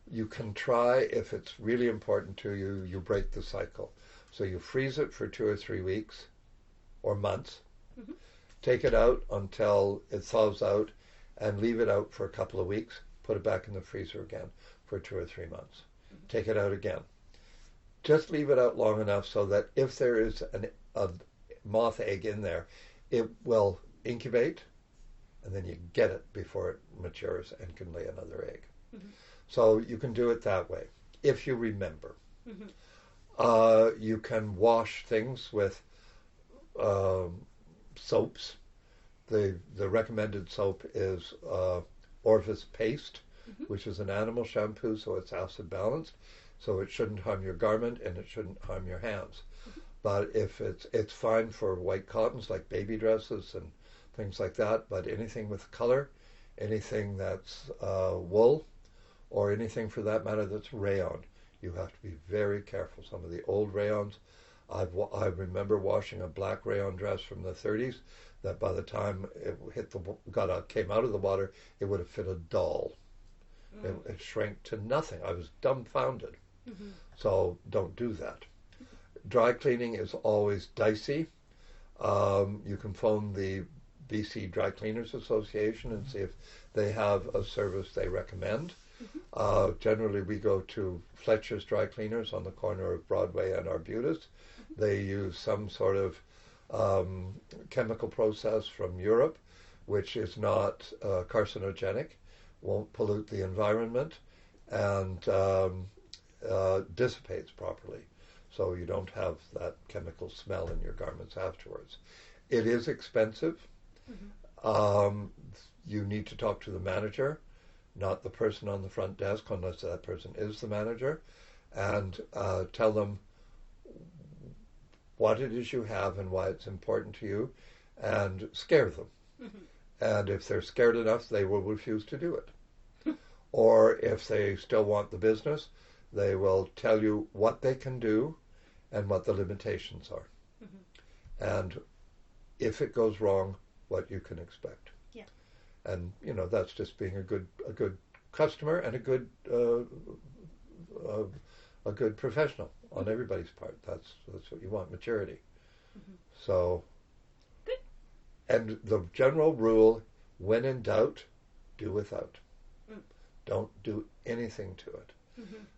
You can try, if it's really important to you, you break the cycle. So you freeze it for 2 or 3 weeks or months, take it out until it thaws out, and leave it out for a couple of weeks, put it back in the freezer again for 2 or 3 months. Take it out again. Just leave it out long enough so that if there is a moth egg in there, it will incubate, and then you get it before it matures and can lay another egg. So you can do it that way, if you remember. You can wash things with soaps. The recommended soap is Orvis Paste, which is an animal shampoo, so it's acid balanced, so it shouldn't harm your garment and it shouldn't harm your hands. But if it's fine for white cottons like baby dresses and things like that, but anything with color, anything that's wool, or anything for that matter that's rayon, you have to be very careful. Some of the old rayons, I remember washing a black rayon dress from the 30s that by the time it came out of the water, it would have fit a doll. It shrank to nothing. I was dumbfounded. So don't do that. Dry cleaning is always dicey. You can phone the BC Dry Cleaners Association and see if they have a service they recommend. Generally, we go to Fletcher's Dry Cleaners on the corner of Broadway and Arbutus. They use some sort of chemical process from Europe, which is not carcinogenic, won't pollute the environment, and dissipates properly. So you don't have that chemical smell in your garments afterwards. It is expensive. You need to talk to the manager, not the person on the front desk, unless that person is the manager, and tell them what it is you have and why it's important to you, and scare them. And if they're scared enough, they will refuse to do it. Or if they still want the business, they will tell you what they can do and what the limitations are. And if it goes wrong, what you can expect. Yeah. And that's just being a good customer and a good professional on everybody's part. That's what you want, maturity. So, good. And the general rule, when in doubt, do without. Don't do anything to it.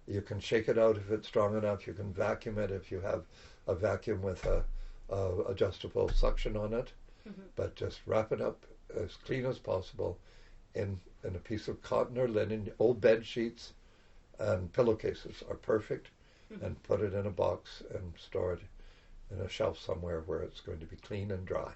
You can shake it out if it's strong enough. You can vacuum it if you have a vacuum with a adjustable suction on it. But just wrap it up as clean as possible in a piece of cotton or linen. Old bed sheets and pillowcases are perfect, and put it in a box and store it in a shelf somewhere where it's going to be clean and dry.